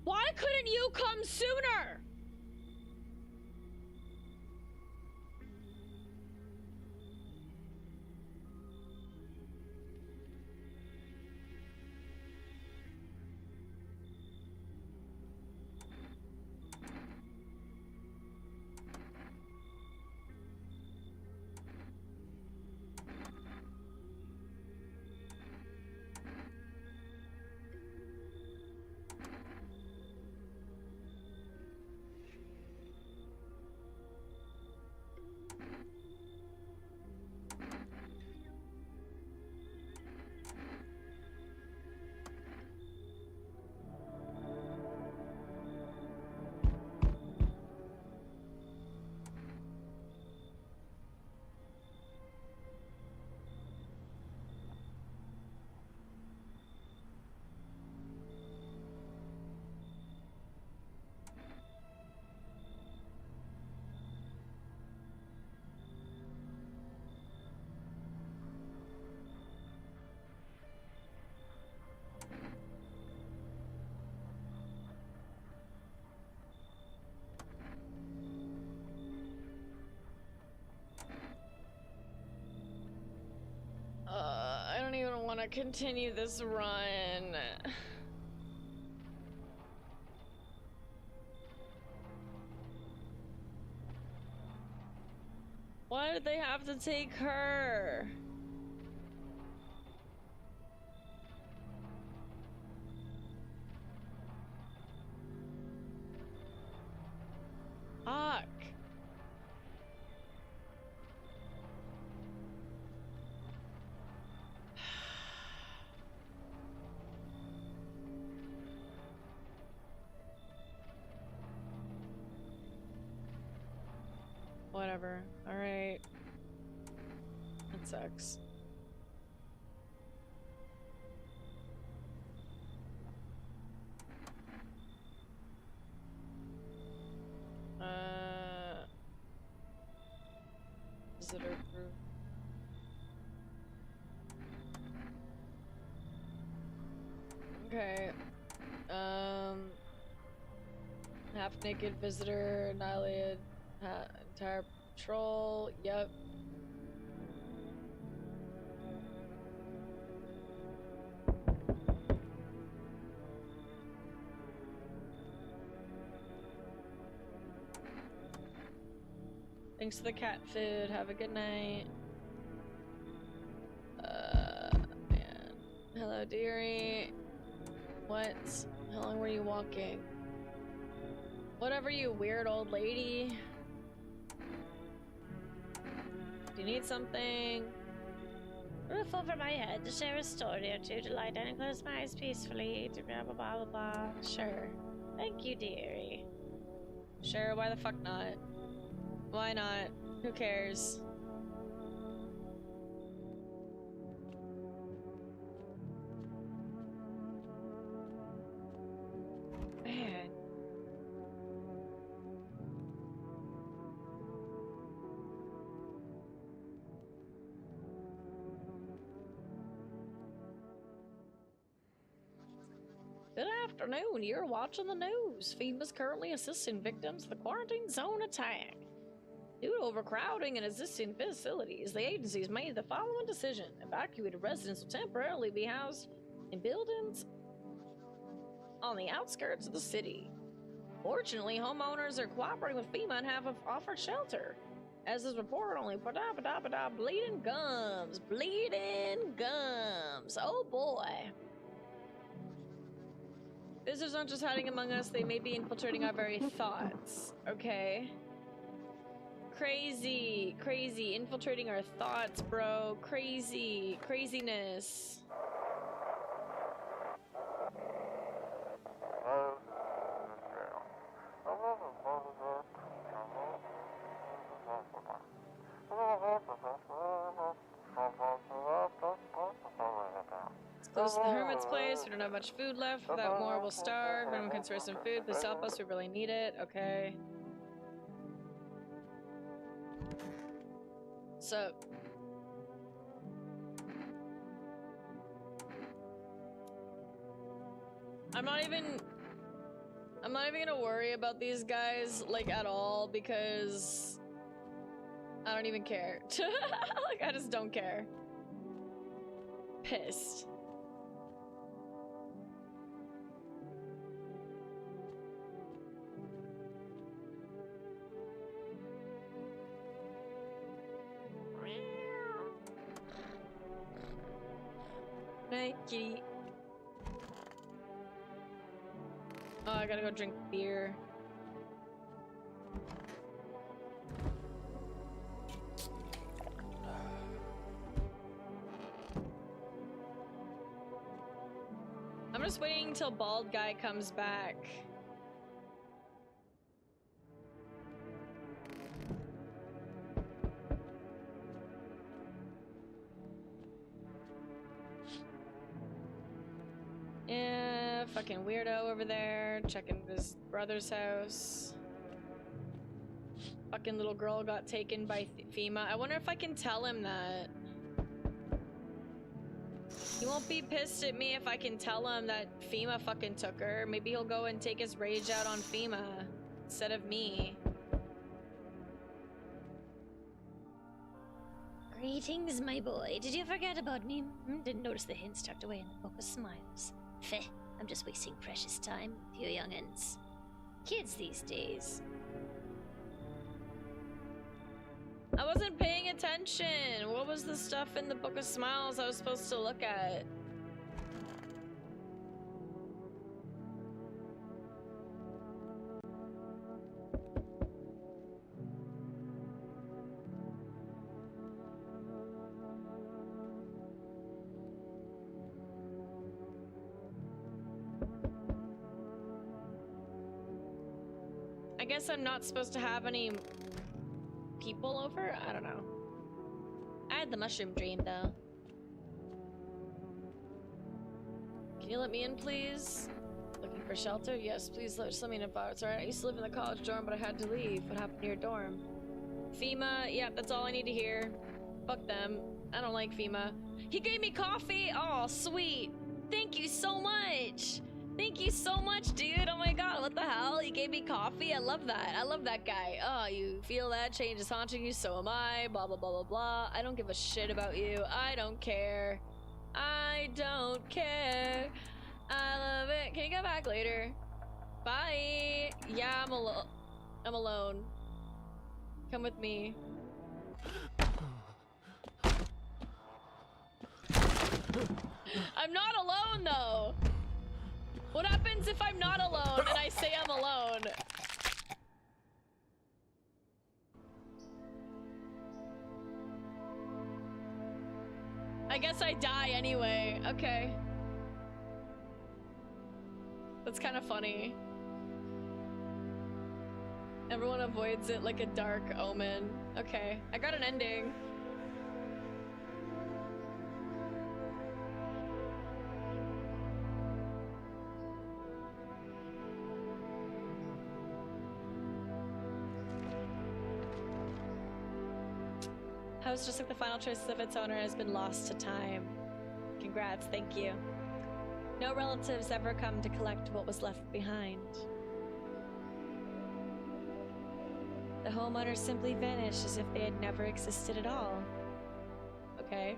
Why couldn't you come sooner? I don't even want to continue this run. Why did they have to take her? whatever. Alright. That sucks. Visitor group. Okay. Half-naked visitor, annihilated entire patrol. Yep. Thanks for the cat food. Have a good night. Man. Hello, dearie. What? How long were you walking? Whatever, you weird old lady. Do you need something? Roof over my head to share a story or two, to lie down and close my eyes peacefully, to blah blah blah blah blah. Sure. Thank you, dearie. Sure, why the fuck not? Why not? Who cares? Man. Good afternoon. You're watching the news. FEMA's currently assisting victims of the quarantine zone attack. Due to overcrowding in existing facilities, the agency's made the following decision. Evacuated residents will temporarily be housed in buildings on the outskirts of the city. Fortunately, homeowners are cooperating with FEMA and have offered shelter. As is reported, only bleeding gums. Bleeding gums. Oh boy. Visitors aren't just hiding among us, they may be infiltrating our very thoughts. Okay. Crazy, crazy, infiltrating our thoughts, bro. Crazy, craziness. Let's close the hermit's place. We don't have much food left. Without more, we'll starve. If anyone can spare some food, please help us. We really need it. Okay. So, I'm not even gonna worry about these guys, like, at all, because I don't even care. Like, I just don't care. Pissed. Night, kitty. Oh, I gotta go drink beer. I'm just waiting until bald guy comes back. Yeah, fucking weirdo over there, checking his brother's house. Fucking little girl got taken by FEMA. I wonder if I can tell him that. He won't be pissed at me if I can tell him that FEMA fucking took her. Maybe he'll go and take his rage out on FEMA instead of me. Greetings, my boy. Did you forget about me? Didn't notice the hints tucked away in the book of smiles. Feh, I'm just wasting precious time with you young'uns. Kids these days. I wasn't paying attention. What was the stuff in the Book of Smiles I was supposed to look at? I guess I'm not supposed to have any people over? I don't know. I had the mushroom dream, though. Can you let me in, please? Looking for shelter? Yes, please just let me know if it's alright. I used to live in the college dorm, but I had to leave. What happened to your dorm? FEMA, yeah, that's all I need to hear. Fuck them. I don't like FEMA. He gave me coffee! Oh, sweet. Thank you so much! Thank you so much, dude! Oh my god, what the hell? He gave me coffee? I love that. I love that guy. Oh, you feel that? Change is haunting you, so am I. Blah, blah, blah, blah, blah. I don't give a shit about you. I don't care. I don't care. I love it. Can you go back later? Bye! Yeah, I'm alone. Come with me. I'm not alone, though! What happens if I'm not alone and I say I'm alone? I guess I die anyway. Okay. That's kind of funny. Everyone avoids it like a dark omen. Okay, I got an ending. House, just like the final choice of its owner, has been lost to time. Congrats, thank you. No relatives ever come to collect what was left behind. The homeowners simply vanished as if they had never existed at all. Okay.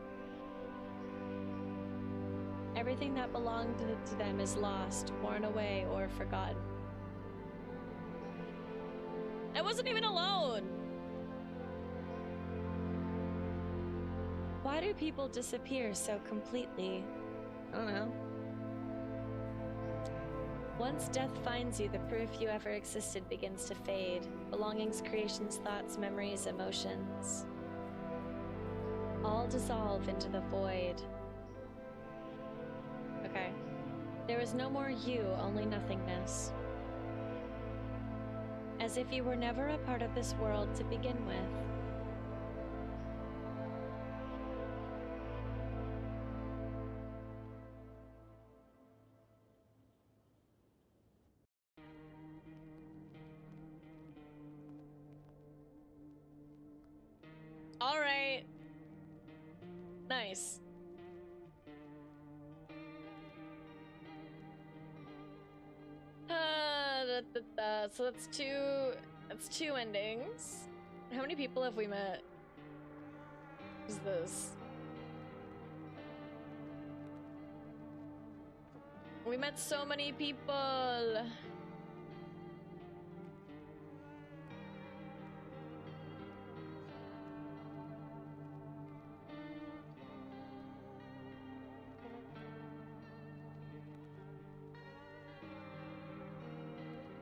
Everything that belonged to them is lost, worn away, or forgotten. I wasn't even alone! Why do people disappear so completely? I don't know. Once death finds you, the proof you ever existed begins to fade. Belongings, creations, thoughts, memories, emotions. All dissolve into the void. Okay. There is no more you, only nothingness. As if you were never a part of this world to begin with. All right. Nice. So that's two endings. How many people have we met? Who's this? We met so many people.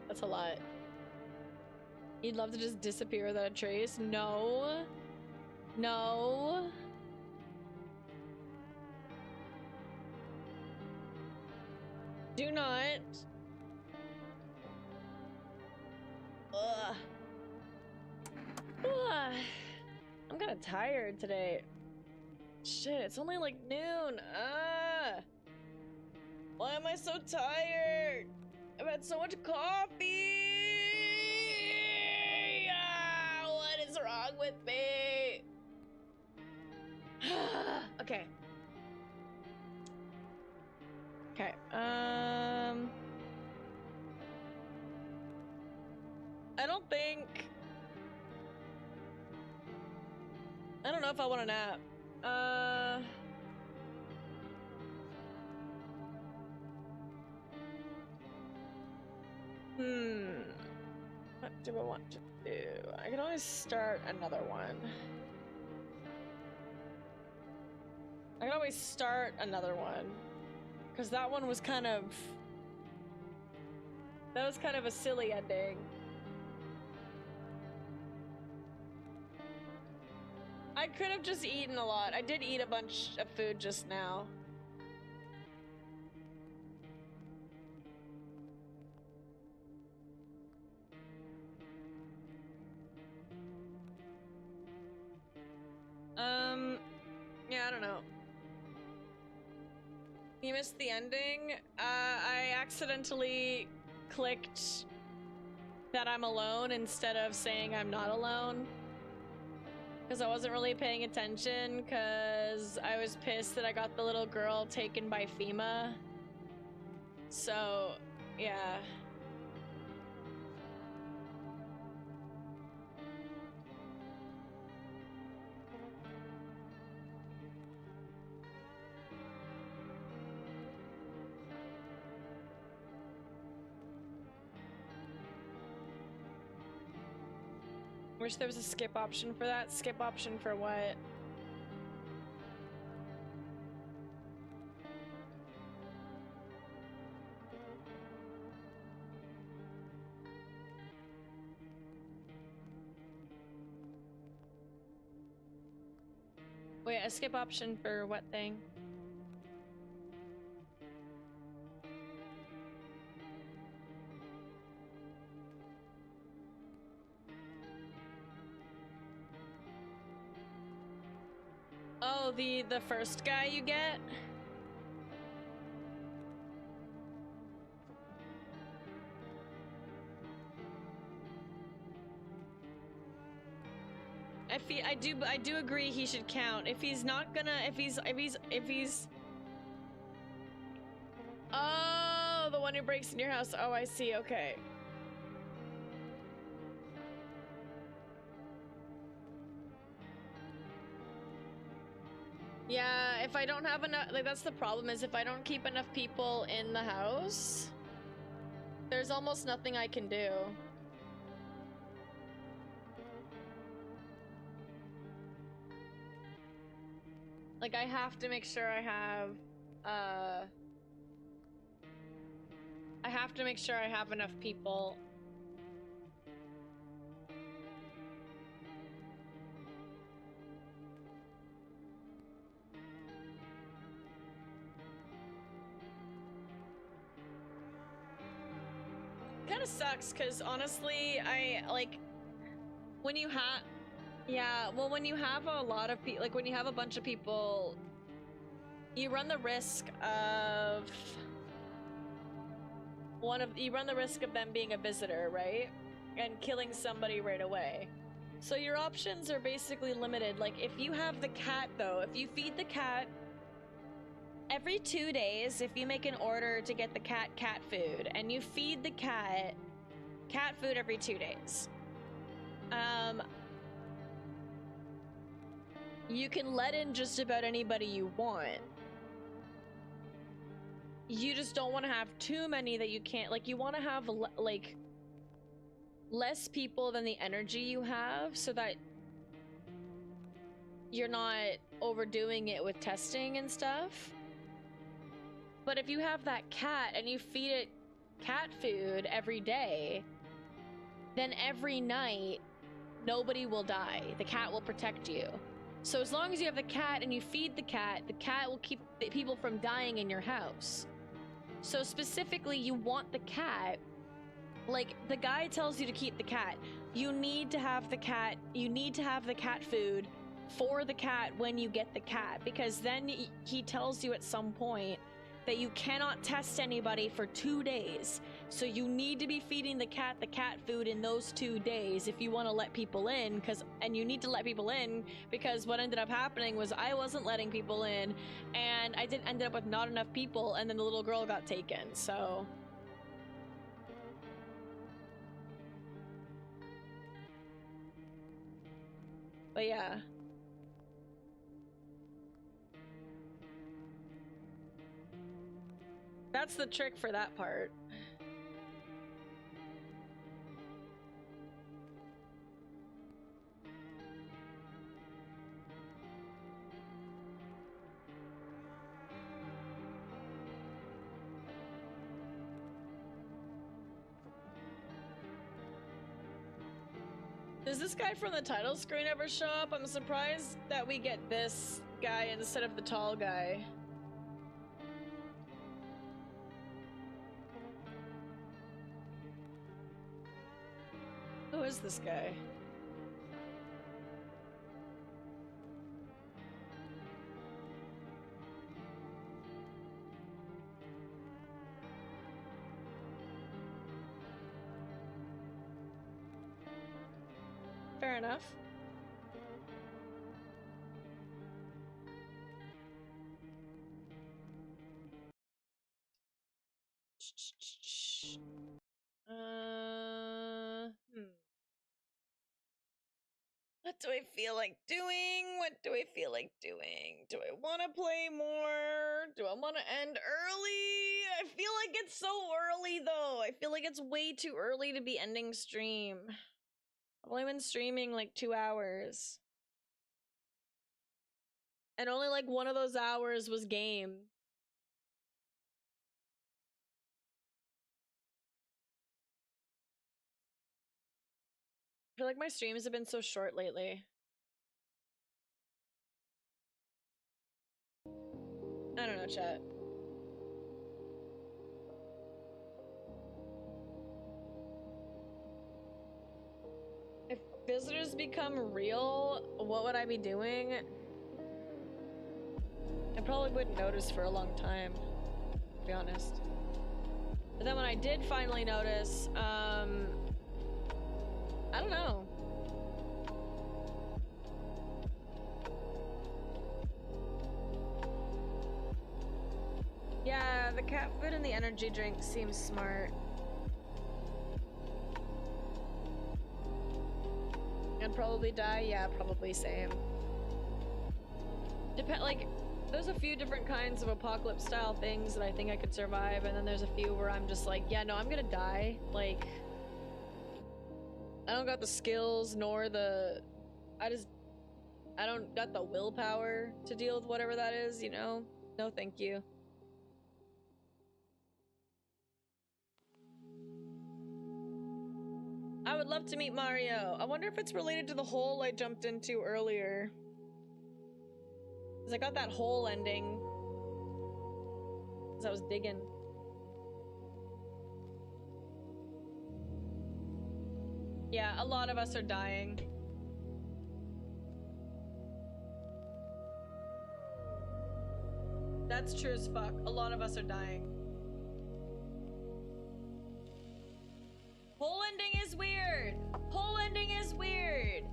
That's a lot. You'd love to just disappear without a trace? No. No. Do not. Ugh. Ugh. I'm kind of tired today. Shit, it's only like noon. Why am I so tired? I've had so much coffee. What is wrong with me? Okay. Okay. I don't know if I want a nap. What do I want to do? I can always start another one. I can always start another one. Because that one was kind of... That was kind of a silly ending. I could have just eaten a lot. I did eat a bunch of food just now. I don't know. You missed the ending? I accidentally clicked that I'm alone instead of saying I'm not alone. Because I wasn't really paying attention, because I was pissed that I got the little girl taken by FEMA. So, yeah. Wish there was a skip option for that. Skip option for what? Wait, a skip option for what thing? Oh, the first guy you get? I do agree he should count. If he's not gonna, if he's oh, the one who breaks in your house. Oh, I see. Okay. Yeah, if I don't have enough, like, that's the problem, is if I don't keep enough people in the house, there's almost nothing I can do. Like, I have to make sure I have, I have to make sure I have enough people. Kind of sucks, because honestly, when you have, yeah, well, when you have a lot of people, like, when you have a bunch of people, you run the risk of you run the risk of them being a visitor, right? And killing somebody right away. So your options are basically limited. Like, if you have the cat, though, if you feed the cat every 2 days, if you make an order to get the cat food, and you feed the cat food every 2 days, you can let in just about anybody you want. You just don't want to have too many that you can't, like, you want to have like less people than the energy you have, so that you're not overdoing it with testing and stuff. But if you have that cat and you feed it cat food every day, then every night nobody will die. The cat will protect you. So as long as you have the cat and you feed the cat will keep the people from dying in your house. So specifically, you want the cat, like, the guy tells you to keep the cat. You need to have the cat, food for the cat when you get the cat, because then he tells you at some point that you cannot test anybody for 2 days. So you need to be feeding the cat food in those 2 days if you want to let people in, and you need to let people in, because what ended up happening was I wasn't letting people in, and I ended up with not enough people, and then the little girl got taken, so. But yeah. That's the trick for that part. Does this guy from the title screen ever show up? I'm surprised that we get this guy instead of the tall guy. Who is this guy? enough. What do I feel like doing? What do I feel like doing? Do I want to play more? Do I want to end early? I feel like it's so early though. I feel like it's way too early to be ending stream. I've only been streaming like 2 hours. And only like one of those hours was game. I feel like my streams have been so short lately. I don't know, chat. If visitors become real, what would I be doing? I probably wouldn't notice for a long time, to be honest. But then when I did finally notice, I don't know. Yeah, the cat food and the energy drink seems smart. And probably die? Yeah, probably same. Like, there's a few different kinds of apocalypse style things that I think I could survive, and then there's a few where I'm just like, yeah, no, I'm gonna die. Like, I don't got the skills nor the... I don't got the willpower to deal with whatever that is, you know? No, thank you. I would love to meet Mario. I wonder if it's related to the hole I jumped into earlier. Cause I got that hole ending. Cause I was digging. Yeah, a lot of us are dying. That's true as fuck. A lot of us are dying. Whole ending is weird. Whole ending is weird.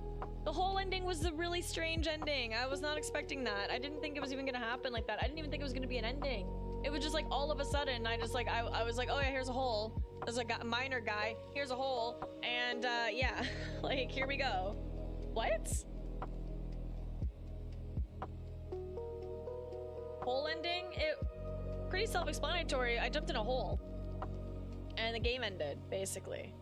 The whole ending was a really strange ending. I was not expecting that. I didn't think it was even gonna happen like that. I didn't even think it was gonna be an ending. It was just like all of a sudden, I just like, I was like, oh yeah, here's a hole. There's like a miner guy. Here's a hole. And yeah, like here we go. What? Hole ending? It pretty self-explanatory. I jumped in a hole. And the game ended, basically.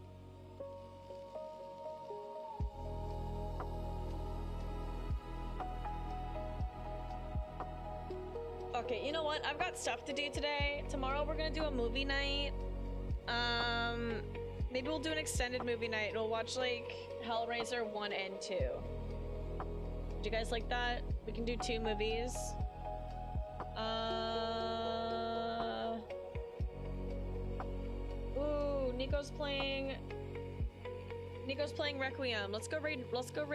Okay, you know what? I've got stuff to do today. Tomorrow we're gonna do a movie night. Maybe we'll do an extended movie night. We'll watch like Hellraiser 1 and 2. Do you guys like that? We can do 2 movies. Ooh, Nico's playing Requiem. Let's go raid Nico. Let's go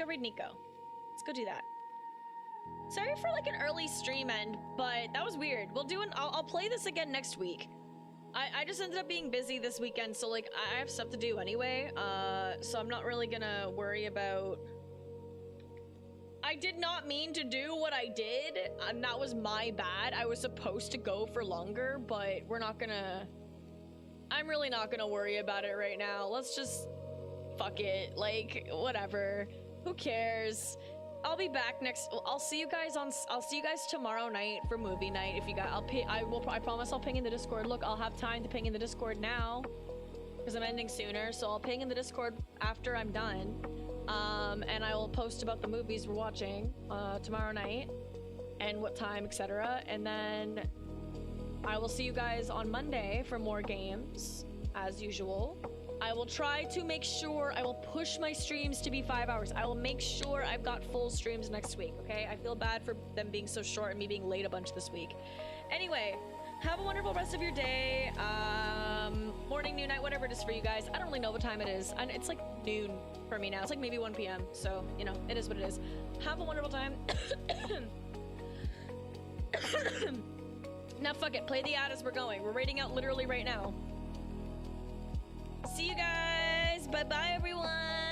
raid Nico. Let's go do that. Sorry for like an early stream end, but that was weird. I'll play this again next week. I just ended up being busy this weekend, so like I have stuff to do anyway. So I'm not really gonna worry about. I did not mean to do what I did, and that was my bad. I was supposed to go for longer, but I'm really not gonna worry about it right now. Let's just fuck it. Like, whatever. Who cares? I'll be back I'll see you guys tomorrow night for movie night. If you guys, I promise I'll ping in the Discord. Look, I'll have time to ping in the Discord now because I'm ending sooner, so I'll ping in the Discord after I'm done. And I will post about the movies we're watching tomorrow night and what time, etc. And then I will see you guys on Monday for more games as usual. I will try to make sure I will push my streams to be 5 hours. I will make sure I've got full streams next week, okay? I feel bad for them being so short and me being late a bunch this week. Anyway, have a wonderful rest of your day. Morning, noon, night, whatever it is for you guys. I don't really know what time it is. And it's like noon for me now. It's like maybe 1 p.m. So, you know, it is what it is. Have a wonderful time. Now, fuck it. Play the ad as we're going. We're rating out literally right now. See you guys. Bye bye, everyone.